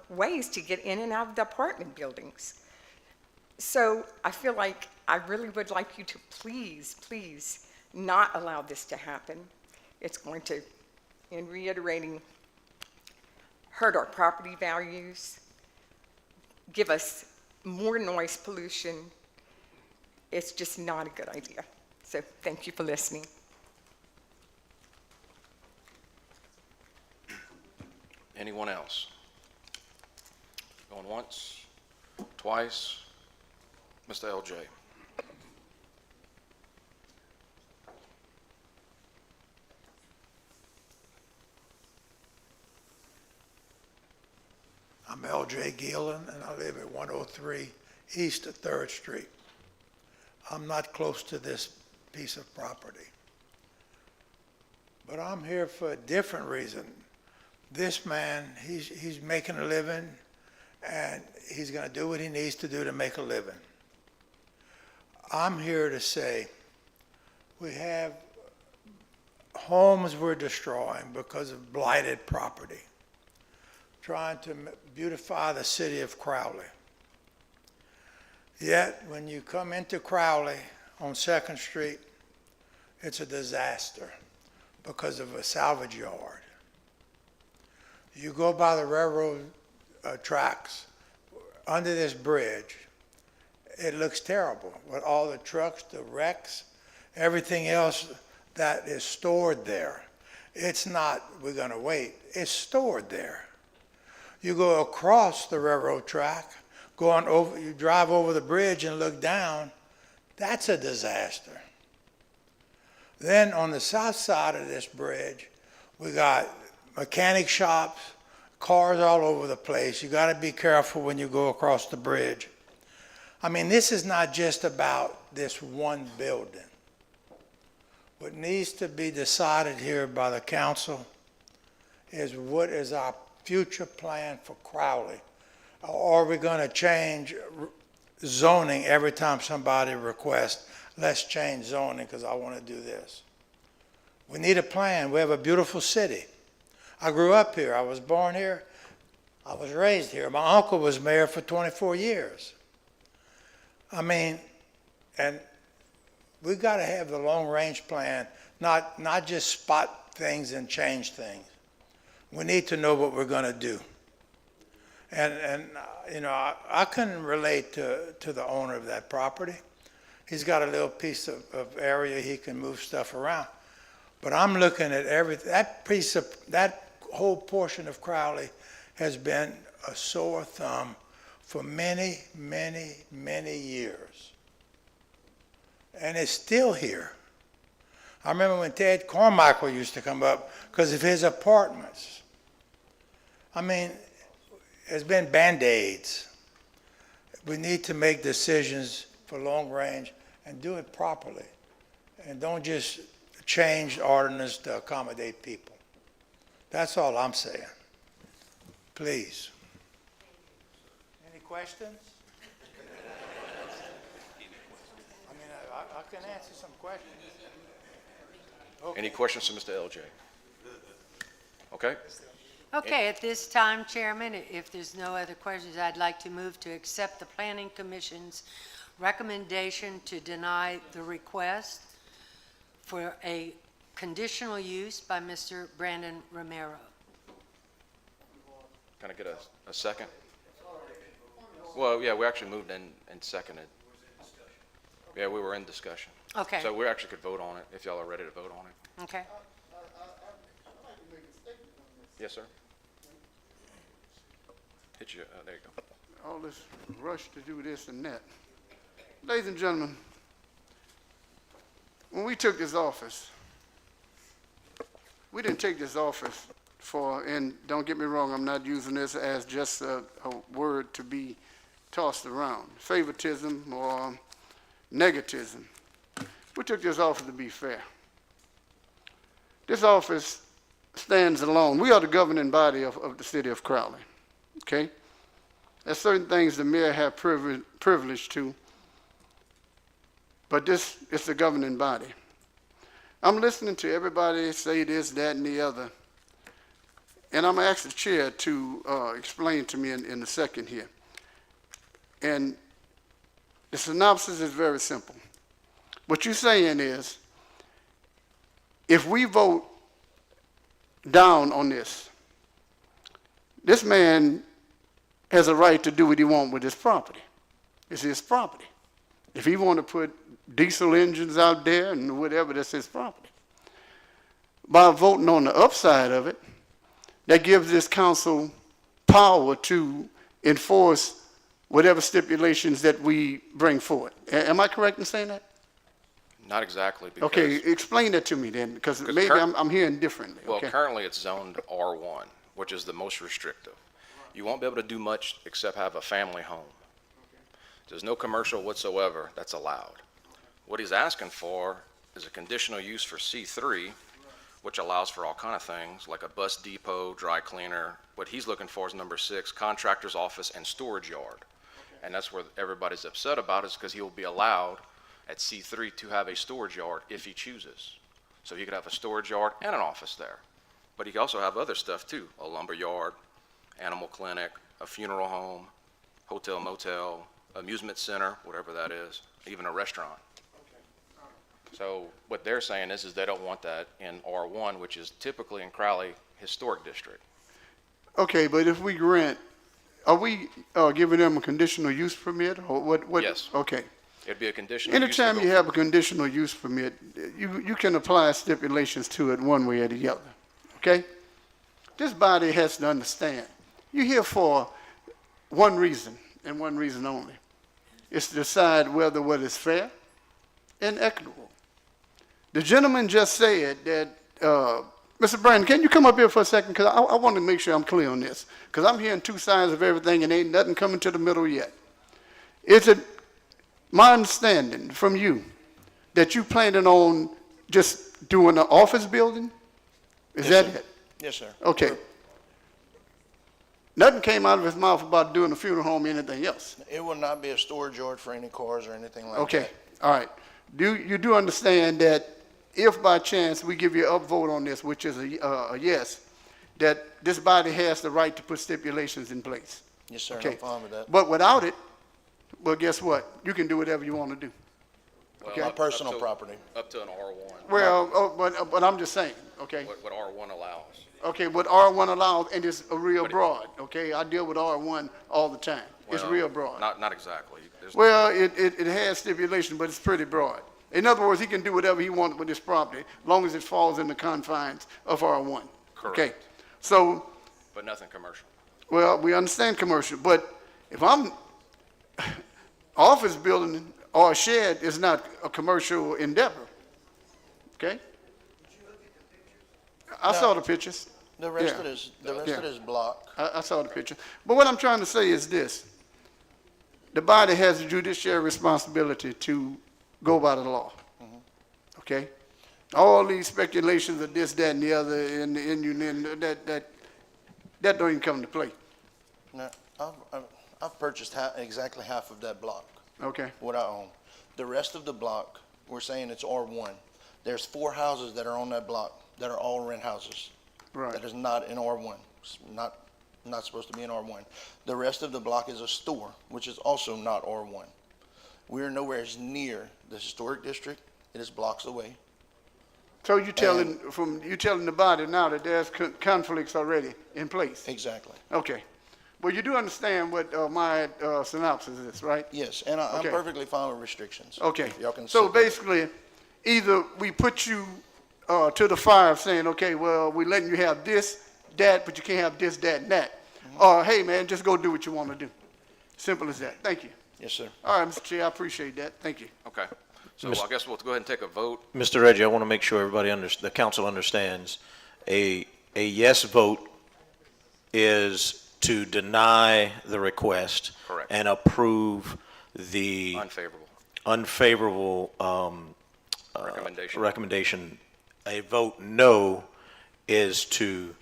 ways to get in and out of the apartment buildings. So I feel like I really would like you to please, please not allow this to happen. It's going to, in reiterating, hurt our property values, give us more noise pollution. It's just not a good idea. So thank you for listening. Anyone else? Going once, twice? Mr. LJ. I'm LJ Gillen, and I live at 103 East of 3rd Street. I'm not close to this piece of property, but I'm here for a different reason. This man, he's making a living, and he's going to do what he needs to do to make a living. I'm here to say we have homes we're destroying because of blighted property, trying to beautify the city of Crowley. Yet, when you come into Crowley on 2nd Street, it's a disaster because of a salvage yard. You go by the railroad tracks under this bridge, it looks terrible with all the trucks, the wrecks, everything else that is stored there. It's not, we're going to wait, it's stored there. You go across the railroad track, going over, you drive over the bridge and look down, that's a disaster. Then on the south side of this bridge, we got mechanic shops, cars all over the place. You got to be careful when you go across the bridge. I mean, this is not just about this one building. What needs to be decided here by the council is what is our future plan for Crowley? Or are we going to change zoning every time somebody requests, let's change zoning because I want to do this? We need a plan. We have a beautiful city. I grew up here. I was born here. I was raised here. My uncle was mayor for 24 years. I mean, and we've got to have the long-range plan, not just spot things and change things. We need to know what we're going to do. And you know, I couldn't relate to the owner of that property. He's got a little piece of area he can move stuff around. But I'm looking at that whole portion of Crowley has been a sore thumb for many, many, many years. And it's still here. I remember when Ted Carmichael used to come up because of his apartments. I mean, it's been Band-Aids. We need to make decisions for long range and do it properly. And don't just change ordinance to accommodate people. That's all I'm saying. Please. Any questions? I mean, I can answer some questions. Any questions for Mr. LJ? Okay. Okay, at this time, Chairman, if there's no other questions, I'd like to move to accept the Planning Commission's recommendation to deny the request for a conditional use by Mr. Brandon Romero. Can I get a second? Well, yeah, we actually moved in and seconded. Yeah, we were in discussion. Okay. So we actually could vote on it if y'all are ready to vote on it. Okay. Yes, sir. Hit you, there you go. All this rush to do this and that. Ladies and gentlemen, when we took this office, we didn't take this office for, and don't get me wrong, I'm not using this as just a word to be tossed around, favoritism or negativism. We took this office to be fair. This office stands alone. We are the governing body of the city of Crowley, okay? There's certain things the mayor have privilege to, but this is the governing body. I'm listening to everybody say this, that, and the other, and I'm going to ask the chair to explain to me in a second here. And the synopsis is very simple. What you're saying is, if we vote down on this, this man has a right to do what he wants with his property. It's his property. If he want to put diesel engines out there and whatever, that's his property. By voting on the upside of it, that gives this council power to enforce whatever stipulations that we bring forward. Am I correct in saying that? Not exactly. Because, Okay, explain that to me then, because maybe I'm hearing differently. well, Okay. currently it's zoned R1, which is the most restrictive. You won't be able to do much except have a family home. There's no commercial whatsoever that's allowed. What he's asking for is a conditional use for C3, which allows for all kind of things, like a bus depot, dry cleaner. What he's looking for is number 6, contractor's office and storage yard. And that's where everybody's upset about, is because he will be allowed at C3 to have a storage yard if he chooses. So he could have a storage yard and an office there. But he could also have other stuff too, a lumber yard, animal clinic, a funeral home, hotel, motel, amusement center, whatever that is, even a restaurant. So what they're saying is they don't want that in R1, which is typically in Crowley Historic District. Okay, but if we grant, are we giving them a conditional use permit or what? Yes. Okay. It'd be a conditional use. Anytime you have a conditional use permit, you can apply stipulations to it one way or the other, okay? This body has to understand, you're here for one reason and one reason only. It's to decide whether what is fair and equitable. The gentleman just said that, Mr. Brandon, can you come up here for a second? Because I want to make sure I'm clear on this, because I'm hearing two sides of everything and ain't nothing coming to the middle yet. Is it my understanding from you that you planning on just doing an office building? Is that it? Yes, sir. Okay. Nothing came out of his mouth about doing a funeral home or anything else. It will not be a storage yard for any cars or anything like that. Okay, all right. You do understand that if by chance we give you an upvote on this, which is a yes, that this body has the right to put stipulations in place? Yes, sir, Okay. I'm fine with that. But without it, well, guess what? You can do whatever you want to do. Well, Okay. Personal up to- property. Up to an R1. Well, but I'm just saying, okay? What R1 allows. Okay, what R1 allows, and it's a real broad, okay? I deal with R1 all the time. It's Well, real broad. Not exactly. There's- Well, it has stipulation, but it's pretty broad. In other words, he can do whatever he wants with his property, as long as it falls in the confines of R1. Okay, Correct. so, But nothing commercial. well, we understand commercial, but if I'm, office building or a shed is not a commercial endeavor, okay? I saw the pictures. The rest Yeah. of this, the rest Yeah. of this block, I saw the picture. But what I'm trying to say is this. The body has a judiciary responsibility to go by the law. Okay? All these speculations of this, that, and the other, and that don't even come into play. No, I've purchased exactly half of that block, Okay, what I own. The rest of the block, we're saying it's R1. There's 4 houses that are on that block that are all rent houses. right. That is not in R1. It's not supposed to be in R1. The rest of the block is a store, which is also not R1. We're nowhere near the historic district. It is blocks away. So you telling the body now that there's conflicts already in place? Exactly. Okay. Well, you do understand what my synopsis is, right? Yes, and I'm Okay. perfectly fine with restrictions. Okay. If y'all can So sit there. basically, either we put you to the fire saying, okay, well, we're letting you have this, that, but you can't have this, that, and that. Or, hey, man, just go do what you want to do. Simple as that. Thank you. Yes, sir. All right, Mr. Chair, I appreciate that. Thank you. Okay. So I guess we'll go ahead and take a vote. Mr. Reggie, I want to make sure everybody the council understands, a yes vote is to deny the request. Correct. And approve the unfavorable recommendation. A vote no is to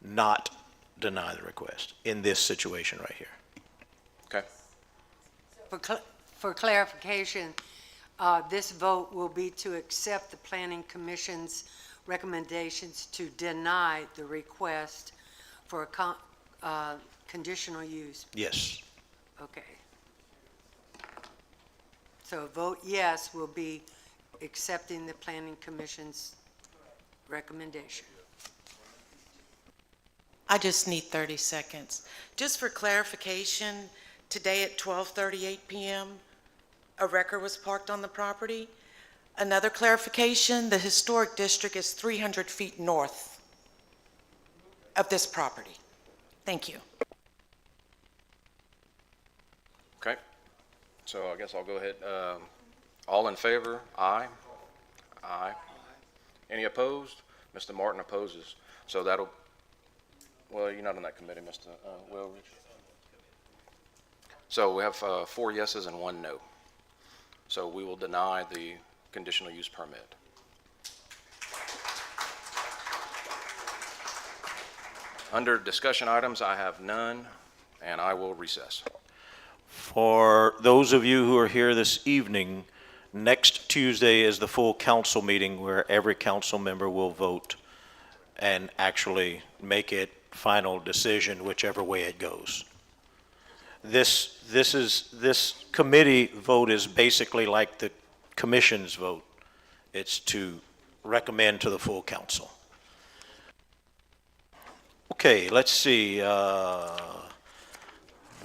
not deny the request in this situation right here. Okay. For clarification, this vote will be to accept the Planning Commission's recommendations to deny the request for a conditional use. Yes. Okay. So a vote yes will be accepting the Planning Commission's recommendation. I just need 30 seconds. Just for clarification, today at 12:38 p.m., a wrecker was parked on the property. Another clarification, the historic district is 300 feet north of this property. Thank you. Okay. So I guess I'll go ahead. All in favor? Aye. Aye. Any opposed? Mr. Martin opposes. So that'll, well, you're not on that committee, Mr. Wilridge. So we have 4 yeses and 1 no. So we will deny the conditional use permit. Under discussion items, I have none, and I will recess. For those of you who are here this evening, next Tuesday is the full council meeting where every council member will vote and actually make it final decision whichever way it goes. This committee vote is basically like the commission's vote. It's to recommend to the full council. Okay, let's see. Let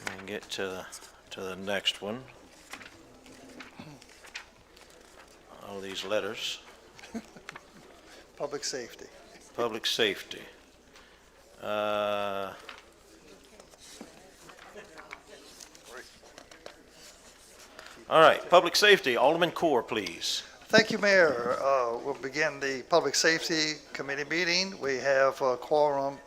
me get to the next one. All these letters. Public safety. Public safety. All right, public safety, Alderman Core, please. Thank you, Mayor. We'll begin the Public Safety Committee meeting. We have a quorum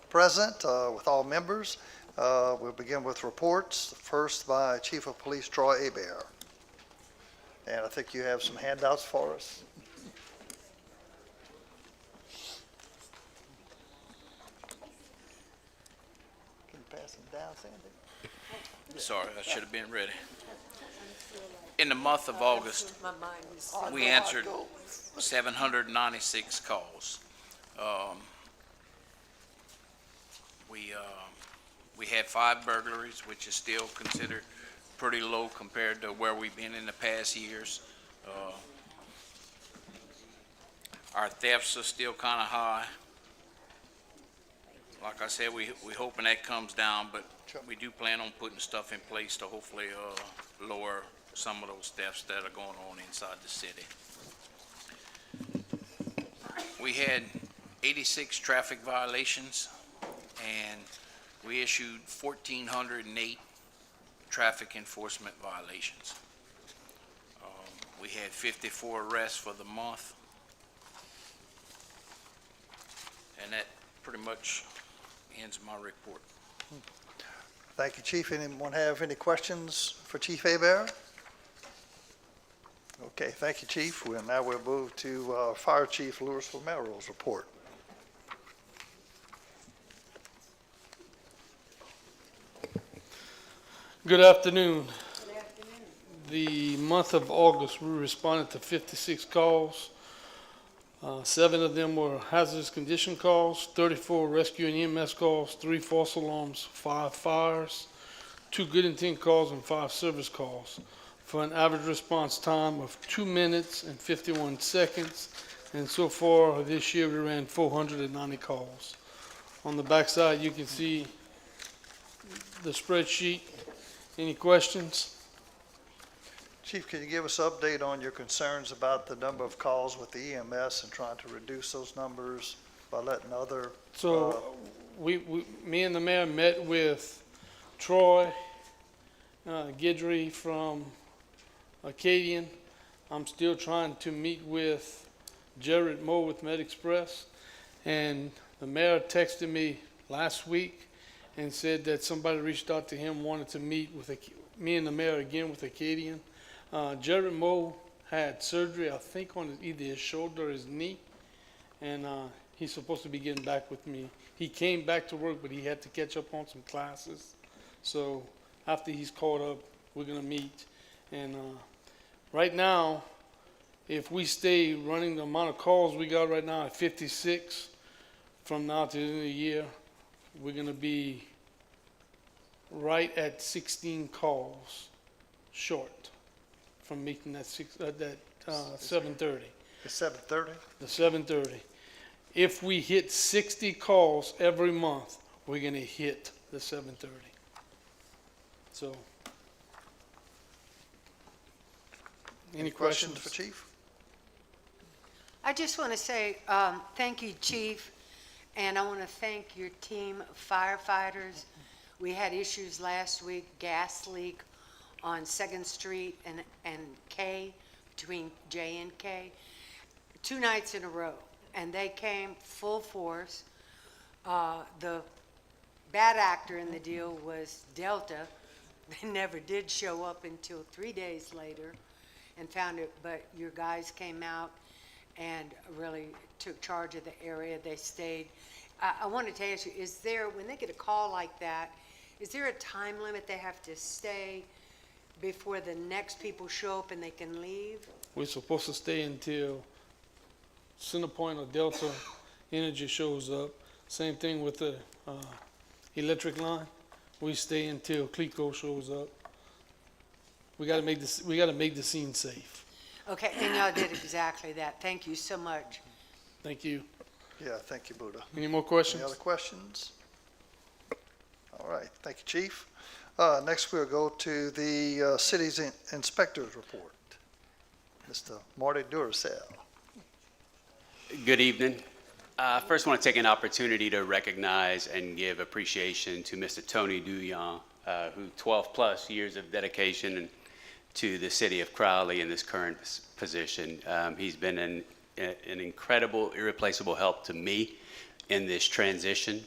present with all members. We'll begin with reports, first by Chief of Police Troy Hebert. And I think you have some handouts for us. Can you pass them down, Sandy? Sorry, I should have been ready. In the month of August, we answered 796 calls. We had 5 burglaries, which is still considered pretty low compared to where we've been in the past years. Our thefts are still kind of high. Like I said, we hoping that comes down, but we do plan on putting stuff in place to hopefully lower some of those thefts that are going on inside the city. We had 86 traffic violations, and we issued 1,408 traffic enforcement violations. We had 54 arrests for the month, and that pretty much ends my report. Thank you, Chief. Anyone have any questions for Chief Hebert? Okay, thank you, Chief. Now we'll move to Fire Chief Louis Romero's report. Good afternoon. The month of August, we responded to 56 calls. 7 of them were hazardous condition calls, 34 rescue and EMS calls, 3 false alarms, 5 fires, 2 good intent calls, and 5 service calls, for an average response time of 2 minutes and 51 seconds. And so far this year, we ran 490 calls. On the backside, you can see the spreadsheet. Any questions? Chief, can you give us an update on your concerns about the number of calls with the EMS and trying to reduce those numbers by letting other? So me and the mayor met with Troy Guidry from Acadian. I'm still trying to meet with Jared Moore with Med Express. And the mayor texted me last week and said that somebody reached out to him, wanted to meet with me and the mayor again with Acadian. Jared Moe had surgery, I think, on either his shoulder or his knee, and he's supposed to be getting back with me. He came back to work, but he had to catch up on some classes. So after he's caught up, we're going to meet. And right now, if we stay running the amount of calls we got right now at 56, from now to the end of the year, we're going to be right at 16 calls short from meeting that 7:30. The 7:30? The 7:30. If we hit 60 calls every month, we're going to hit the 7:30. So, any questions for Chief? I just want to say thank you, Chief, and I want to thank your team of firefighters. We had issues last week, gas leak on 2nd Street and K, between J and K, 2 nights in a row, and they came full force. The bad actor in the deal was Delta. They never did show up until 3 days later and found it, but your guys came out and really took charge of the area. They stayed. I wanted to ask you, is there, when they get a call like that, is there a time limit they have to stay before the next people show up and they can leave? we're supposed to stay until Centerpoint or Delta Energy shows up. Same thing with the electric line. We stay until CLECO shows up. We got to make this. We got to make the scene safe. Okay, and y'all did exactly that. Thank you so much. Thank you. Yeah, thank you, Buddha. Any more questions? Any other questions? All right, thank you, Chief. Next, we'll go to the city's inspector's report. Mr. Marty Duracell. Good evening. First, I want to take an opportunity to recognize and give appreciation to Mr. Tony Duyan, who 12-plus years of dedication to the city of Crowley in this current position. He's been an incredible, irreplaceable help to me in this transition.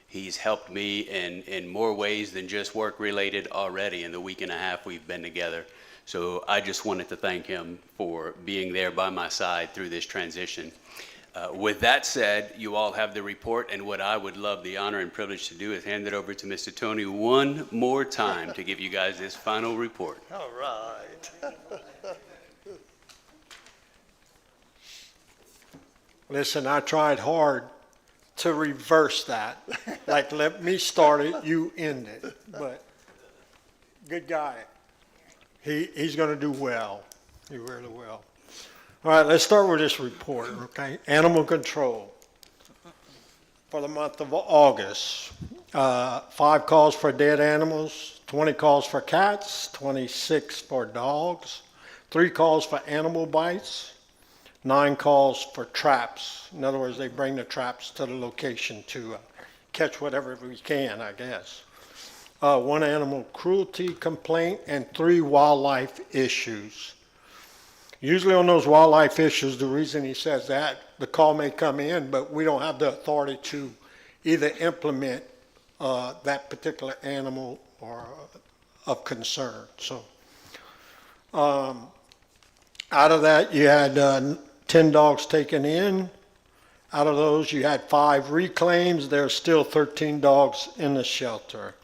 He's helped me in more ways than just work-related already in the week and a half we've been together. So I just wanted to thank him for being there by my side through this transition. With that said, you all have the report, and what I would love the honor and privilege to do is hand it over to Mr. Tony one more time to give you guys this final report. All right. Listen, I tried hard to reverse that. Like, let me start it, you end it. But good guy. He's going to do well. He really will. All right, let's start with this report, okay? Animal control. For the month of August, 5 calls for dead animals, 20 calls for cats, 26 for dogs, 3 calls for animal bites, 9 calls for traps. In other words, they bring the traps to the location to catch whatever we can, I guess. 1 animal cruelty complaint and 3 wildlife issues. Usually on those wildlife issues, the reason he says that, the call may come in, but we don't have the authority to either implement that particular animal or of concern. So Out of that, you had 10 dogs taken in. Out of those, you had 5 reclaims. There's still 13 dogs in the shelter.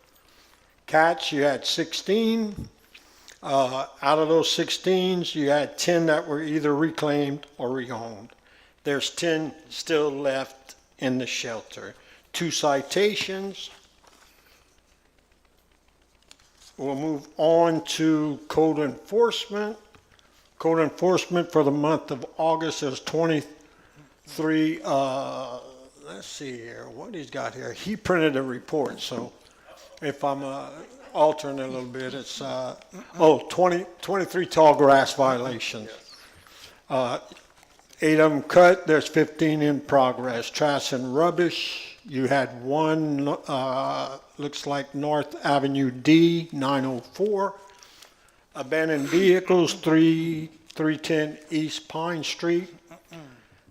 Cats, you had 16. Out of those 16s, you had 10 that were either reclaimed or rehomed. There's 10 still left in the shelter. 2 citations. We'll move on to code enforcement. Code enforcement for the month of August is 23, let's see here, what he's got here. He printed a report, so if I'm altering it a little bit, it's, 23 tall grass violations. 8 of them cut, there's 15 in progress. Trash and rubbish, you had 1, looks like North Avenue D, 904. Abandoned vehicles, 310 East Pine Street.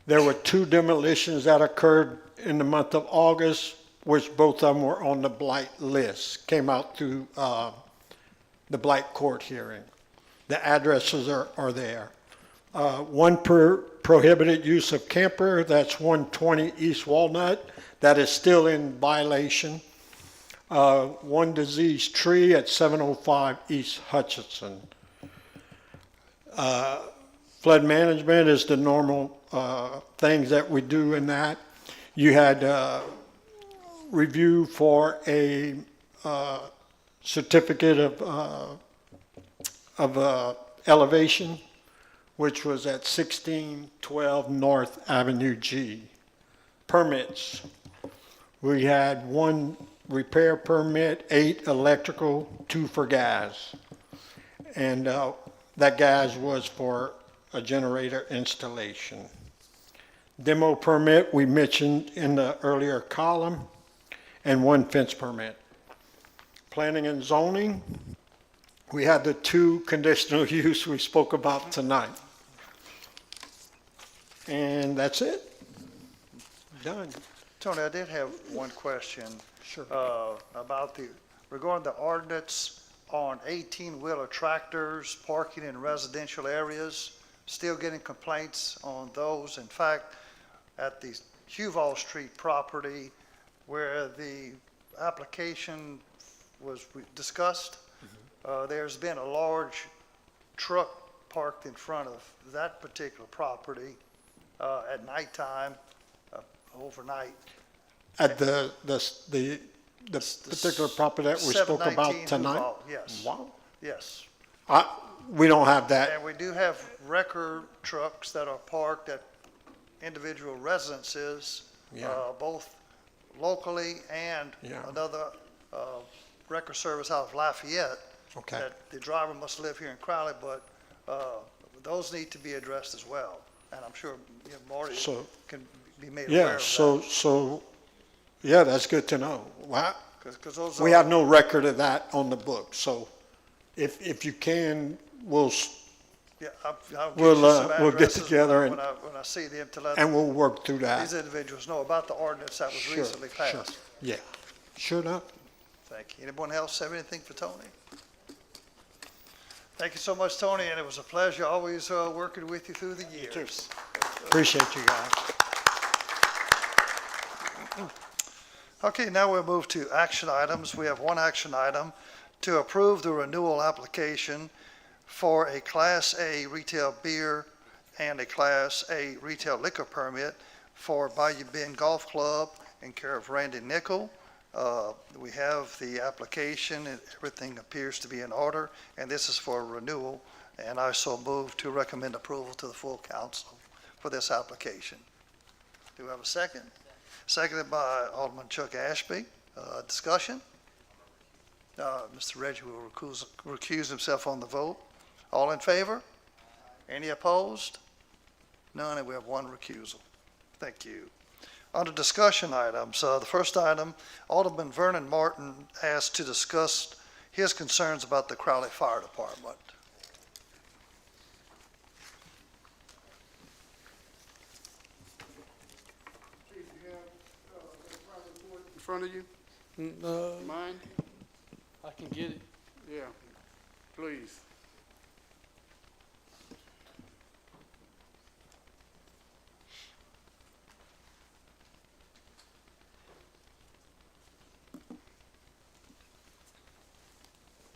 There were 2 demolitions that occurred in the month of August, which both of them were on the blight list, came out through the blight court hearing. The addresses are there. 1 prohibited use of camper, that's 120 East Walnut, that is still in violation. 1 diseased tree at 705 East Hutchinson. Flood management is the normal things that we do in that. You had review for a certificate of elevation, which was at 1612 North Avenue G. Permits. We had 1 repair permit, 8 electrical, 2 for gas. And that gas was for a generator installation. Demo permit we mentioned in the earlier column, and 1 fence permit. Planning and zoning, we had the 2 conditional use we spoke about tonight. And that's it. Done. Tony, I did have one question. Sure. About regarding the ordinance on 18-wheeler tractors parking in residential areas, still getting complaints on those. In fact, at the Huval Street property where the application was discussed, there's been a large truck parked in front of that particular property at nighttime, overnight. At the particular property that we spoke about tonight? Huval, yes. Wow. Yes. We don't have that. And we do have wrecker trucks that are parked at individual residences, both locally and another wrecker service out of Lafayette. Okay. That the driver must live here in Crowley, but those need to be addressed as well. And I'm sure Marty can be made aware of that. So, yeah, that's good to know. Wow. 'Cause those We are- have no record of that on the book, so if you can, we'll Yeah, I'll get we'll, you some we'll get addresses together when I see them to let and we'll work through that. these individuals know about the ordinance that was Sure, recently sure. passed. Yeah, sure enough. Thank you. Anyone else have anything for Tony? Thank you so much, Tony, and it was a pleasure always working with you through the years. Appreciate you guys. Okay, now we'll move to action items. We have 1 action item to approve the renewal application for a Class A retail beer and a Class A retail liquor permit for Bayou Bend Golf Club in care of Randy Nickel. We have the application, and everything appears to be in order, and this is for renewal, and I so move to recommend approval to the full council for this application. Do we have a second? Seconded by Alderman Chuck Ashby. Discussion? Mr. Reggie will recuse himself on the vote. All in favor? Any opposed? None, and we have 1 recusal. Thank you. Under discussion items, the first item, Alderman Vernon Martin asked to discuss his concerns about the Crowley Fire Department. In front of you? Mine? I can get it. Yeah, please.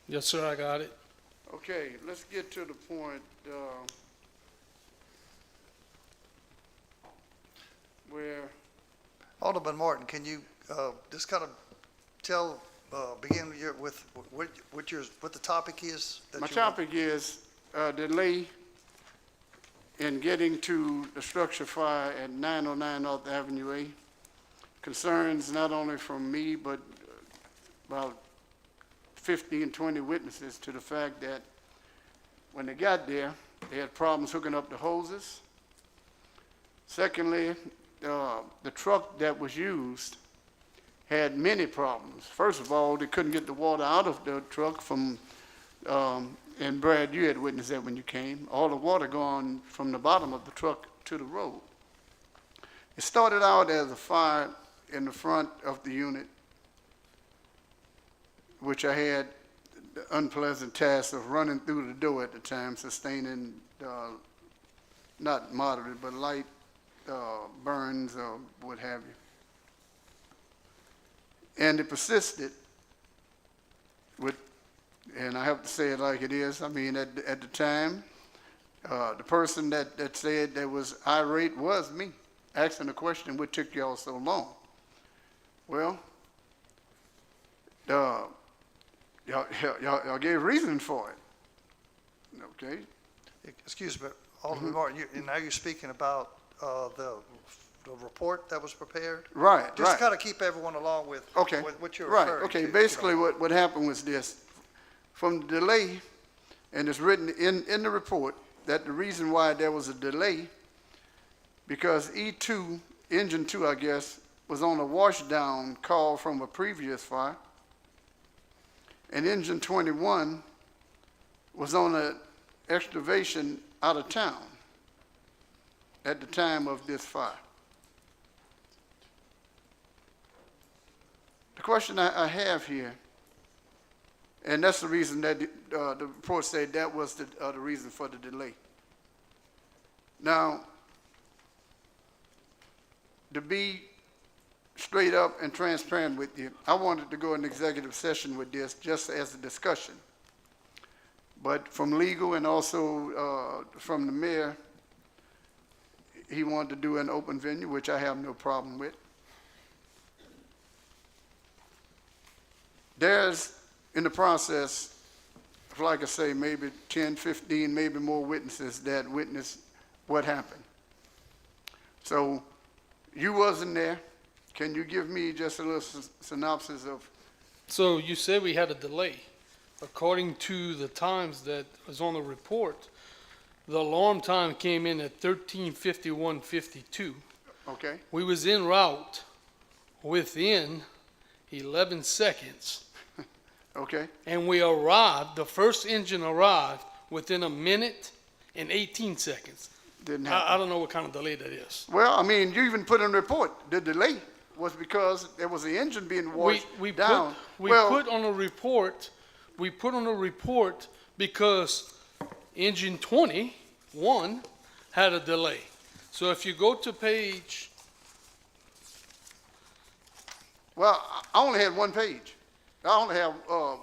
Yes, sir, I got it. Okay, let's get to the point, where, Alderman Martin, can you just kind of tell, begin with what the topic is? my topic is, delay in getting to the structure fire at 909 North Avenue A. Concerns not only from me, but about 15, 20 witnesses to the fact that when they got there, they had problems hooking up the hoses. Secondly, the truck that was used had many problems. First of all, they couldn't get the water out of the truck from, and Brad, you had witnessed that when you came, all the water going from the bottom of the truck to the road. It started out as a fire in the front of the unit, which I had the unpleasant task of running through the door at the time, sustaining not moderate, but light burns or what have you. And it persisted with, and I have to say it like it is, I mean, at the time, the person that said that was irate was me, asking the question, what took y'all so long? Well, y'all gave reason for it, okay? Excuse me, Alderman Martin, now you're speaking about the report that was prepared? Right, Just right. to kind of keep everyone along with Okay. what you're Right, referring okay, to. basically what happened was this. From the delay, and it's written in the report, that the reason why there was a delay, because E2, engine 2, I guess, was on a washdown call from a previous fire, and engine 21 was on an excavation out of town at the time of this fire. The question I have here, and that's the reason that the report said that was the reason for the delay. Now, to be straight up and transparent with you, I wanted to go in executive session with this just as a discussion. But from legal and also from the mayor, he wanted to do an open venue, which I have no problem with. There's, in the process, like I say, maybe 10, 15, maybe more witnesses that witnessed what happened. So you wasn't there. Can you give me just a little synopsis of? So you said we had a delay. According to the times that was on the report, the alarm time came in at 13:51:52. Okay. We was en route within 11 seconds. Okay. And we arrived, the first engine arrived within a minute and 18 seconds. Didn't happen. I don't know what kind of delay that is. Well, I mean, you even put in the report, the delay was because there was the engine being washed down. We put on a report because engine 21 had a delay. So if you go to page, Well, I only had one page. I only have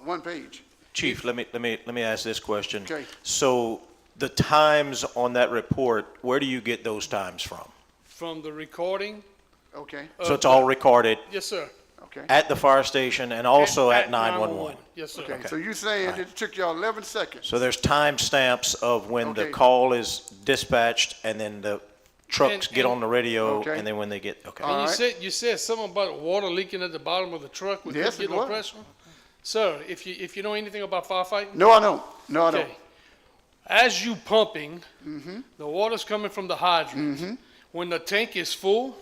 one page. Chief, let me ask this question. Okay. So the times on that report, where do you get those times from? from the recording. Okay. So it's all recorded Yes, sir. Okay. at the fire station and also at 911. 911? Yes, sir. Okay. So you're saying it took y'all 11 seconds? So there's time stamps of when the Okay. call is dispatched and then the trucks get and- on the radio Okay. and then when they get, okay. All And right. you said something about water leaking at the bottom of the truck. We Yes, couldn't it get no was. pressure. Sir, if you know anything about firefighting, No, I don't. No, I don't. okay. As you pumping, Mm-hmm. the water's coming from the hydrant. When the tank is full,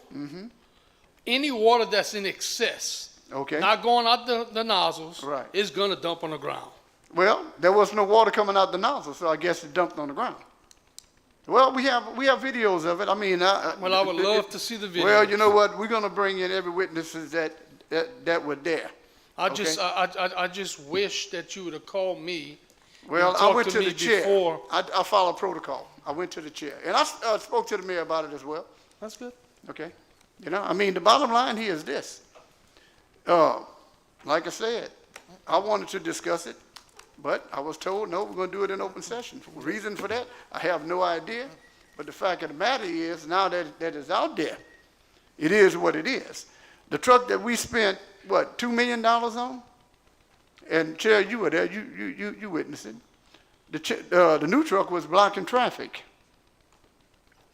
any water that's in excess, Okay. not going out the nozzles, Right. is gonna dump on the ground. Well, there was no water coming out the nozzle, so I guess it dumped on the ground. Well, we have videos of it. I mean, Well, I would love to see the video. Well, you know what? We're gonna bring in every witnesses that were there. I okay. just wish that you would have called me. Well, and I talked went to me the chair. before. I followed protocol. I went to the chair, and I spoke to the mayor about it as well. That's good. Okay. You know, I mean, the bottom line here is this. Like I said, I wanted to discuss it. But I was told, no, we're gonna do it in open session. Reason for that, I have no idea. But the fact of the matter is, now that that is out there, it is what it is. The truck that we spent, what, $2 million on? And Chair, you were there, you witnessed it. The new truck was blocking traffic.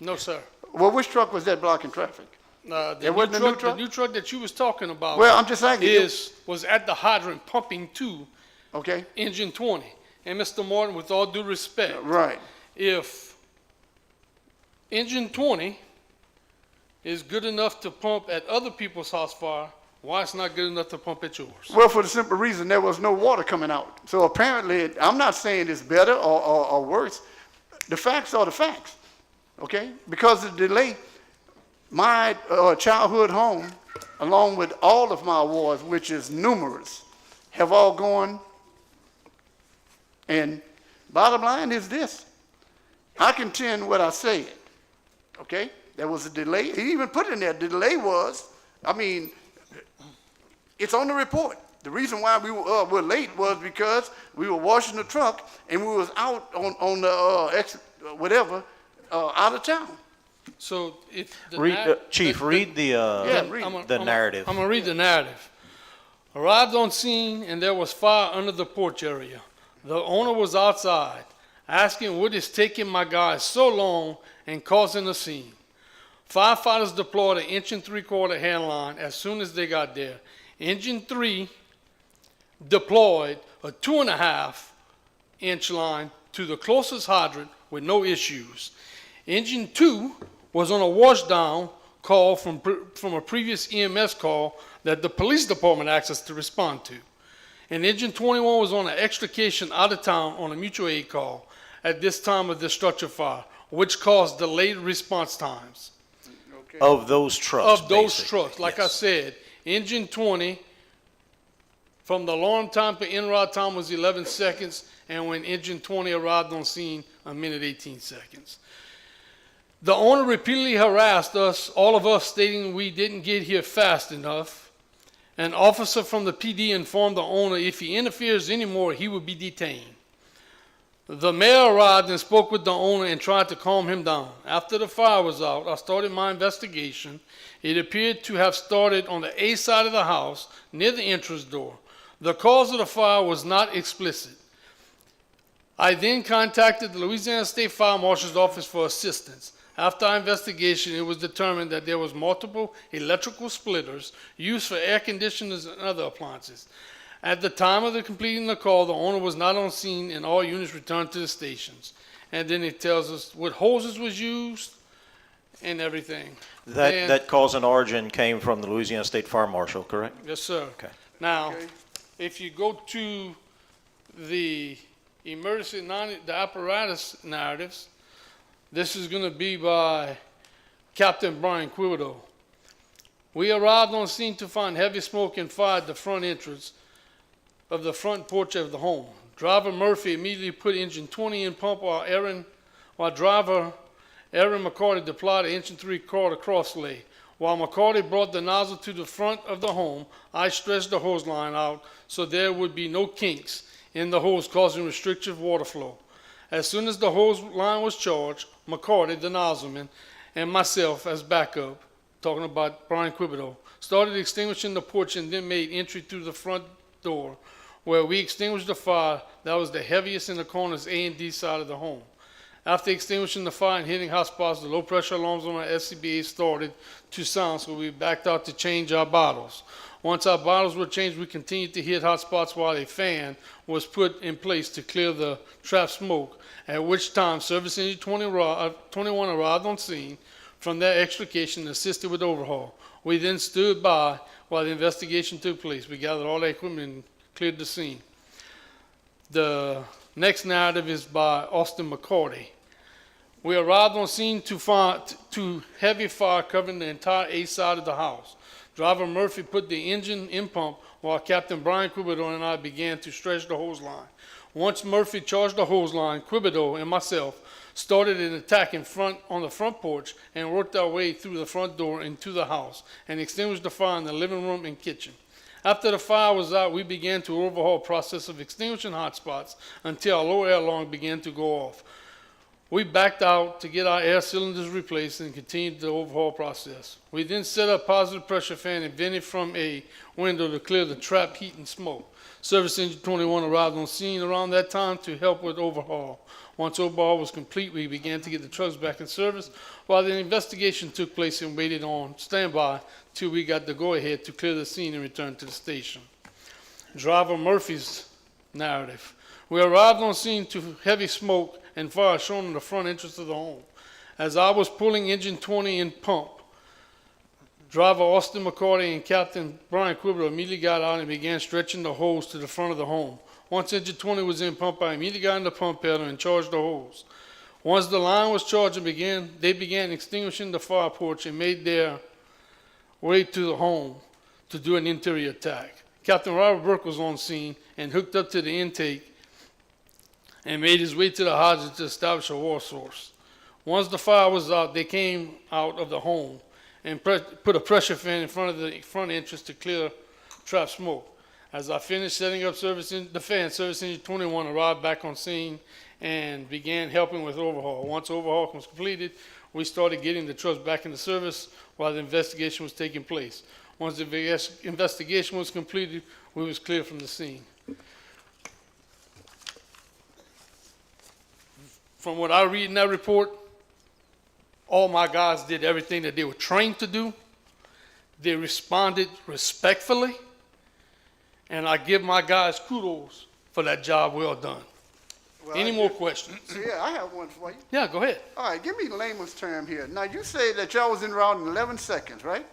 No, sir. Well, which truck was that blocking traffic? The new truck that you was talking about. Well, I'm just saying. Was at the hydrant pumping to Okay. engine 20. And Mr. Martin, with all due respect. Right. If engine 20 is good enough to pump at other people's house fire, why it's not good enough to pump at yours? Well, for the simple reason there was no water coming out. So apparently, I'm not saying it's better or worse. The facts are the facts, okay? Because of the delay, my childhood home, along with all of my wards, which is numerous, have all gone. And bottom line is this. I contend what I said, okay? There was a delay. He even put in there, the delay was, it's on the report. The reason why we were late was because we were washing the truck and we was out on the out of town. So if Chief, read the narrative. I'm gonna read the narrative. Arrived on scene and there was fire under the porch area. The owner was outside, asking what is taking my guys so long and causing a scene. Firefighters deployed an 1 3/4 hand line as soon as they got there. Engine 3 deployed a 2.5 inch line to the closest hydrant with no issues. Engine 2 was on a washdown call from a previous EMS call that the police department asked us to respond to. And Engine 21 was on an extrication out of town on a mutual aid call at this time of the structure fire, which caused delayed response times. Of those trucks, Of those basically. trucks, like I said, Engine 20, from the alarm time to en-route time was 11 seconds, and when Engine 20 arrived on scene, 1 minute 18 seconds. The owner repeatedly harassed us, all of us, stating we didn't get here fast enough. An officer from the PD informed the owner if he interferes anymore, he would be detained. The mayor arrived and spoke with the owner and tried to calm him down. After the fire was out, I started my investigation. It appeared to have started on the A side of the house, near the entrance door. The cause of the fire was not explicit. I then contacted the Louisiana State Fire Marshal's office for assistance. After our investigation, it was determined that there was multiple electrical splitters used for air conditioners and other appliances. At the time of completing the call, the owner was not on scene and all units returned to the stations. And then it tells us what hoses was used and everything. That cause and origin came from the Louisiana State Fire Marshal, correct? Yes, sir. Okay. Now, if you go to the the apparatus narratives, this is going to be by Captain Brian Quibido. We arrived on scene to find heavy smoke and fire at the front entrance of the front porch of the home. Driver Murphy immediately put engine 20 in pump while driver Aaron McCarty deployed the engine 3 cord across lay. While McCarty brought the nozzle to the front of the home, I stretched the hose line out so there would be no kinks in the hose causing restrictive water flow. As soon as the hose line was charged, McCarty, the nozzleman, and myself as backup, talking about Brian Quibido, started extinguishing the porch and then made entry through the front door where we extinguished the fire that was the heaviest in the corners A and D side of the home. After extinguishing the fire and hitting hot spots, the low pressure alarms on our SCBA started to sound, so we backed out to change our bottles. Once our bottles were changed, we continued to hit hot spots while a fan was put in place to clear the trapped smoke, at which time Service Engine 21 arrived on scene from their extrication and assisted with overhaul. We then stood by while the investigation took place. We gathered all the equipment and cleared the scene. The next narrative is by Austin McCarty. We arrived on scene to heavy fire covering the entire A side of the house. Driver Murphy put the engine in pump while Captain Brian Quibido and I began to stretch the hose line. Once Murphy charged the hose line, Quibido and myself started an attack on the front porch and worked our way through the front door into the house and extinguished the fire in the living room and kitchen. After the fire was out, we began to overhaul process of extinguishing hotspots until our lower air alarm began to go off. We backed out to get our air cylinders replaced and continued the overhaul process. We then set up positive pressure fan and vented from a window to clear the trapped heat and smoke. Service Engine 21 arrived on scene around that time to help with overhaul. Once overhaul was complete, we began to get the trucks back in service while the investigation took place and waited on standby till we got the go-ahead to clear the scene and return to the station. Driver Murphy's narrative. We arrived on scene to heavy smoke and fire shown in the front entrance of the home. As I was pulling engine 20 in pump, driver Austin McCarty and Captain Brian Quiver immediately got out and began stretching the hose to the front of the home. Once engine 20 was in pump, I immediately got in the pump pedal and charged the hose. Once the line was charged and they began extinguishing the fire porch and made their way to the home to do an interior attack. Captain Robert Burke was on scene and hooked up to the intake and made his way to the hydrant to establish a water source. Once the fire was out, they came out of the home and put a pressure fan in front of the front entrance to clear trapped smoke. As I finished setting up Service Engine 21 arrived back on scene and began helping with overhaul. Once overhaul was completed, we started getting the trucks back into service while the investigation was taking place. Once the investigation was completed, we was clear from the scene. From what I read in that report, all my guys did everything that they were trained to do. They responded respectfully, and I give my guys kudos for that job well done. Well, Any more questions? Yeah, I have one for you. Yeah, go ahead. All right, give me the layman's term here. Now, you say that y'all was en route in 11 seconds, right?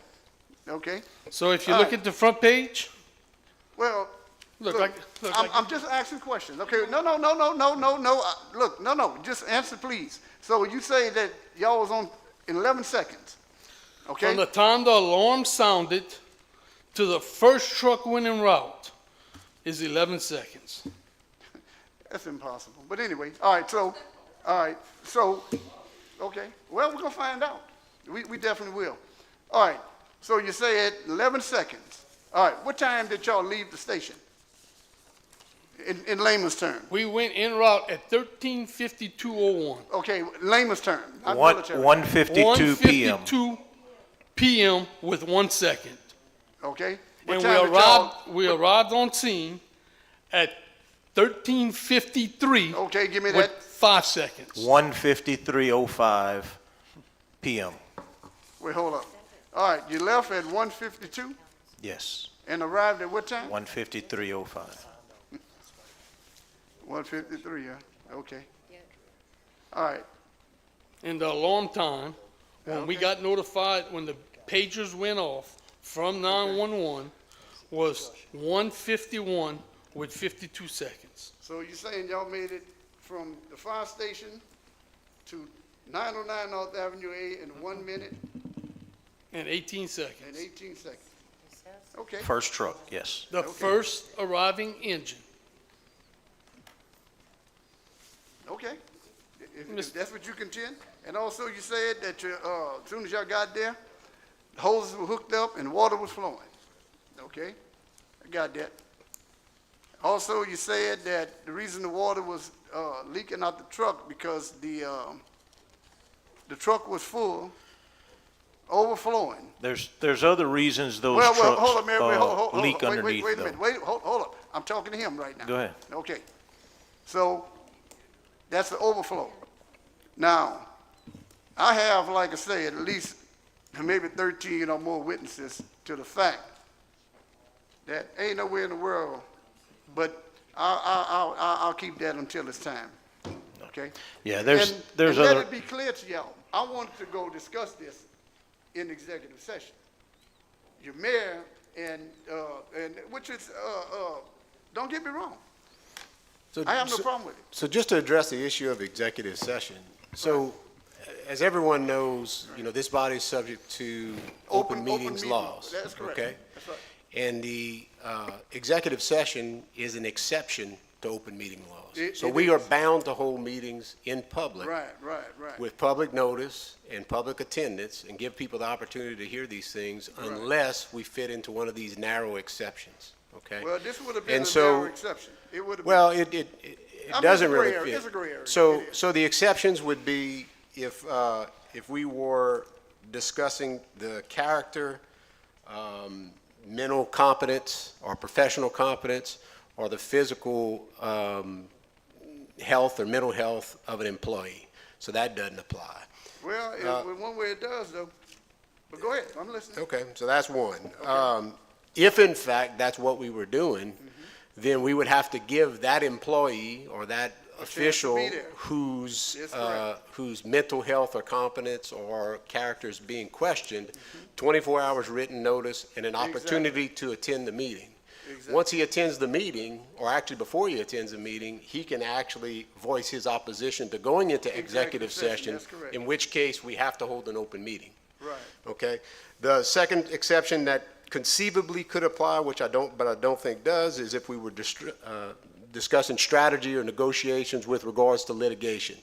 Okay. So if you All look right. at the front page, Well, look, I'm just asking questions. Okay, no. Look, no, just answer, please. So you say that y'all was on in 11 seconds, okay? from the time the alarm sounded to the first truck went en route is 11 seconds. That's impossible. But anyway, okay. Well, we're gonna find out. We definitely will. All right, so you say at 11 seconds. All right, what time did y'all leave the station? In layman's term. We went en route at 13:52:01. Okay, layman's term. not One- military. 1:52 p.m. 1:52 p.m. with 1 second. Okay. What And time did y'all- we arrived on scene at 13:53. Okay, give me with that. 5 seconds. 1:53:05 p.m. Wait, hold up. All right, you left at 1:52 Yes, and arrived at what time? 1:53:05. 1:53, yeah, okay. All right, And the alarm time, when we Okay. got notified, when the pagers went off from 911, was 1:51 with 52 seconds. so you're saying y'all made it from the fire station to 909 North Avenue A in 1 minute And 18 and seconds. 18 seconds? Okay, First truck, yes. The first arriving engine. okay. If that's what you contend. And also you said that you, as soon as y'all got there, the hoses were hooked up and water was flowing. Okay, I got that. Also, you said that the reason the water was leaking out the truck because the truck was full, overflowing. There's other reasons those Well, trucks hold on, Mary, hold leak on. underneath Wait a though. minute, wait, hold up. I'm talking to him right now. Go ahead. Okay, so that's the overflow. Now, I have, like I say, at least maybe 13 or more witnesses to the fact that ain't nowhere in the world, but I'll keep that until it's time, okay? Yeah, there's And other. let it be clear to y'all, I wanted to go discuss this in executive session. Your mayor and which is, don't get me wrong, I have no problem with it. So just to address the issue of executive session, so as everyone knows, this body is subject to open meetings laws. That's correct. Okay? That's right. And the executive session is an exception to open meeting laws. It We are is. bound to hold meetings in public Right. with public notice and public attendance and give people the opportunity to hear these things unless we fit into one of these narrow exceptions, okay? Well, this would have been And a so- narrow exception. It would have been. Well, it I mean, doesn't it's a gray really area. fit. It's a gray area. So, It is. so the exceptions would be if we were discussing the character, mental competence or professional competence, or the physical health or mental health of an employee. So that doesn't apply. Well, in one way it does, though. But go ahead, I'm listening. Okay, so that's one. If in fact that's what we were doing, then we would have to give that employee or that official be there. whose, That's correct. whose mental health or competence or character is being questioned, 24 hours written notice and an opportunity to attend the meeting. Exactly. Once he attends the meeting, or actually before he attends the meeting, he can actually voice his opposition to going into executive session, that's correct. in which case we have to hold an open meeting. Right. Okay? The second exception that conceivably could apply, which I don't think does, is if we were discussing strategy or negotiations with regards to litigation.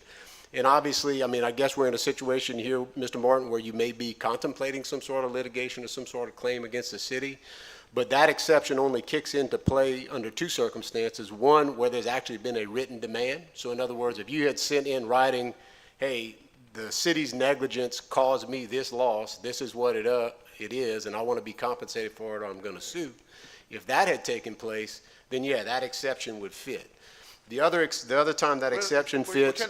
And obviously, I mean, I guess we're in a situation here, Mr. Martin, where you may be contemplating some sort of litigation or some sort of claim against the city. But that exception only kicks into play under two circumstances. One, where there's actually been a written demand. So in other words, if you had sent in writing, hey, the city's negligence caused me this loss, this is what it is, and I want to be compensated for it, or I'm going to sue. If that had taken place, then yeah, that exception would fit. The other time that exception fits,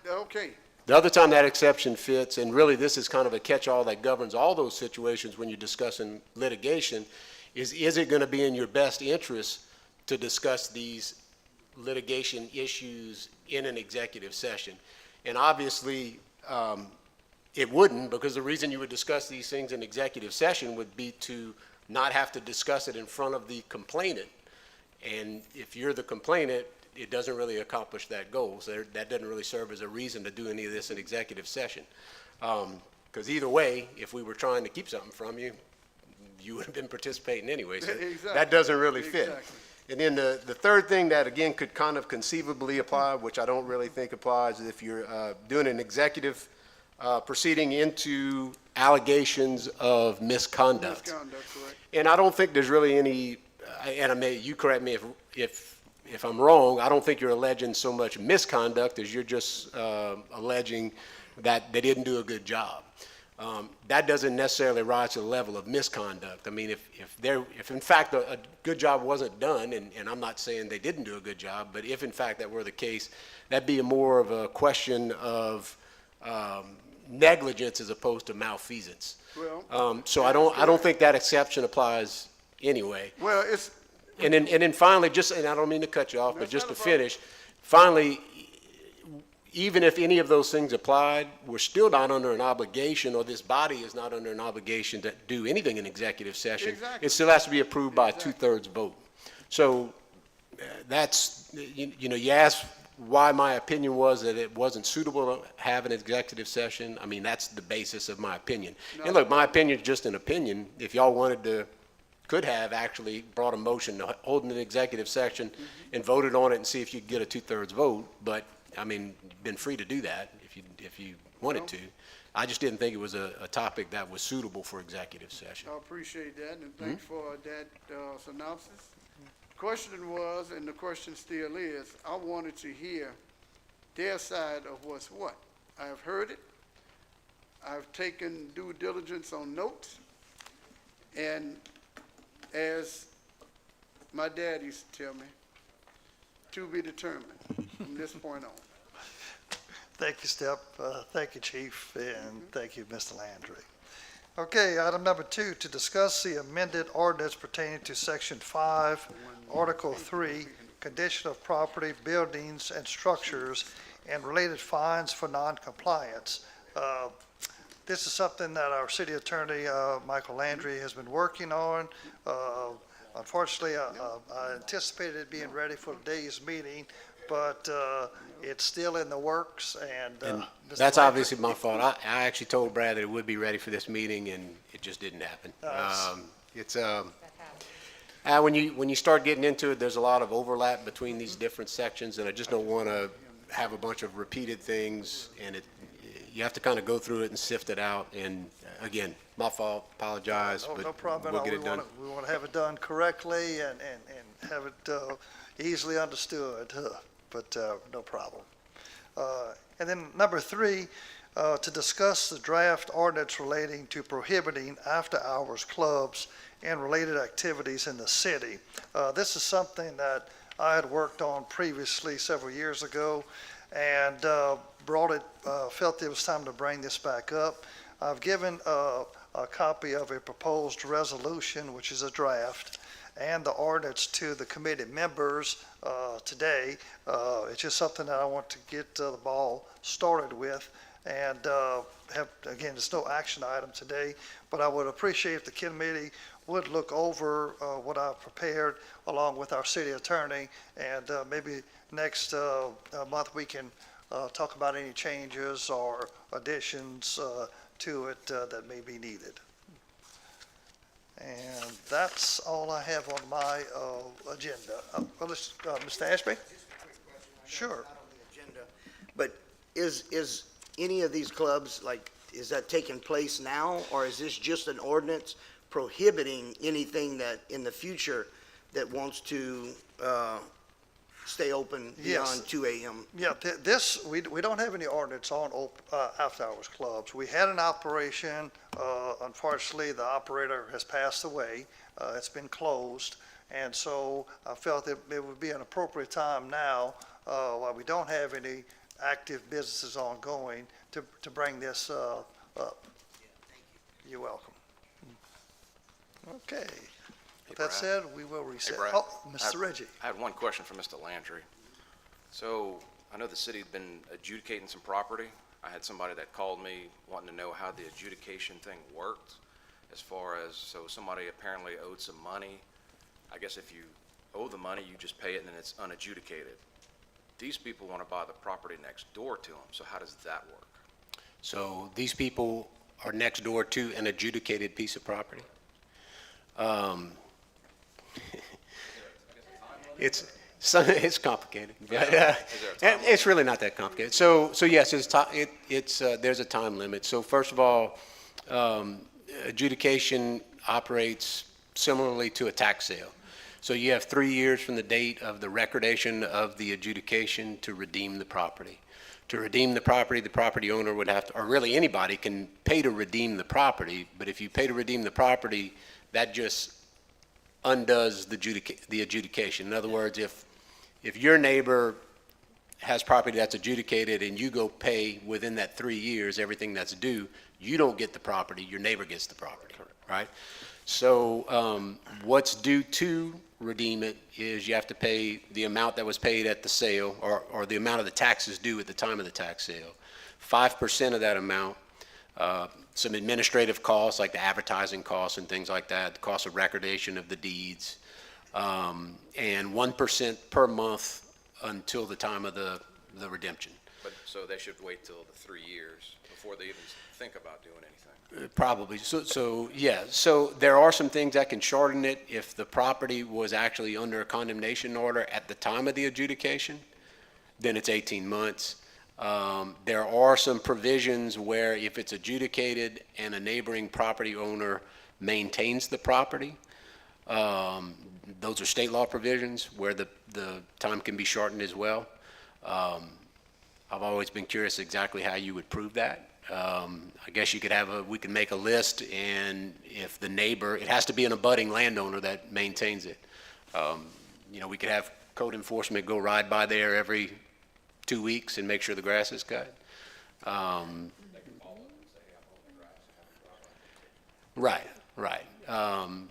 Okay. the other time that exception fits, and really this is kind of a catch-all that governs all those situations when you're discussing litigation, is it going to be in your best interest to discuss these litigation issues in an executive session? And obviously, it wouldn't, because the reason you would discuss these things in executive session would be to not have to discuss it in front of the complainant. And if you're the complainant, it doesn't really accomplish that goal. So that doesn't really serve as a reason to do any of this in executive session. Because either way, if we were trying to keep something from you, you would have been participating anyway. So Exactly. that doesn't really fit. Exactly. And then the third thing that, again, could kind of conceivably apply, which I don't really think applies, is if you're doing an executive proceeding into allegations of misconduct. Misconduct, correct. And I don't think there's really any, and you correct me if I'm wrong, I don't think you're alleging so much misconduct as you're just alleging that they didn't do a good job. That doesn't necessarily rise to the level of misconduct. I mean, if in fact a good job wasn't done, and I'm not saying they didn't do a good job, but if in fact that were the case, that'd be more of a question of negligence as opposed to malfeasance. Well, So I don't think that exception applies anyway. well, it's, And then finally, and I don't mean to cut you off, but That's just to not a problem. finish, finally, even if any of those things applied, we're still not under an obligation, or this body is not under an obligation to do anything in executive session. Exactly. It still has to be approved by a two-thirds vote. So that's, you asked why my opinion was that it wasn't suitable to have an executive session. I mean, that's the basis of my opinion. And look, my opinion is just an opinion. If y'all wanted to, could have actually brought a motion to hold an executive session and voted on it and see if you could get a two-thirds vote. But, I mean, been free to do that if you wanted to. I just didn't think it was a topic that was suitable for executive session. I appreciate that, and thanks for that synopsis. Question was, and the question still is, I wanted to hear their side of what's what. I have heard it. I've taken due diligence on notes, and as my dad used to tell me, to be determined from this point on. Thank you, Step. Thank you, Chief, and thank you, Mr. Landry. Okay, item number 2, to discuss the amended ordinance pertaining to Section 5, Article 3, condition of property, buildings, and structures, and related fines for noncompliance. This is something that our city attorney, Michael Landry, has been working on. Unfortunately, I anticipated it being ready for today's meeting, but it's still in the works, and And Mr. that's Landry- obviously my fault. I actually told Brad that it would be ready for this meeting, and it just didn't happen. Nice. When you start getting into it, there's a lot of overlap between these different sections, and I just don't want to have a bunch of repeated things, and you have to kind of go through it and sift it out, and again, my fault, apologize, but No problem we'll at all. get it done. We want to have it done correctly and have it easily understood, but no problem. And then number 3, to discuss the draft ordinance relating to prohibiting after-hours clubs and related activities in the city. This is something that I had worked on previously several years ago, and felt it was time to bring this back up. I've given a copy of a proposed resolution, which is a draft, and the ordinance to the committee members today. It's just something that I want to get the ball started with, and again, there's no action item today, but I would appreciate if the committee would look over what I've prepared along with our city attorney, and maybe next month we can talk about any changes or additions to it that may be needed. And that's all I have on my agenda. Mr. Ashby? Sure. But is any of these clubs, like, is that taking place now, or is this just an ordinance prohibiting anything that in the future that wants to stay open beyond 2 a.m.? Yeah, we don't have any ordinance on after-hours clubs. We had an operation. Unfortunately, the operator has passed away. It's been closed. And so I felt that it would be an appropriate time now, while we don't have any active businesses ongoing, to bring this up. You're welcome. Okay. With that said, we will reset. Hey, Brad. Oh, Mr. Reggie. I had one question for Mr. Landry. So I know the city had been adjudicating some property. I had somebody that called me wanting to know how the adjudication thing worked, as far as, so somebody apparently owed some money. I guess if you owe the money, you just pay it and then it's unadjudicated. These people want to buy the property next door to them, so how does that work? So these people are next door to an adjudicated piece of property. It's complicated. But, it's really not that complicated. So yes, there's a time limit. So first of all, adjudication operates similarly to a tax sale. So you have 3 years from the date of the recordation of the adjudication to redeem the property. To redeem the property owner would have to, or really anybody can pay to redeem the property, but if you pay to redeem the property, that just undoes the adjudication. In other words, if your neighbor has property that's adjudicated and you go pay within that 3 years everything that's due, you don't get the property, your neighbor gets the property, right? So what's due to redeem it is you have to pay the amount that was paid at the sale, or the amount of the taxes due at the time of the tax sale. 5% of that amount, some administrative costs like the advertising costs and things like that, the cost of recordation of the deeds, and 1% per month until the time of the redemption. But, so they should wait till the 3 years before they even think about doing anything? Probably. So yeah. So there are some things that can shorten it. If the property was actually under a condemnation order at the time of the adjudication, then it's 18 months. There are some provisions where if it's adjudicated and a neighboring property owner maintains the property, those are state law provisions where the time can be shortened as well. I've always been curious exactly how you would prove that. I guess you could we could make a list, and if the neighbor, it has to be an abutting landowner that maintains it. We could have code enforcement go ride by there every 2 weeks and make sure the grass is cut. Right.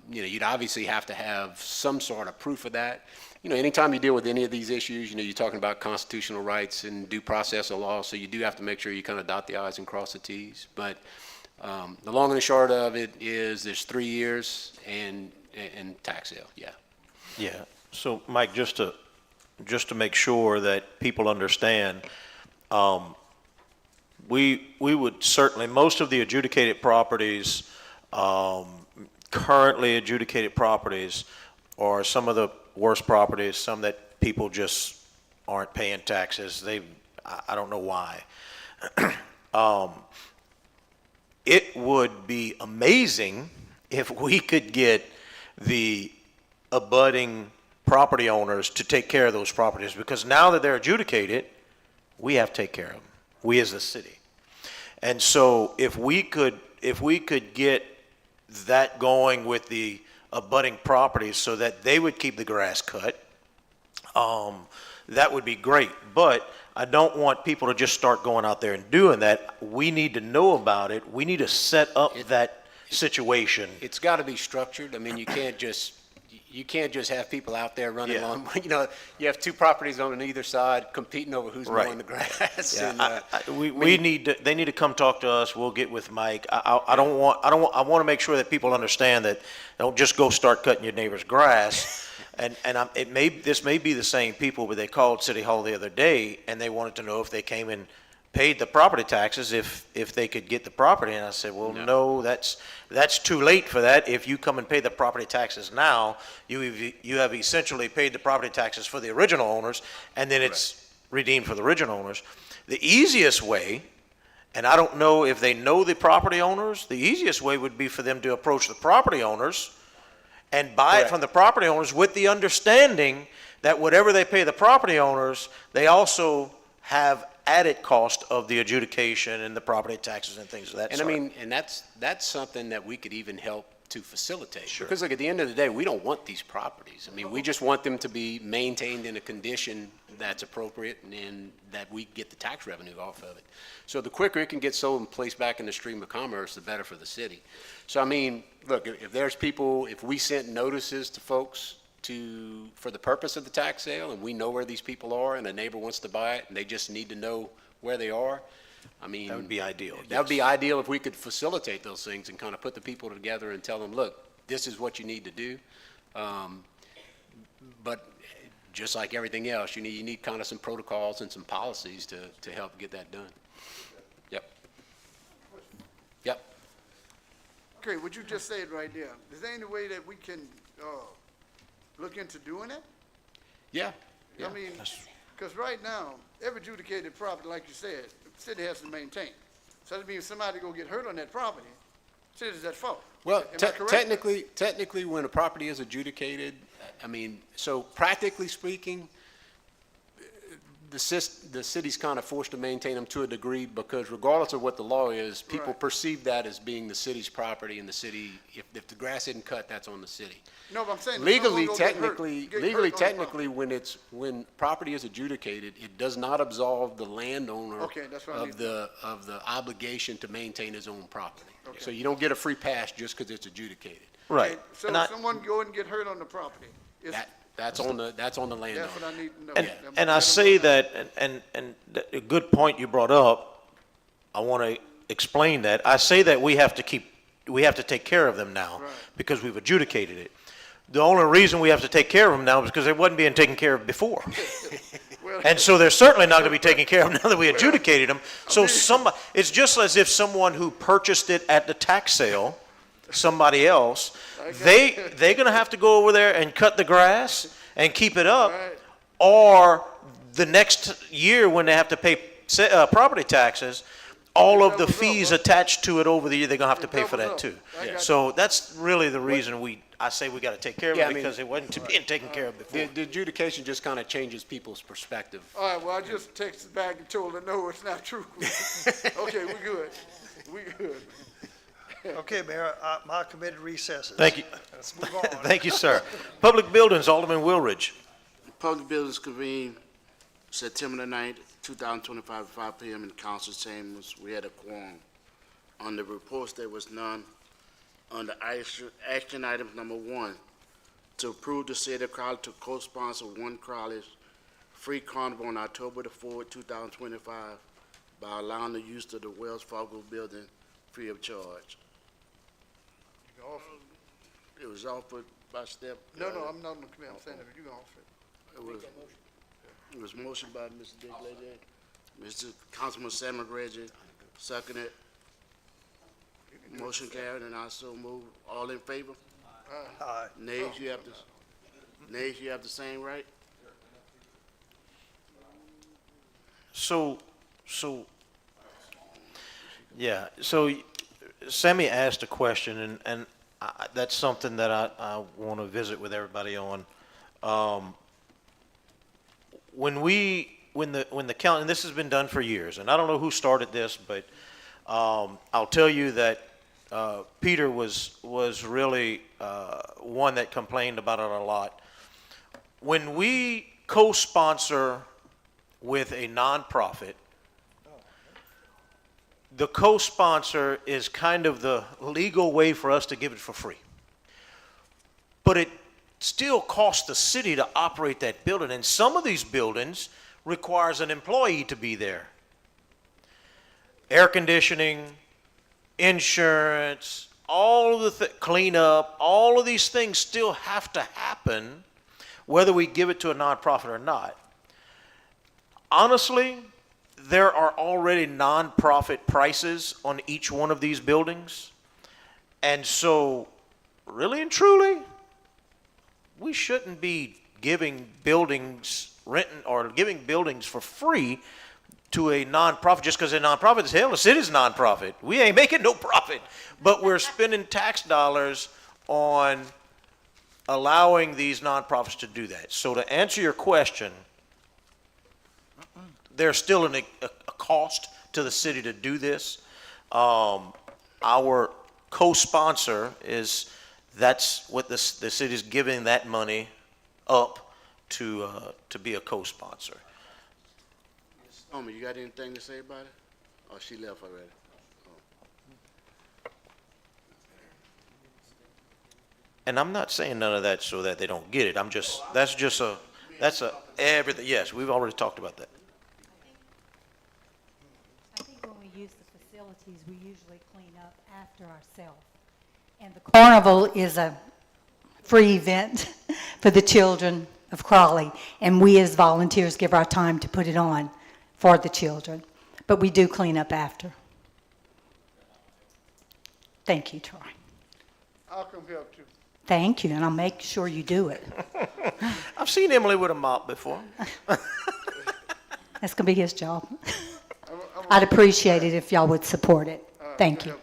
You'd obviously have to have some sort of proof of that. Anytime you deal with any of these issues, you're talking about constitutional rights and due process of law, so you do have to make sure you kind of dot the i's and cross the t's. But the long and the short of it is there's 3 years and tax sale, yeah. Yeah. So, Mike, just to make sure that people understand, we would certainly, most of the adjudicated properties, currently adjudicated properties, or some of the worst properties, some that people just aren't paying taxes. I don't know why. It would be amazing if we could get the abutting property owners to take care of those properties, because now that they're adjudicated, we have to take care of them, we as a city. And so if we could get that going with the abutting properties so that they would keep the grass cut, that would be great. But I don't want people to just start going out there and doing that. We need to know about it. We need to set up that situation. It's got to be structured. I mean, you can't just have people out there running Yeah. on, you have two properties on either side competing over who's Right. mowing the grass. Yeah, And, they need to come talk to us. We'll get with Mike. I want to make sure that people understand that don't just go start cutting your neighbor's grass. This may be the same people, but they called City Hall the other day and they wanted to know if they came and paid the property taxes, if they could get the property. And I said, well, no, that's too late for that. If you come and pay the property taxes now, you have essentially paid the property taxes for the original owners, and then it's redeemed for the original owners. The easiest way, and I don't know if they know the property owners, the easiest way would be for them to approach the property owners and buy it from the property owners with the understanding that whatever they pay the property owners, they also have added cost of the adjudication and the property taxes and things of that and sort. I mean, and that's something that we could even help to facilitate. Because look, at the end of the day, we don't want these properties. I mean, we just want them to be maintained in a condition that's appropriate and that we get the tax revenue off of it. So the quicker it can get sold and placed back in the stream of commerce, the better for the city. So I mean, look, if we sent notices to folks for the purpose of the tax sale, and we know where these people are, and a neighbor wants to buy it, and they just need to know where they are, I mean. That would be ideal. That would be ideal if we could facilitate those things and kind of put the people together and tell them, look, this is what you need to do. But just like everything else, you need kind of some protocols and some policies to help get that done. Yep. Yep. Okay, what you just said right there, is there any way that we can, look into doing it? Yeah. I mean, because right now, every adjudicated property, like you said, the city has to maintain. So that means somebody go get hurt on that property, city's at fault. Well, Am I correct? technically, when a property is adjudicated, I mean, so practically speaking, the city's kind of forced to maintain them to a degree, because regardless of what the law is, people Right. perceive that as being the city's property, and the city, if the grass isn't cut, that's on the city. No, but I'm saying. if Legally, someone go get hurt- get hurt on the property. when property is adjudicated, it does not absolve the landowner Okay, that's what I of the obligation to maintain his own property. So you don't get a free pass just because it's adjudicated. Right. Okay, so And if I- someone go and get hurt on the property, That's on the landowner. that's what I need to know. And I say that, and a good point you brought up, I want to explain that. I say that we have to take care of them now Right. because we've adjudicated it. The only reason we have to take care of them now is because they wasn't being taken care of before. Well, And so they're certainly not going to be taken care of now that we adjudicated them. So it's just as if someone who purchased it at the tax sale, somebody else, they're going to have to go over there and cut the grass and keep it up, Right. or the next year when they have to pay property taxes, all of the fees attached to it over the year, they're going to have to pay for that too. I got So that's really the reason I say we got to take care of Yeah, it, I mean- because it wasn't being taken care of before. The adjudication just kind of changes people's perspective. All right, well, I just texted back and told her, no, it's not true. Okay, we good. We good. Okay, Mayor, my committee recesses. Thank you. Let's move on. Thank you, sir. Public Buildings, Alderman Willridge. Public Buildings convened September the 9th, 2025, at 5 p.m. in the council chambers. We had a quorum. On the reports, there was none. On the action item number 1, to approve the city of Crowley to co-sponsor One Crowley's free carnival on October the 4th, 2025, by allowing the use of the Wells Fargo building free of charge. It was offered by Step. No, I'm not on the committee, I'm saying if you can offer it. It was motion by Mr. Dick Lady, Mr. Councilman Sam McGregor, seconded. Motion carried, and I so move. All in favor? Aye. Nays, you have to, Nays, you have the same right? So, yeah, so Sammy asked a question, and that's something that I want to visit with everybody on. When the county, and this has been done for years, and I don't know who started this, but I'll tell you that Peter was really one that complained about it a lot. When we co-sponsor with a nonprofit, the co-sponsor is kind of the legal way for us to give it for free. But it still costs the city to operate that building, and some of these buildings requires an employee to be there. Air conditioning, insurance, all of the cleanup, all of these things still have to happen whether we give it to a nonprofit or not. Honestly, there are already nonprofit prices on each one of these buildings. And so, really and truly, we shouldn't be giving buildings, renting, or giving buildings for free to a nonprofit just because they're nonprofit. Hell, the city's nonprofit. We ain't making no profit. But we're spending tax dollars on allowing these nonprofits to do that. So to answer your question, there's still a cost to the city to do this. Our co-sponsor that's what the city's giving that money up to be a co-sponsor. Stormy, you got anything to say about it? Oh, she left already. And I'm not saying none of that so that they don't get it. That's everything. Yes, we've already talked about that. I think when we use the facilities, we usually clean up after ourselves. And the carnival is a free event for the children of Crowley, and we as volunteers give our time to put it on for the children. But we do clean up after. Thank you, Troy. I'll come help too. Thank you, and I'll make sure you do it. I've seen Emily with a mop before. That's going to be his job. I'd appreciate it if y'all would support it. Thank you.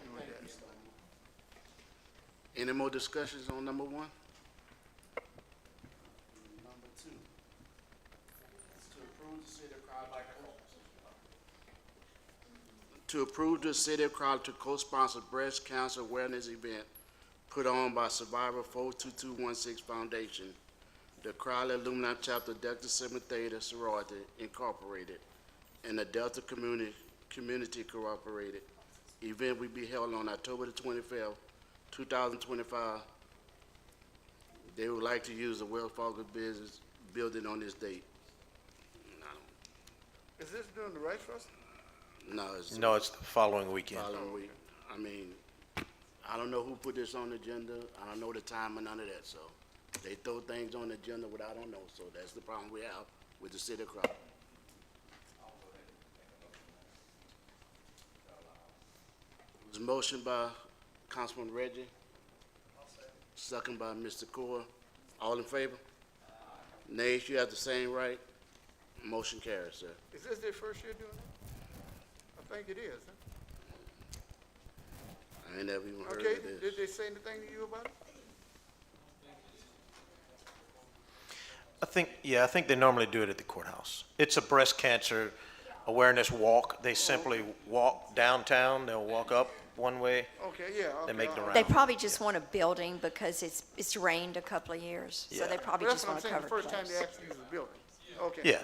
Any more discussions on number one? Number two. To approve the City of Crowley to co-sponsor breast cancer awareness event put on by Survivor 42216 Foundation, the Crowley Alumni Chapter Delta Sigma Theta Sorority Incorporated, and the Delta Community Cooperated. Event will be held on October the 25th, 2025. They would like to use the Wells Fargo Business Building on this date. Is this during the Rice Fest? No, it's the following weekend. Following week. I mean, I don't know who put this on the agenda. I don't know the time and none of that, so they throw things on the agenda what I don't know, so that's the problem we have with the City of Crowley. It was a motion by Councilman Reggie, second by Mr. Core. All in favor? Nays, you have the same right. Motion carries, sir. Is this their first year doing it? I think it is, huh? I ain't never even heard Okay, of this. did they say anything to you about it? I think they normally do it at the courthouse. It's a breast cancer awareness walk. They simply walk downtown. They'll walk up one way. Okay, yeah. They make the round. They probably just want a building because it's rained a couple of years, so they probably Well, just that's what want I'm a saying, covered the first time place. they actually use the building. Okay. Yeah,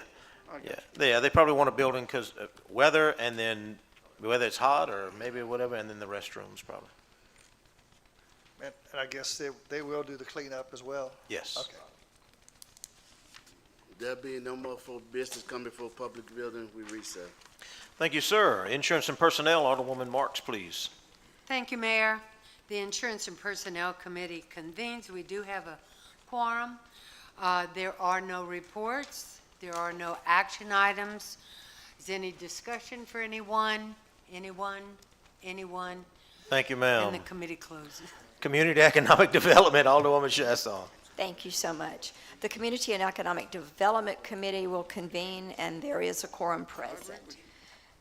I got yeah. They probably want a building because weather, and then whether it's hot or maybe whatever, and then the restrooms probably. And I guess they will do the cleanup as well? Yes. Okay. There being no more for business coming before public building, we recess. Thank you, sir. Insurance and Personnel, Alderwoman Marks, please. Thank you, Mayor. The Insurance and Personnel Committee convenes. We do have a quorum. There are no reports. There are no action items. Is there any discussion for anyone? Anyone? Thank you, And ma'am. the committee closes. Community Economic Development, Alderwoman Chasson. Thank you so much. The Community and Economic Development Committee will convene, and there is a quorum present.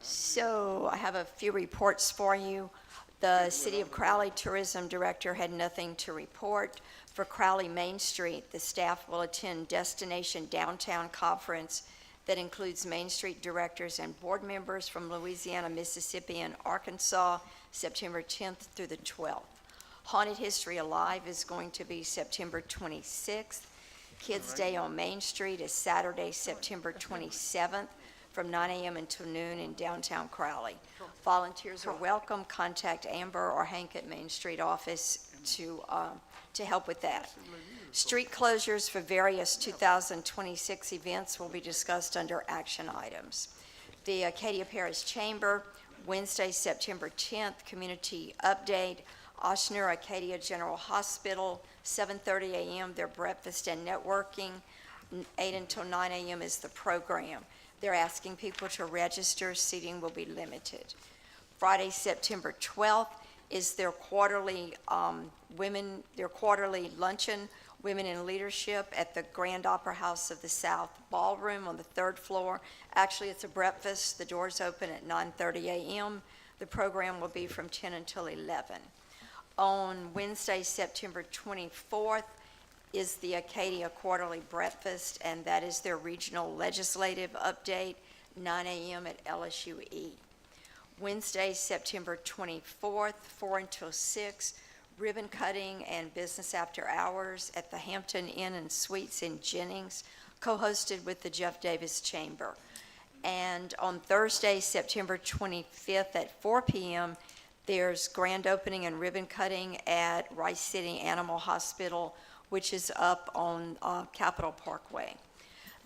So I have a few reports for you. The City of Crowley Tourism Director had nothing to report. For Crowley Main Street, the staff will attend Destination Downtown Conference that includes Main Street directors and board members from Louisiana, Mississippi, and Arkansas, September 10th through the 12th. Haunted History Alive is going to be September 26th. Kids Day on Main Street is Saturday, September 27th, from 9 a.m. until noon in downtown Crowley. Volunteers are welcome. Contact Amber or Hank at Main Street office to help with that. Street closures for various 2026 events will be discussed under action items. The Acadia Parish Chamber, Wednesday, September 10th, community update. Ochsner Acadia General Hospital, 7:30 a.m., their breakfast and networking. 8 until 9 a.m. is the program. They're asking people to register. Seating will be limited. Friday, September 12th, is their quarterly luncheon, Women in Leadership, at the Grand Opera House of the South Ballroom on the 3rd floor. Actually, it's a breakfast. The doors open at 9:30 a.m. The program will be from 10 until 11. On Wednesday, September 24th, is the Acadia Quarterly Breakfast, and that is their regional legislative update, 9 a.m. at LSUE. Wednesday, September 24th, 4 until 6, ribbon cutting and business after hours at the Hampton Inn and Suites in Jennings, co-hosted with the Jeff Davis Chamber. And on Thursday, September 25th at 4 p.m., there's grand opening and ribbon cutting at Rice City Animal Hospital, which is up on Capitol Parkway.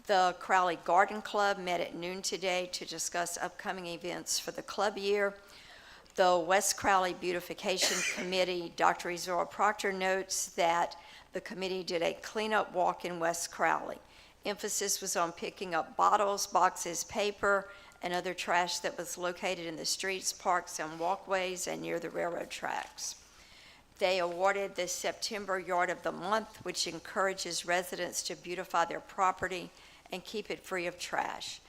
The Crowley Garden Club met at noon today to discuss upcoming events for the club year. The West Crowley Beautification Committee, Dr. Izora Proctor notes that the committee did a cleanup walk in West Crowley. Emphasis was on picking up bottles, boxes, paper, and other trash that was located in the streets, parks, and walkways and near the railroad tracks. They awarded the September Yard of the Month, which encourages residents to beautify their property and keep it free of trash.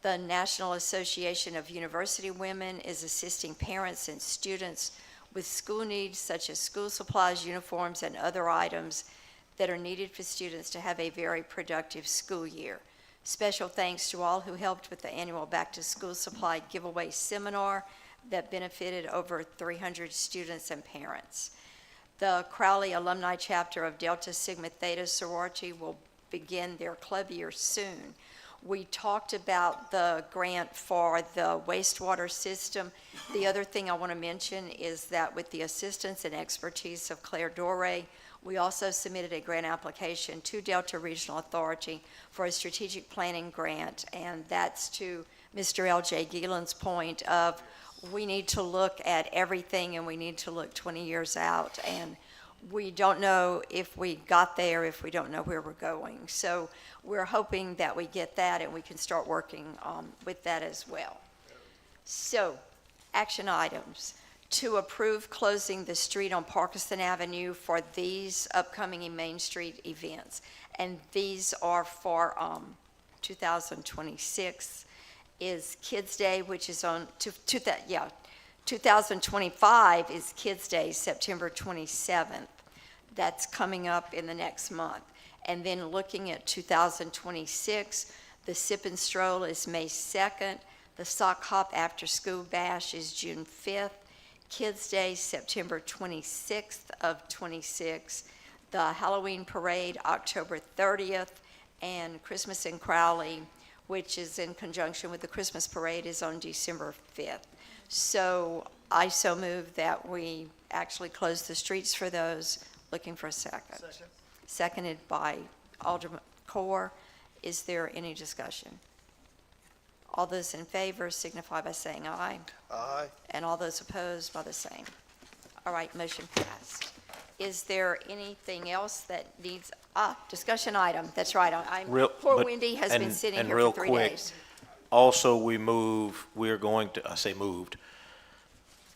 The National Association of University Women is assisting parents and students with school needs such as school supplies, uniforms, and other items that are needed for students to have a very productive school year. Special thanks to all who helped with the annual Back to School Supply Giveaway Seminar that benefited over 300 students and parents. The Crowley Alumni Chapter of Delta Sigma Theta Sorority will begin their club year soon. We talked about the grant for the wastewater system. The other thing I want to mention is that with the assistance and expertise of Claire Doré, we also submitted a grant application to Delta Regional Authority for a strategic planning grant, and that's to Mr. L.J. Gielan's point of we need to look at everything and we need to look 20 years out, and we don't know if we got there if we don't know where we're going. So we're hoping that we get that and we can start working with that as well. So, action items. To approve closing the street on Parkinson Avenue for these upcoming Main Street events. And these are for 2026 is Kids Day, which is on, 2025 is Kids Day, September 27th. That's coming up in the next month. And then looking at 2026, the Sip and Stroll is May 2nd. The Sock Hop After School Bash is June 5th. Kids Day, September 26th of 26. The Halloween Parade, October 30th. And Christmas in Crowley, which is in conjunction with the Christmas Parade, is on December 5th. So I so move that we actually close the streets for those. Looking for a second. Second. Seconded by Alderman Core. Is there any discussion? All those in favor signify by saying aye. Aye. And all those opposed by the same. All right, motion passed. Is there anything else that needs, discussion item, that's right. Poor Wendy has been sitting here for 3 days. Also, we're going to, I say moved.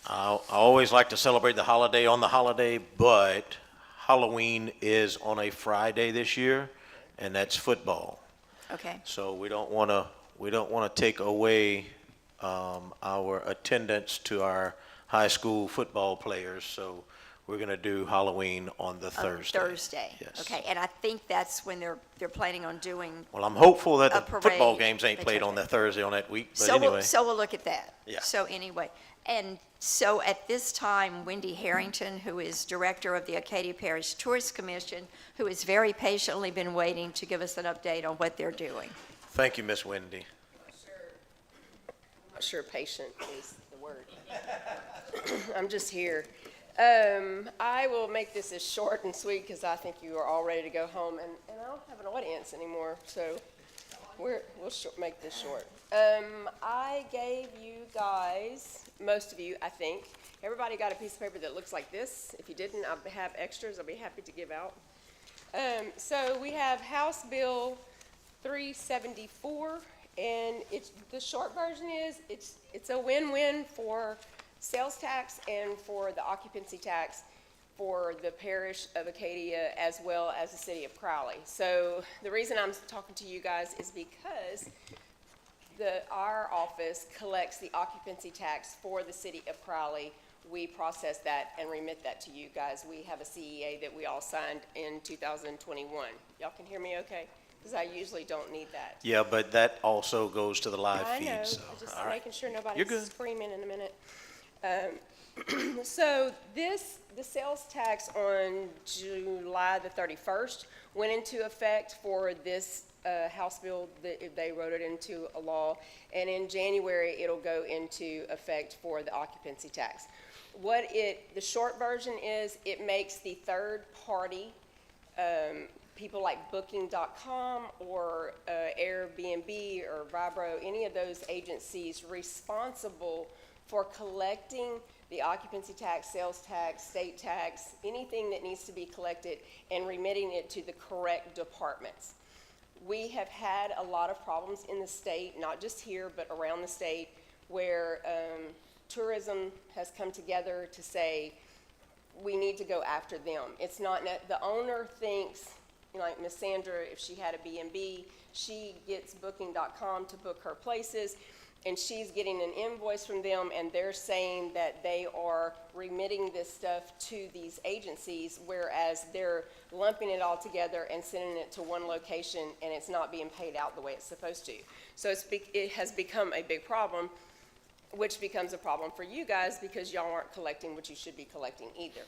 I always like to celebrate the holiday on the holiday, but Halloween is on a Friday this year, and that's football. Okay. So we don't want to take away our attendance to our high school football players. So we're going to do Halloween on the Thursday. Thursday. Yes. Okay, and I think that's when they're planning on doing. Well, I'm hopeful that A the football parade. games ain't played on that Thursday on that week, but So anyway. we'll look at that. Yeah. So anyway, and so at this time, Wendy Harrington, who is Director of the Acadia Parish Tourist Commission, who has very patiently been waiting to give us an update on what they're doing. Thank you, Miss Wendy. Not sure patient is the word. I'm just here. I will make this as short and sweet because I think you are all ready to go home, and I don't have an audience anymore, so we'll make this short. I gave you guys, most of you, I think, everybody got a piece of paper that looks like this. If you didn't, I have extras I'll be happy to give out. So we have House Bill 374, and the short version is it's a win-win for sales tax and for the occupancy tax for the parish of Acadia as well as the city of Crowley. So the reason I'm talking to you guys is because our office collects the occupancy tax for the city of Crowley. We process that and remit that to you guys. We have a CEA that we all signed in 2021. Y'all can hear me okay? Because I usually don't need that. Yeah, but that also goes to the live I feed, know, so, just all right. making sure You're nobody's good. screaming in a minute. So the sales tax on July the 31st went into effect for this House bill. They wrote it into a law, and in January it'll go into effect for the occupancy tax. The short version is it makes the third party, people like Booking.com or Airbnb or Vibro, any of those agencies responsible for collecting the occupancy tax, sales tax, state tax, anything that needs to be collected and remitting it to the correct departments. We have had a lot of problems in the state, not just here, but around the state, where tourism has come together to say, we need to go after them. It's not, the owner thinks, like Miss Sandra, if she had a B&B, she gets Booking.com to book her places, and she's getting an invoice from them, and they're saying that they are remitting this stuff to these agencies, whereas they're lumping it all together and sending it to one location, and it's not being paid out the way it's supposed to. So it has become a big problem, which becomes a problem for you guys because y'all aren't collecting what you should be collecting either.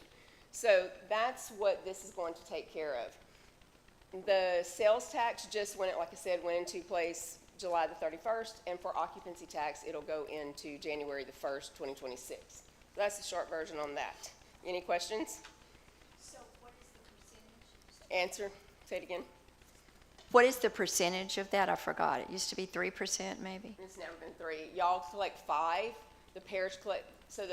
So that's what this is going to take care of. The sales tax just went, like I said, went into place July the 31st, and for occupancy tax, it'll go into January the 1st, 2026. That's the short version on that. Any questions? So what is the percentage? Answer, say it again. What is the percentage of that? I forgot. It used to be 3% maybe? It's never been 3. Y'all collect 5, the parish collect, so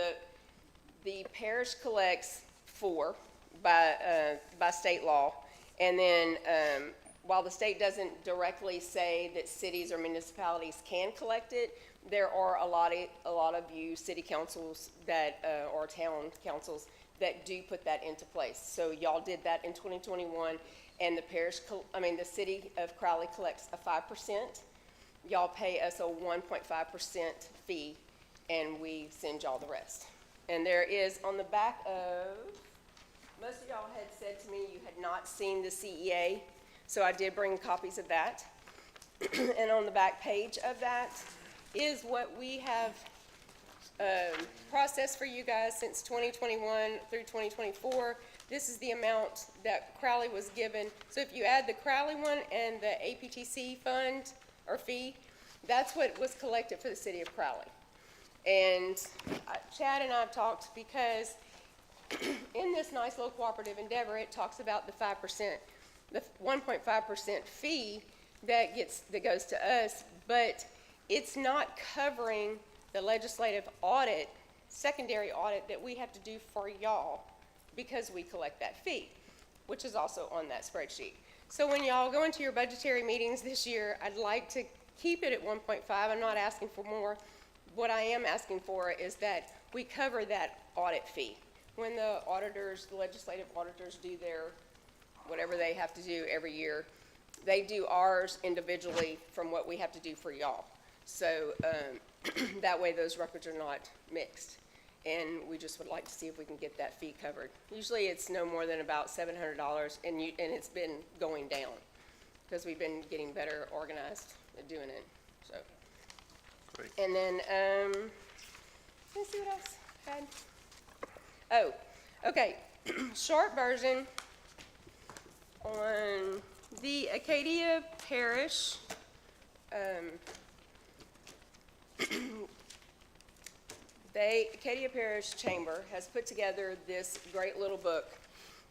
the parish collects 4 by state law, and then while the state doesn't directly say that cities or municipalities can collect it, there are a lot of you city councils that, or town councils that do put that into place. So y'all did that in 2021, and the city of Crowley collects a 5%. Y'all pay us a 1.5% fee, and we send y'all the rest. And there is on the back of, most of y'all had said to me you had not seen the CEA. So I did bring copies of that. And on the back page of that is what we have processed for you guys since 2021 through 2024. This is the amount that Crowley was given. So if you add the Crowley one and the APTC fund or fee, that's what was collected for the city of Crowley. And Chad and I have talked because in this nice little cooperative endeavor, it talks about the 5%. The 1.5% fee that goes to us, but it's not covering the legislative audit, secondary audit that we have to do for y'all because we collect that fee, which is also on that spreadsheet. So when y'all go into your budgetary meetings this year, I'd like to keep it at 1.5. I'm not asking for more. What I am asking for is that we cover that audit fee. when the auditors, the legislative auditors do their, whatever they have to do every year, they do ours individually from what we have to do for y'all. So that way those records are not mixed. And we just would like to see if we can get that fee covered. Usually it's no more than about $700, and it's been going down because we've been getting better organized at doing it, so. Great. And then, let's see what else I had. Oh, okay, short version on the Acadia Parish, Acadia Parish Chamber has put together this great little book.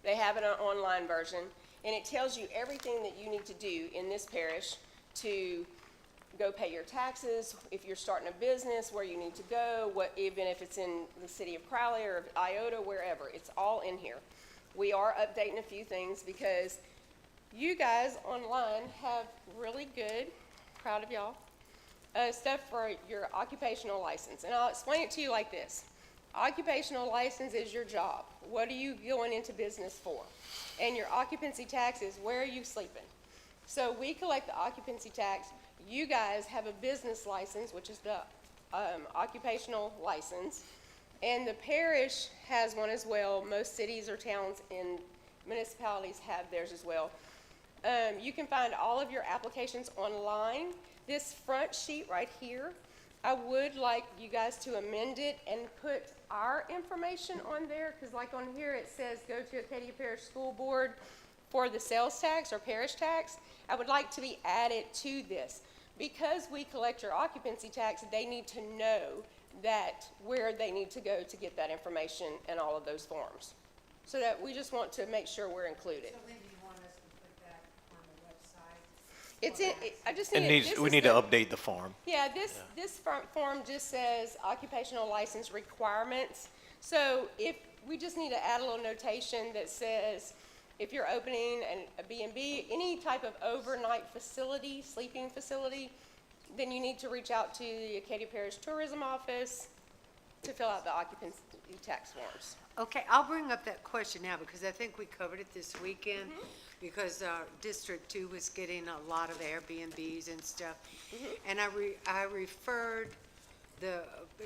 They have an online version, and it tells you everything that you need to do in this parish to go pay your taxes, if you're starting a business, where you need to go, even if it's in the city of Crowley or Iota, wherever. It's all in here. We are updating a few things because you guys online have really good, proud of y'all, stuff for your occupational license. And I'll explain it to you like this. Occupational license is your job. What are you going into business for? And your occupancy tax is where are you sleeping? So we collect the occupancy tax. You guys have a business license, which is the occupational license. And the parish has one as well. Most cities or towns and municipalities have theirs as well. You can find all of your applications online. This front sheet right here, I would like you guys to amend it and put our information on there, because like on here it says go to Acadia Parish School Board for the sales tax or parish tax. I would like to be added to this. Because we collect your occupancy tax, they need to know that where they need to go to get that information and all of those forms. So that we just want to make sure we're included. So when do you want us to put that on the website? It's in, I just It need, needs, this we is need to the- update the form. Yeah, this front form just says occupational license requirements. So if, we just need to add a little notation that says, if you're opening a B&B, any type of overnight facility, sleeping facility, then you need to reach out to the Acadia Parish Tourism Office to fill out the occupancy tax forms. Okay, I'll bring up that question now because I think we covered it this weekend because District 2 was getting a lot of Airbnbs and stuff. And I referred the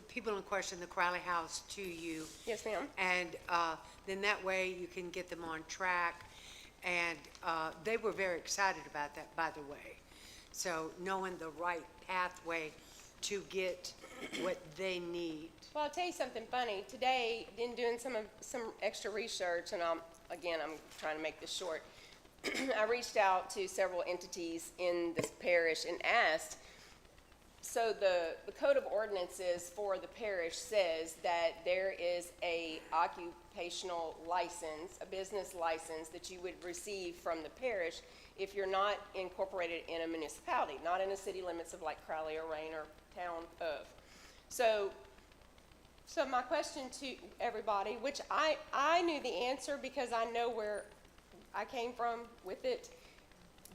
people in question, the Crowley House, to you. Yes, ma'am. And then that way you can get them on track. And they were very excited about that, by the way. So knowing the right pathway to get what they need. Well, I'll tell you something funny. Today, in doing some extra research, and I'm trying to make this short, I reached out to several entities in this parish and asked, so the Code of Ordinances for the parish says that there is a occupational license, a business license that you would receive from the parish if you're not incorporated in a municipality, not in the city limits of like Crowley or Rain or town of. So my question to everybody, which I knew the answer because I know where I came from with it,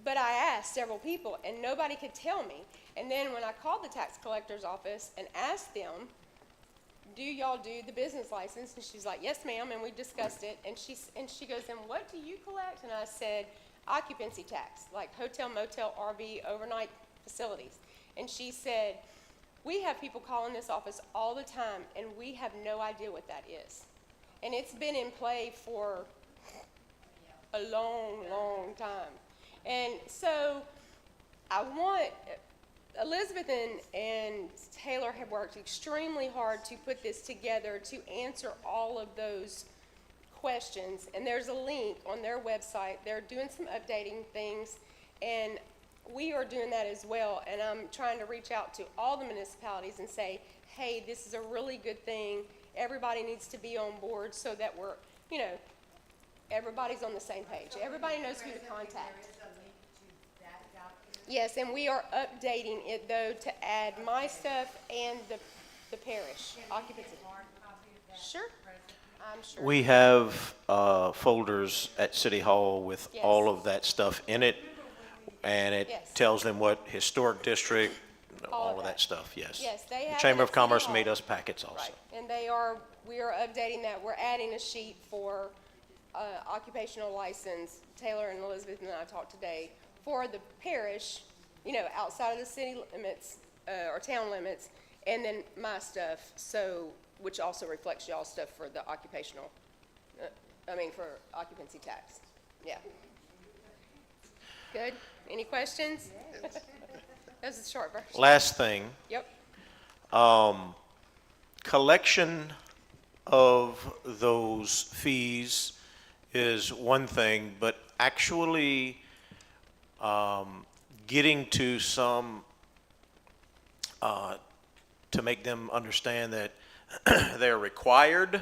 but I asked several people and nobody could tell me. And then when I called the tax collector's office and asked them, do y'all do the business license? And she's like, yes, ma'am, and we discussed it. And she goes, and what do you collect? And I said, occupancy tax, like hotel, motel, RV, overnight facilities. And she said, we have people calling this office all the time, and we have no idea what that is. And it's been in play for a long, long time. And so Elizabeth and Taylor have worked extremely hard to put this together to answer all of those questions. And there's a link on their website. They're doing some updating things, and we are doing that as well. And I'm trying to reach out to all the municipalities and say, hey, this is a really good thing. Everybody needs to be on board so that we're, everybody's on the same page. Everybody knows who to contact. Yes, and we are updating it, though, to add my stuff and the parish occupancy. Sure, I'm sure. We have folders at City Hall with all Yes. of that stuff in it, and it Yes. tells them what historic district, all of that stuff, yes. Yes, they The have Chamber it of at City Commerce Hall. made us packets also. Right, and we are updating that. We're adding a sheet for occupational license. Taylor and Elizabeth and I talked today for the parish, outside of the city limits, or town limits, and then my stuff, which also reflects y'all's stuff for the occupational, for occupancy tax. Yeah. Good? Any questions? That was the short version. Last thing, Yep. collection of those fees is one thing, but actually getting to some, to make them understand that they're required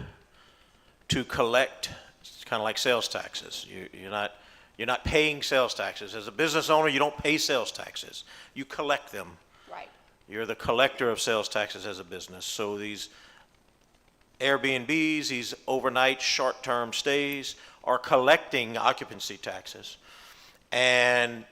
to collect, it's kind of like sales taxes. You're not paying sales taxes. As a business owner, you don't pay sales taxes. You collect them. Right. You're the collector of sales taxes as a business. So these Airbnbs, these overnight short-term stays are collecting occupancy taxes. And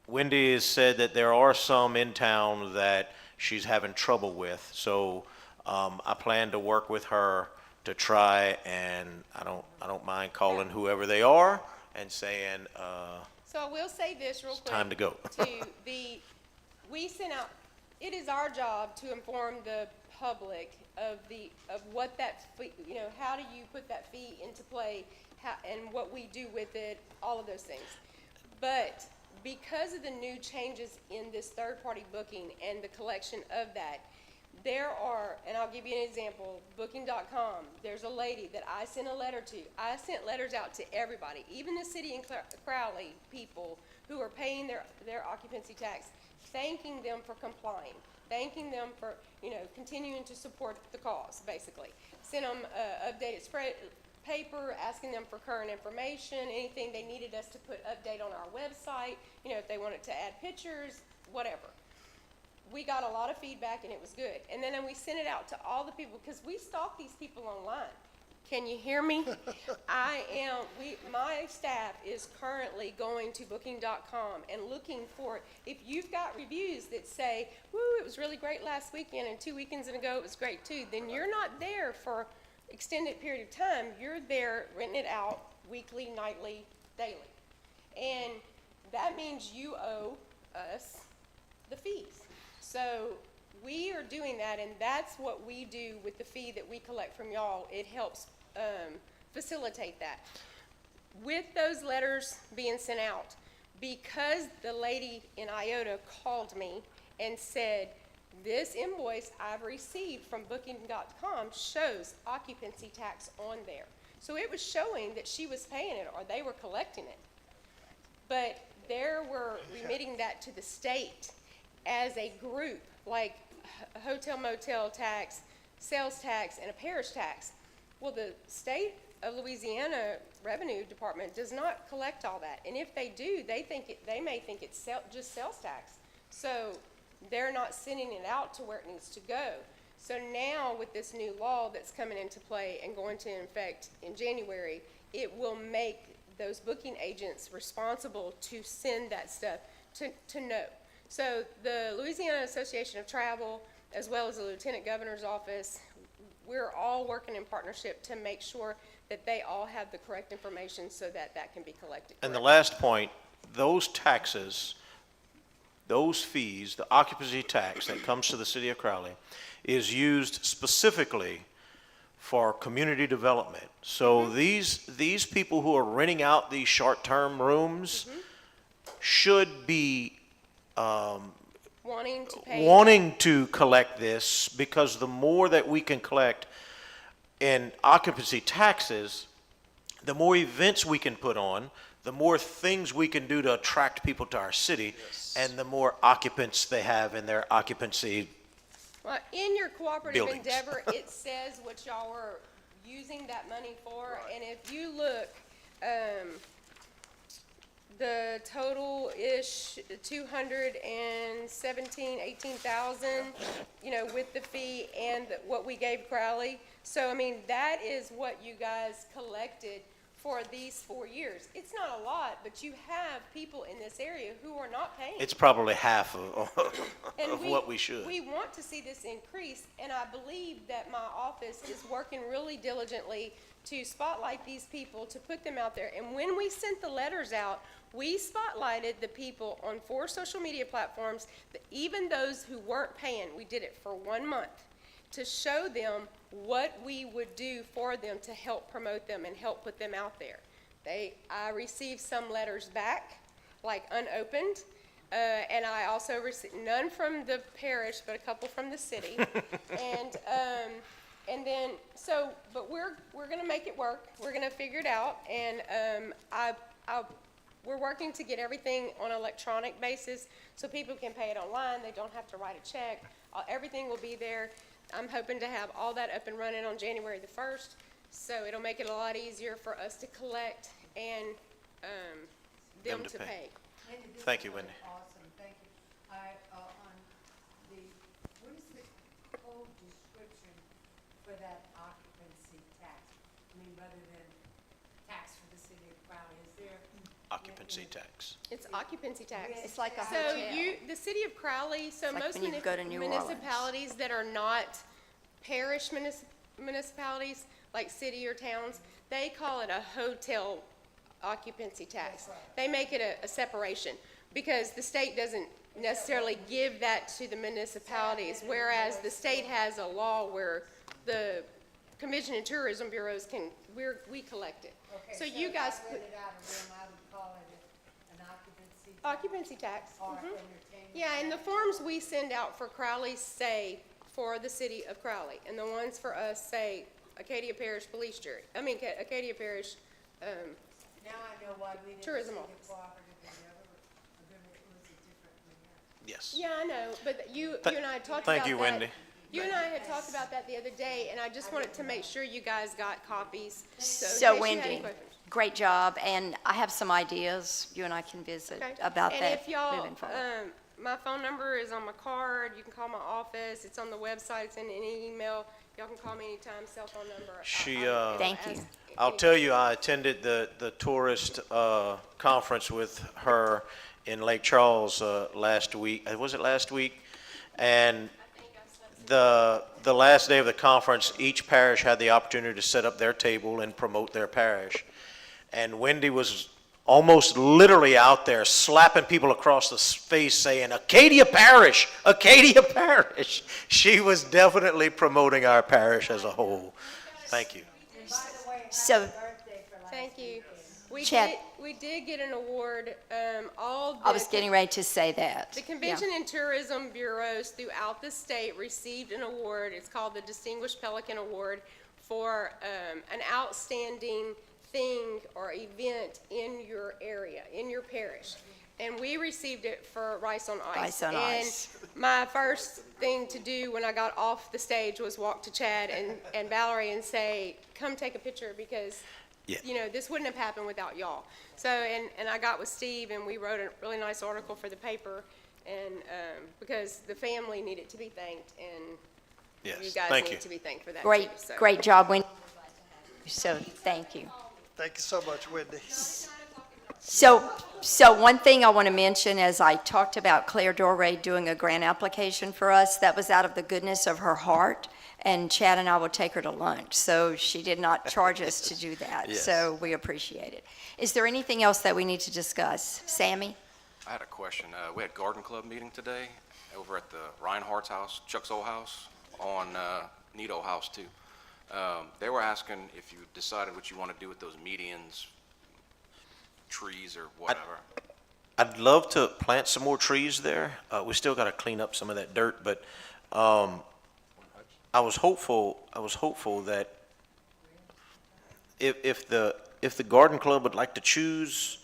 Wendy has said that there are some in town that she's having trouble with. So I plan to work with her to try, and I don't mind calling whoever they are and saying, So I will say this real quick. time to go. We sent out, it is our job to inform the public of what that fee, how do you put that fee into play, and what we do with it, all of those things. But because of the new changes in this third-party booking and the collection of that, there are, and I'll give you an example, Booking.com, there's a lady that I sent a letter to. I sent letters out to everybody, even the city and Crowley people who are paying their occupancy tax, thanking them for complying, thanking them for, continuing to support the cause, basically. Sent them updated paper, asking them for current information, anything they needed us to put update on our website, if they wanted to add pictures, whatever. We got a lot of feedback and it was good. And then we sent it out to all the people, because we stalk these people online. Can you hear me? My staff is currently going to Booking.com and looking for, if you've got reviews that say, woo, it was really great last weekend and 2 weekends ago it was great too, then you're not there for extended period of time. You're there renting it out weekly, nightly, daily. And that means you owe us the fees. So we are doing that, and that's what we do with the fee that we collect from y'all. It helps facilitate that. With those letters being sent out, because the lady in Iota called me and said, this invoice I've received from Booking.com shows occupancy tax on there. So it was showing that she was paying it or they were collecting it. But they were remitting that to the state as a group, like a hotel motel tax, sales tax, and a parish tax. Well, the state of Louisiana Revenue Department does not collect all that. And if they do, they may think it's just sales tax. So they're not sending it out to where it needs to go. So now with this new law that's coming into play and going to effect in January, it will make those booking agents responsible to send that stuff to know. So the Louisiana Association of Travel, as well as the Lieutenant Governor's Office, we're all working in partnership to make sure that they all have the correct information so that that can be collected. And the last point, those taxes, those fees, the occupancy tax that comes to the city of Crowley is used specifically for community development. So these people who are renting out these short-term rooms should be wanting to collect this, because the more that we can collect in occupancy taxes, the more events we can put on, the more things we can do to attract people to our city, and the more occupants they have in their occupancy. Well, in your cooperative buildings. endeavor, it says what y'all were using that money for, and if you look, the total-ish, 18,000, with the fee and what we gave Crowley. So, I mean, that is what you guys collected for these 4 years. It's not a lot, but you have people in this area who are not paying. It's probably half of, And of what we should. We want to see this increase, and I believe that my office is working really diligently to spotlight these people, to put them out there. And when we sent the letters out, we spotlighted the people on 4 social media platforms, that even those who weren't paying, we did it for 1 month, to show them what we would do for them to help promote them and help put them out there. I received some letters back, like unopened, and I also received none from the parish, but a couple from the city. And then, but we're gonna make it work. We're gonna figure it out, and we're working to get everything on an electronic basis so people can pay it online. They don't have to write a check. Everything will be there. I'm hoping to have all that up and running on January the 1st, so it'll make it a lot easier for us to collect and them to pay. Thank you, Wendy. Awesome, thank you. On the, what is the code description for that occupancy tax? I mean, rather than tax for the city of Crowley, is there? Occupancy tax. It's occupancy tax. It's like a So hotel. the city of Crowley, so like most when you go to New Orleans. municipalities that are not parish municipalities, like city or towns, they call it a hotel occupancy tax. They make it a separation, because the state doesn't necessarily give that to the municipalities, whereas the state has a law where the Convention and Tourism Bureaus we collect it. So you guys put. Occupancy tax. Yeah, and the forms we send out for Crowley say for the city of Crowley, and the ones for us say Acadia Parish Police Jury. Acadia Parish, Now I know why we didn't see Tourism the office. cooperative and the other agreement was a different one. Yes. Yeah, I know, but you and I had talked about that. Thank you, Wendy. You and I had talked about that the other day, and I just wanted to make sure you guys got copies. So in case So you had any Wendy, questions. great job, and I have some ideas. You and I can visit Okay. about And that if y'all, moving forward. my phone number is on my card. You can call my office. It's on the website. It's in any email. Y'all can call me anytime, cell phone number. Thank you. I'll tell you, I attended the tourist conference with her in Lake Charles last week. Was it last week? And the last day of the conference, each parish had the opportunity to set up their table and promote their parish. And Wendy was almost literally out there slapping people across the face saying, Acadia Parish, Acadia Parish. She was definitely promoting our parish as a whole. Thank you. So, Thank you. Chad. We did get an award, I was getting ready to say that. The Yeah. Convention and Tourism Bureaus throughout the state received an award. It's called the Distinguished Pelican Award for an outstanding thing or event in your area, in your parish. And we received it for Rice on Ice. Rice on Ice. And my first thing to do when I got off the stage was walk to Chad and Valerie and say, come take a picture, because Yeah. you know, this wouldn't have happened without y'all. So, and I got with Steve, and we wrote a really nice article for the paper, and, because the family needed to be thanked, and you Yes, guys thank need you. to be thanked for that Great, too, so. great job, Wendy. So, thank you. Thank you so much, Wendy. So one thing I want to mention, as I talked about Claire Doré doing a grant application for us, that was out of the goodness of her heart, and Chad and I will take her to lunch. So she did not charge us to do that. Yes. So we appreciate it. Is there anything else that we need to discuss? Sammy? I had a question. We had Garden Club meeting today over at the Reinhardt's house, Chuck's old house, on Nito House too. They were asking if you decided what you want to do with those medians, trees or whatever. I'd love to plant some more trees there. We still got to clean up some of that dirt, but I was hopeful that if the garden club would like to choose,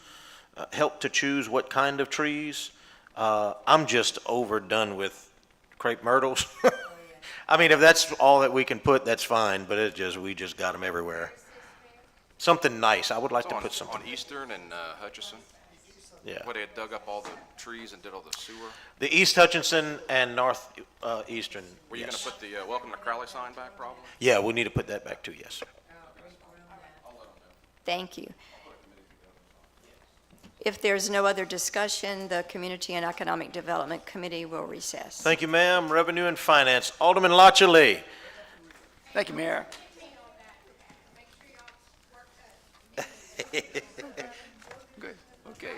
help to choose what kind of trees, I'm just overdone with crepe myrtles. I mean, if that's all that we can put, that's fine, but we just got them everywhere. Something nice. I would like to put something. On Eastern and Hutchison, Yeah. where they had dug up all the trees and did all the sewer. The East Hutchinson and North Eastern. Were you going yes. to put the Welcome to Crowley sign back, probably? Yeah, we need to put that back too, yes, sir. Thank you. If there's no other discussion, the Community and Economic Development Committee will recess. Thank you, ma'am. Revenue and Finance, Alderman Lachele. Thank you, Mayor. Good, okay.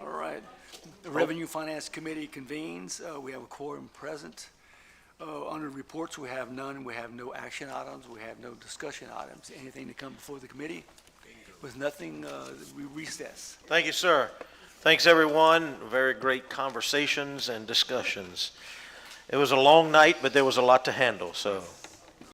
All right. The Revenue Finance Committee convenes. We have a quorum present. Under reports, we have none. We have no action items. We have no discussion items. Anything to come before the committee? With nothing, we recess. Thank you, sir. Thanks, everyone. Very great conversations and discussions. It was a long night, but there was a lot to handle, so